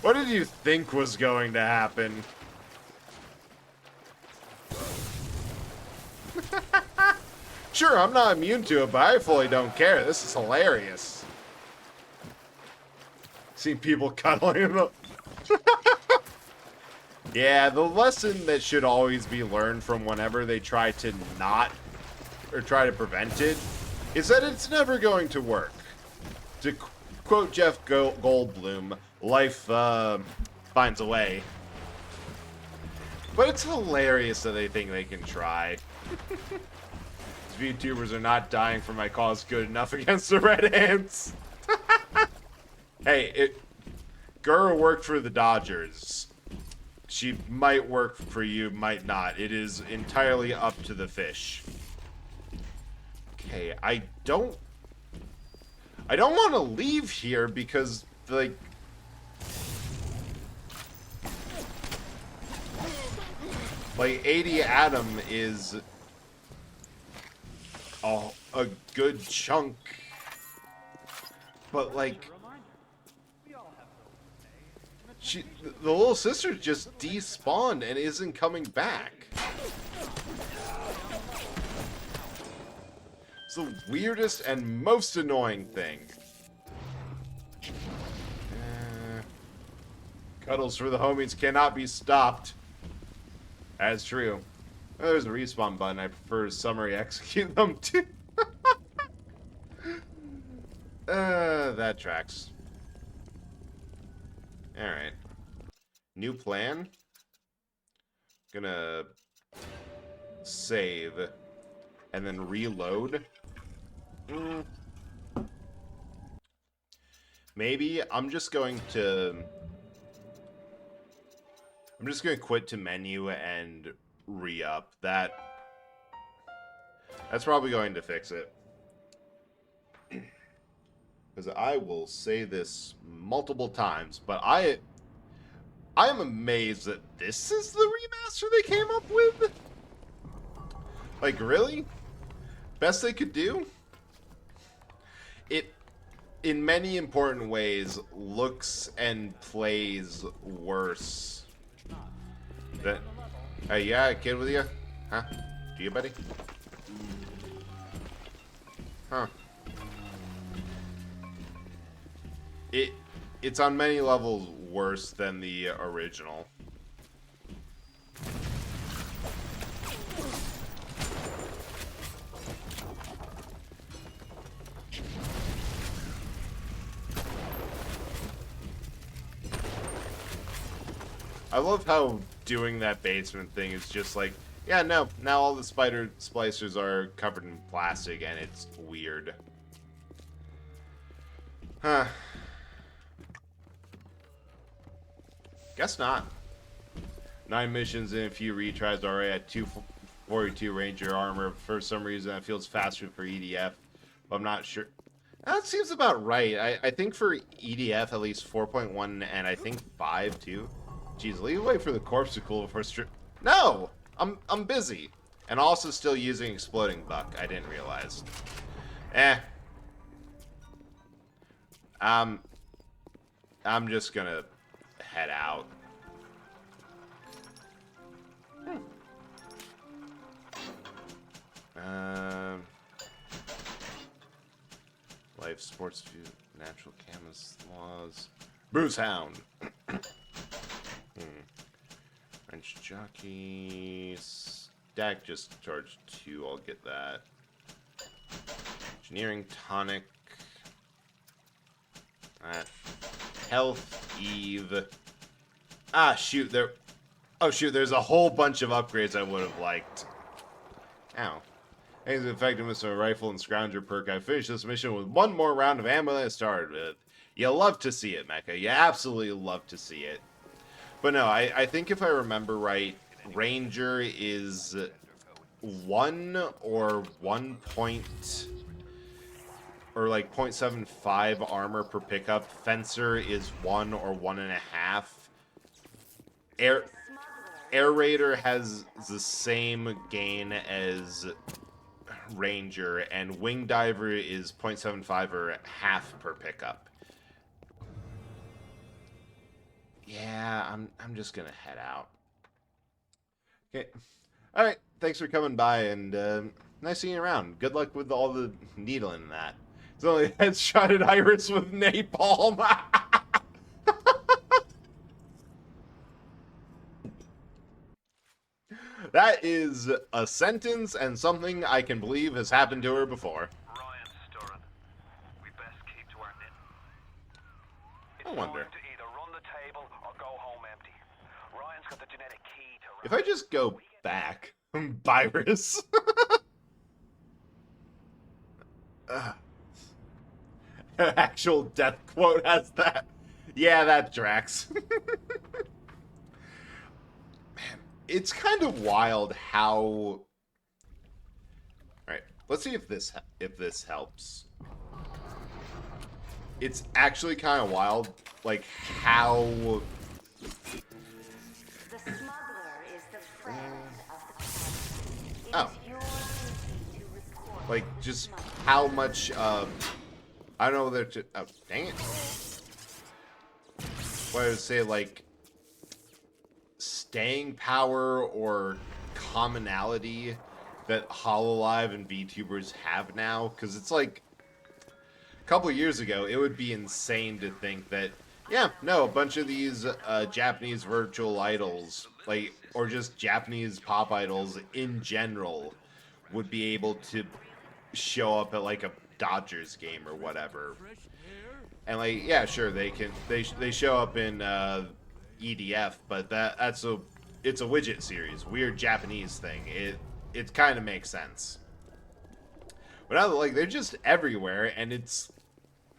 What did you think was going to happen? Sure, I'm not immune to it, but I fully don't care. This is hilarious. Seeing people cuddling in the... Yeah, the lesson that should always be learned from whenever they try to not, or try to prevent it, is that it's never going to work. To quote Jeff Goldblum, life finds a way. But it's hilarious that they think they can try. These VTubers are not dying for my cause good enough against the Red Ants. Hey, Gurra worked for the Dodgers. She might work for you, might not. It is entirely up to the fish. Okay, I don't want to leave here because, like... Like, 80 Adam is a good chunk. But, like... The little sister just despawned and isn't coming back. It's the weirdest and most annoying thing. Cuddles for the homies cannot be stopped. That's true. Oh, there's a respawn button. I prefer to summary execute them too. That tracks. Alright. New plan. Gonna save. and then reload. Maybe I'm just going to quit to menu and re-up. That's probably going to fix it. Because I will say this multiple times, but I am amazed that this is the remaster they came up with. Like, really? Best they could do? It, in many important ways, looks and plays worse. That, hey, yeah, a kid with you? Huh? Do you, buddy? Huh. It's on many levels worse than the original. I love how doing that basement thing is just like, yeah, no, now all the spider splicers are covered in plastic and it's weird. Huh. Guess not. 9 missions and a few retries already at 242 Ranger armor. For some reason, it feels faster for EDF, but I'm not sure. That seems about right. I think for EDF, at least 4.1 and I think 5 too. Jeez, leave away for the corpse to cool before No! I'm busy. And also still using Exploding Buck. I didn't realize. I'm just gonna head out. Life, sports, view, natural camouflage, Bruce Hound. French jockey. Stack just charged 2. I'll get that. Engineering tonic. Health Eve. Ah, shoot, there. Oh, shoot, there's a whole bunch of upgrades I would have liked. Ow. Thanks to the effectiveness of a rifle and scrounger perk, I finished this mission with one more round of ammo than I started with. You love to see it, Mecha. You absolutely love to see it. But no, I think if I remember right, Ranger is 1 or 1 point... or like 0.75 armor per pickup. Fencer is 1 or 1.5. Air Raider has the same gain as Ranger, and Wing Diver is 0.75 or half per pickup. Yeah, I'm just gonna head out. Okay. All right. Thanks for coming by, and nice seeing you around. Good luck with all the needling and that. It's only a headshot at Iris with napalm. That is a sentence and something I can believe has happened to her before. Ryan Sturren, we best keep to our knitting. I wonder. Time to either run the table or go home empty. Ryan's got the genetic key to... If I just go back, Virus. Actual death quote has that. Yeah, that Drax. Man, it's kind of wild how... Alright, let's see if this helps. It's actually kind of wild, like, how... The smuggler is the friend of the Oh. Like, just how much, I don't know whether to... Oh, dang it. What I would say, like, staying power or commonality that HoloLive and VTubers have now. Because it's like, a couple of years ago, it would be insane to think that, yeah, no, a bunch of these Japanese virtual idols, like, or just Japanese pop idols in general, would be able to show up at, like, a Dodgers game or whatever. And, like, yeah, sure, they show up in EDF, but it's a widget series, weird Japanese thing. It kind of makes sense. But now, like, they're just everywhere, and it's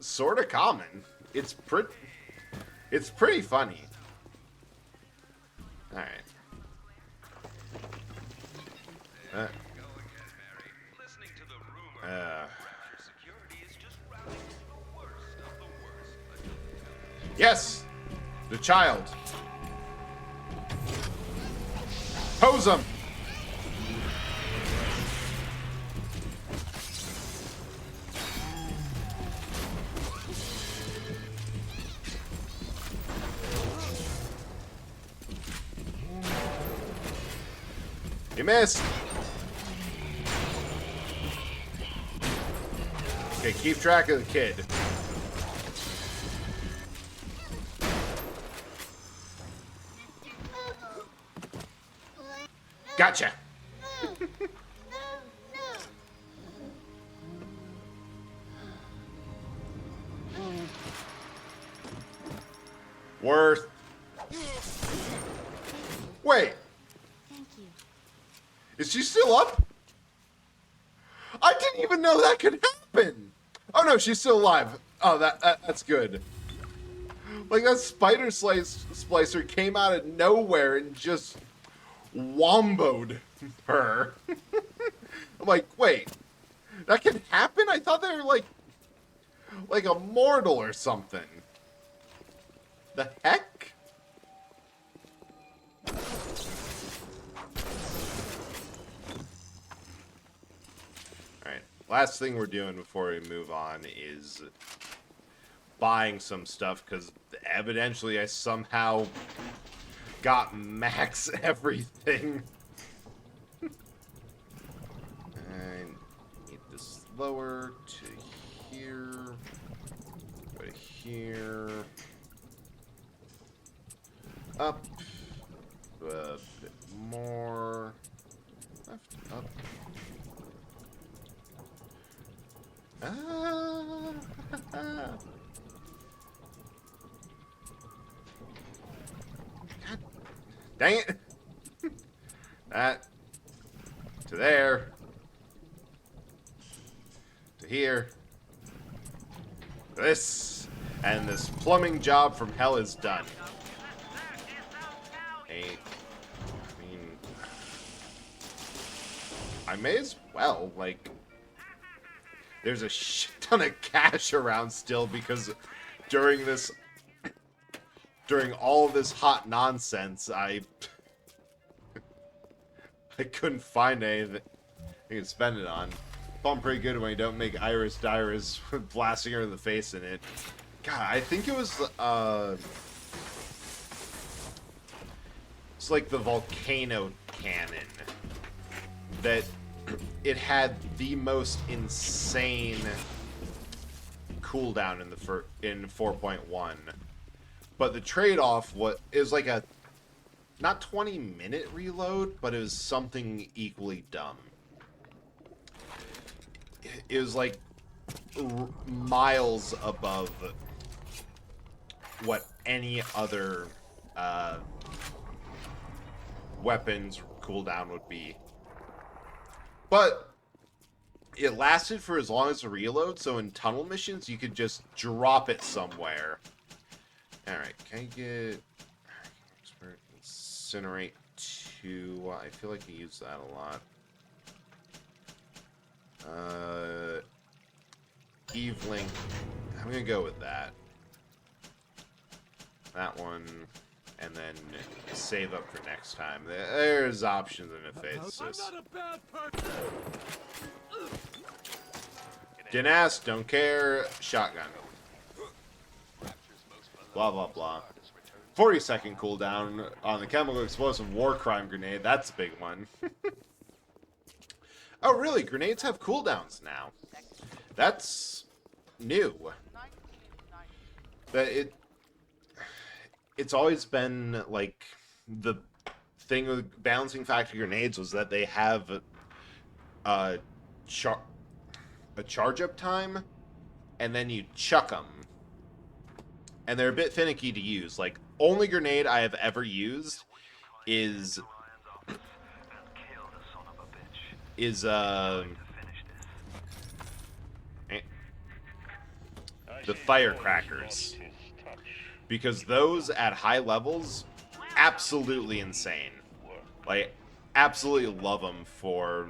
sort of common. It's pretty funny. All right. Yes, the child. Pose him. You missed. Okay, keep track of the kid. Gotcha. Worth. Wait. Thank you. Is she still up? I didn't even know that could happen. Oh no, she's still alive. Oh, that's good. Like that spider splicer came out of nowhere and just womboed her. I'm like, wait, that can happen? I thought they were like a mortal or something. The heck? Alright, last thing we're doing before we move on is buying some stuff, because evidently I somehow got max everything. And need this lower to here, go to here, up, a bit more, left, up. God dang it! That to there, to here, this, and this plumbing job from hell is done. I may as well, like, there's a shit ton of cash around still because during all this hot nonsense, I couldn't find anything I could spend it on. Feeling pretty good when you don't make Iris Dyrus blasting her in the face in it. God, I think it was, it's like the volcano cannon that it had the most insane cooldown in 4.1, but the trade-off is like a not 20-minute reload, but it was something equally dumb. It was like miles above what any other weapons cooldown would be. But it lasted for as long as the reload, so in tunnel missions, you could just drop it somewhere. Alright, can I get expert incinerate 2? I feel like I use that a lot. Eve Link, I'm gonna go with that. That one, and then save up for next time. There's options in a face. Didn't ask, don't care, shotgun. Blah, blah, blah. 40-second cooldown on the chemical explosive war crime grenade. That's a big one. Oh, really? Grenades have cooldowns now. That's new. It's always been, like, the thing with balancing factor grenades was that they have a charge-up time, and then you chuck them. And they're a bit finicky to use. Like, only grenade I have ever used is the firecrackers. Because those at high levels, absolutely insane. Like, absolutely love them for...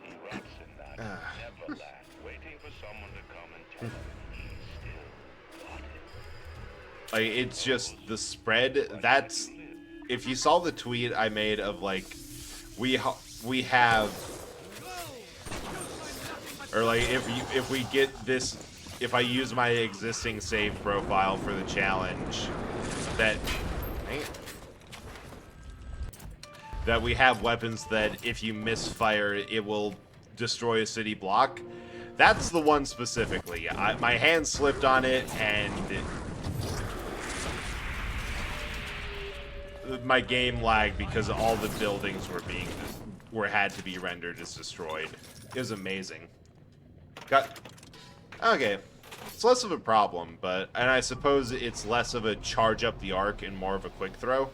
He rots in that Neverland, waiting for someone to come and tell him he's still got it. Like, it's just the spread. That's... If you saw the tweet I made of, like, we have... Or, like, if we get this... If I use my existing save profile for the challenge, that... Dang it. That we have weapons that if you misfire, it will destroy a city block. That's the one specifically. My hand slipped on it, and my game lagged because all the buildings had to be rendered as destroyed. It was amazing. Okay. It's less of a problem, and I suppose it's less of a charge up the arc and more of a quick throw.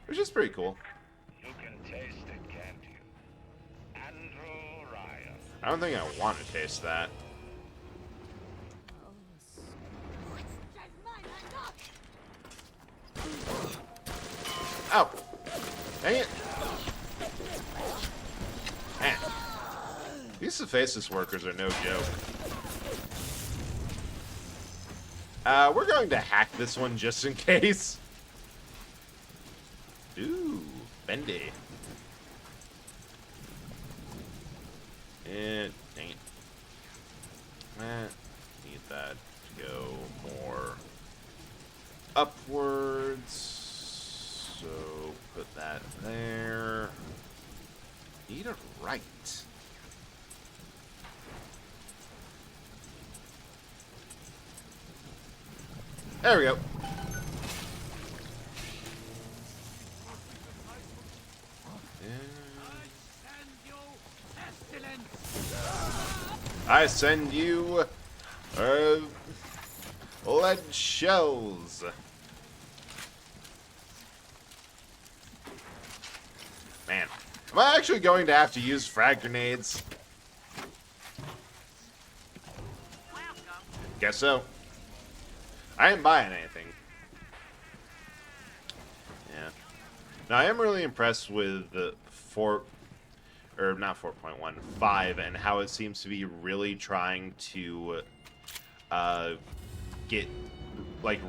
Which is pretty cool. You can taste it, can't you? Andrew Ryan. I don't think I want to taste that. Ow! Dang it! Man. These Cephasis workers are no joke. We're going to hack this one just in case. Ooh, bendy. And dang it. Need that to go more upwards. So put that there. Need it right. There we go. I send you lead shells. Man, am I actually going to have to use frag grenades? Guess so. I ain't buying anything. Yeah. Now, I am really impressed with the not 4.1, 5, and how it seems to be really trying to get, like,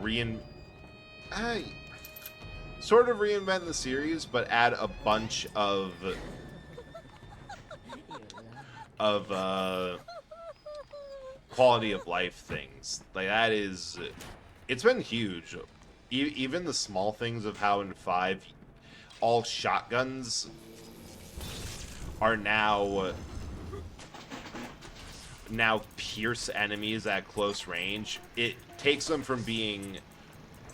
sort of reinvent the series, but add a bunch of quality of life things. Like, that is... It's been huge. Even the small things of how in 5, all shotguns are now pierce enemies at close range. It takes them from being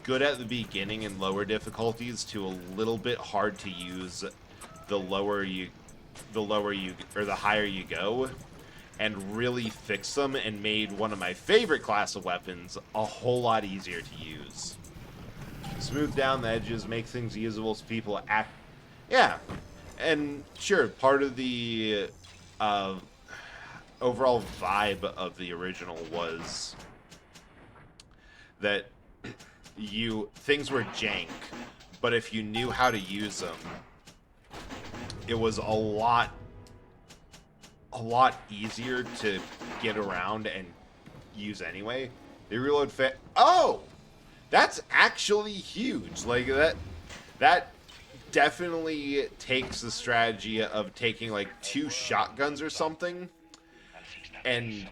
good at the beginning in lower difficulties to a little bit hard to use the higher you go, and really fixed them and made one of my favorite class of weapons a whole lot easier to use. Smooth down the edges, make things usable so people act... Yeah. And sure, part of the overall vibe of the original was that things were jank, but if you knew how to use them, it was a lot easier to get around and use anyway. They reload Oh! That's actually huge. Like, that definitely takes the strategy of taking, like, 2 shotguns or something, and...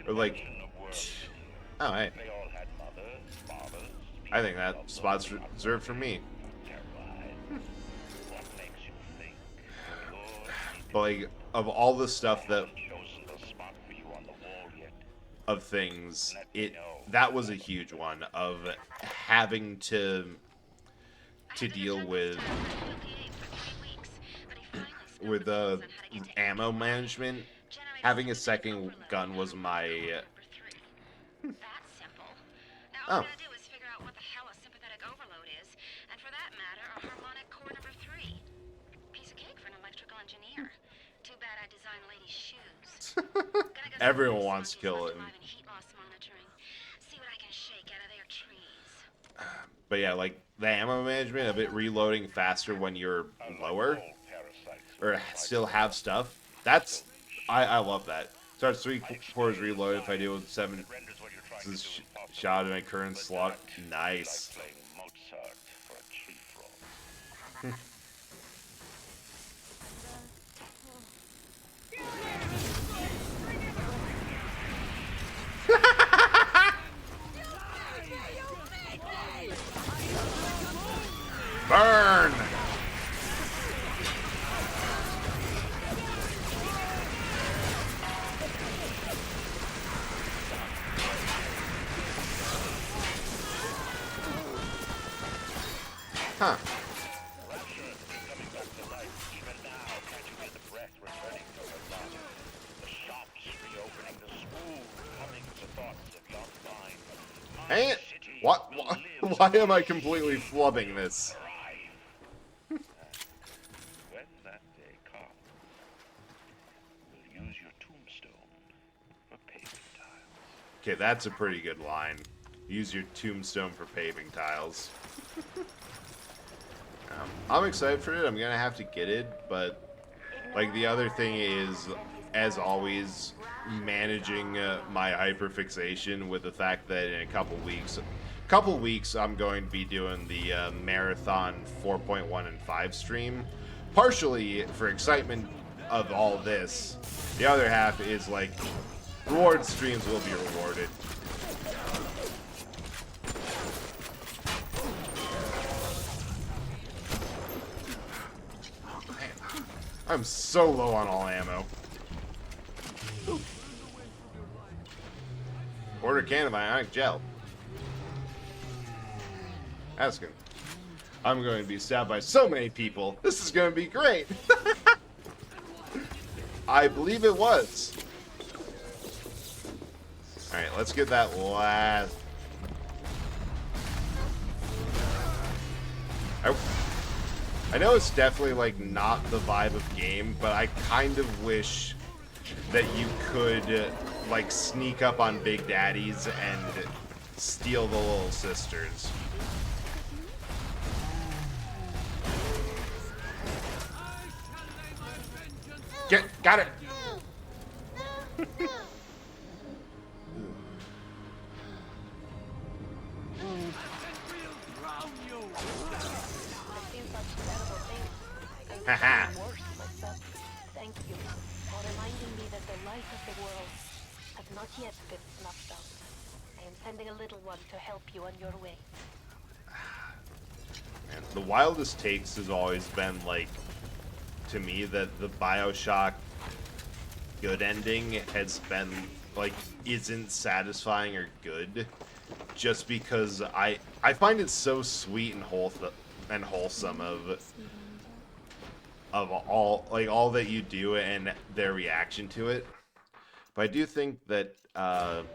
Or, like... Oh, hey. I think that spot's reserved for me. But, like, of all the stuff that... of things, that was a huge one, of having to deal with ammo management. Having a second gun was my... Oh. Everyone wants to kill him. Heat loss monitoring. See what I can shake out of their trees. But yeah, like the ammo management of it reloading faster when you're lower or still have stuff. That's I love that. Starts three-quarters reload if I deal with seven shot in my current slot. Nice. Burn! Huh. Hang it! What? Why am I completely flubbing this? When that day comes, we'll use your tombstone for paving tiles. Okay, that's a pretty good line. Use your tombstone for paving tiles. I'm excited for it. I'm gonna have to get it, but like the other thing is, as always, managing my hyperfixation with the fact that in a couple weeks I'm going to be doing the marathon 4.1 and 5 stream, partially for excitement of all this. The other half is like reward streams will be rewarded. I'm so low on all ammo. Order a can of ionic gel. That's good. I'm going to be stabbed by so many people. This is going to be great. I believe it was. Alright, let's get that last... I know it's definitely, like, not the vibe of game, but I kind of wish that you could, like, sneak up on Big Daddies and steal the little sisters. Got it! Haha. Thank you for reminding me that the light of the world has not yet been snuffed out. I am sending a little one to help you on your way. Man, the wildest takes has always been, like, to me, that the Bioshock good ending has been, like, isn't satisfying or good, just because I find it so sweet and wholesome of all that you do and their reaction to it. But I do think that nope,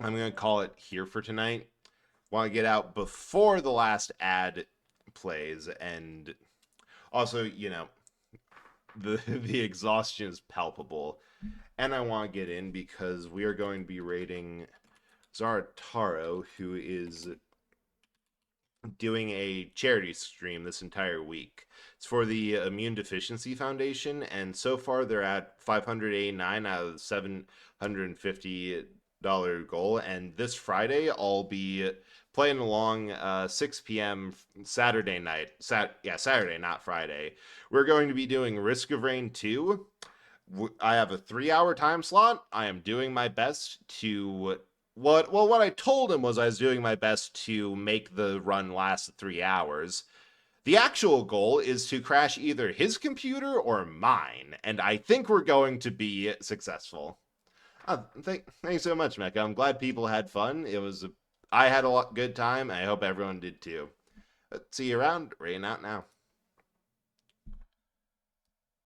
I'm gonna call it here for tonight. Want to get out before the last ad plays, and also, you know, the exhaustion is palpable, and I want to get in because we are going to be rating Zara Taro, who is doing a charity stream this entire week. It's for the Immune Deficiency Foundation, and so far they're at 589 out of the $750 goal. And this Friday, I'll be playing along 6 p.m. Saturday night. Saturday, not Friday. We're going to be doing Risk of Rain 2. I have a 3-hour time slot. I am doing my best to... what I told him was I was doing my best to make the run last 3 hours. The actual goal is to crash either his computer or mine, and I think we're going to be successful. Thank you so much, Mecca. I'm glad people had fun. I had a good time. I hope everyone did too. See you around. Rain out now.